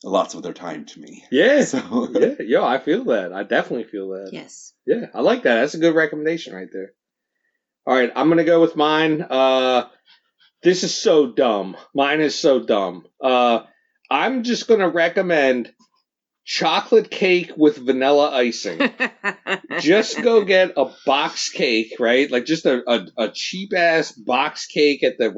Speaker 3: lots of their time to me.
Speaker 1: Yeah.
Speaker 3: So
Speaker 1: yeah, I feel that. I definitely feel that.
Speaker 4: Yes.
Speaker 1: Yeah, I like that. That's a good recommendation right there. All right, I'm going to go with mine. This is so dumb. Mine is so dumb. I'm just going to recommend chocolate cake with vanilla icing. Just go get a box cake, right? Like just a cheap ass box cake at the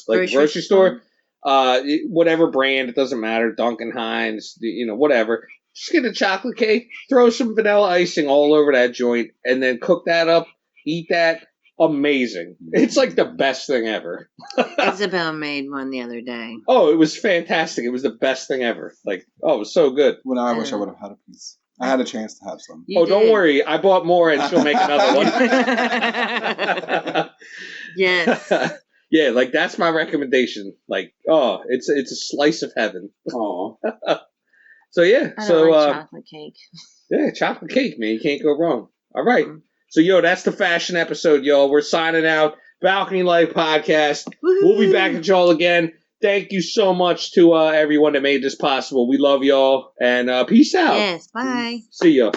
Speaker 1: grocery store. Whatever brand, it doesn't matter. Duncan Hines, whatever. Just get a chocolate cake, throw some vanilla icing all over that joint, and then cook that up. Eat that. Amazing. It's like the best thing ever.
Speaker 4: Isabel made one the other day.
Speaker 1: Oh, it was fantastic. It was the best thing ever. Like, it was so good.
Speaker 3: Well, I wish I would have had a piece. I had a chance to have some.
Speaker 1: Don't worry. I bought more and she'll make another one.
Speaker 4: Yes.
Speaker 1: Yeah, like that's my recommendation. Like, it's a slice of heaven. Oh. So yeah.
Speaker 4: I don't like chocolate cake.
Speaker 1: Yeah, chocolate cake, man. You can't go wrong. All right. So, that's the fashion episode, y'all. We're signing out. Balcony Life Podcast.
Speaker 4: Woo-hoo.
Speaker 1: We'll be back at y'all again. Thank you so much to everyone that made this possible. We love y'all. And peace out.
Speaker 4: Yes, bye.
Speaker 1: See ya.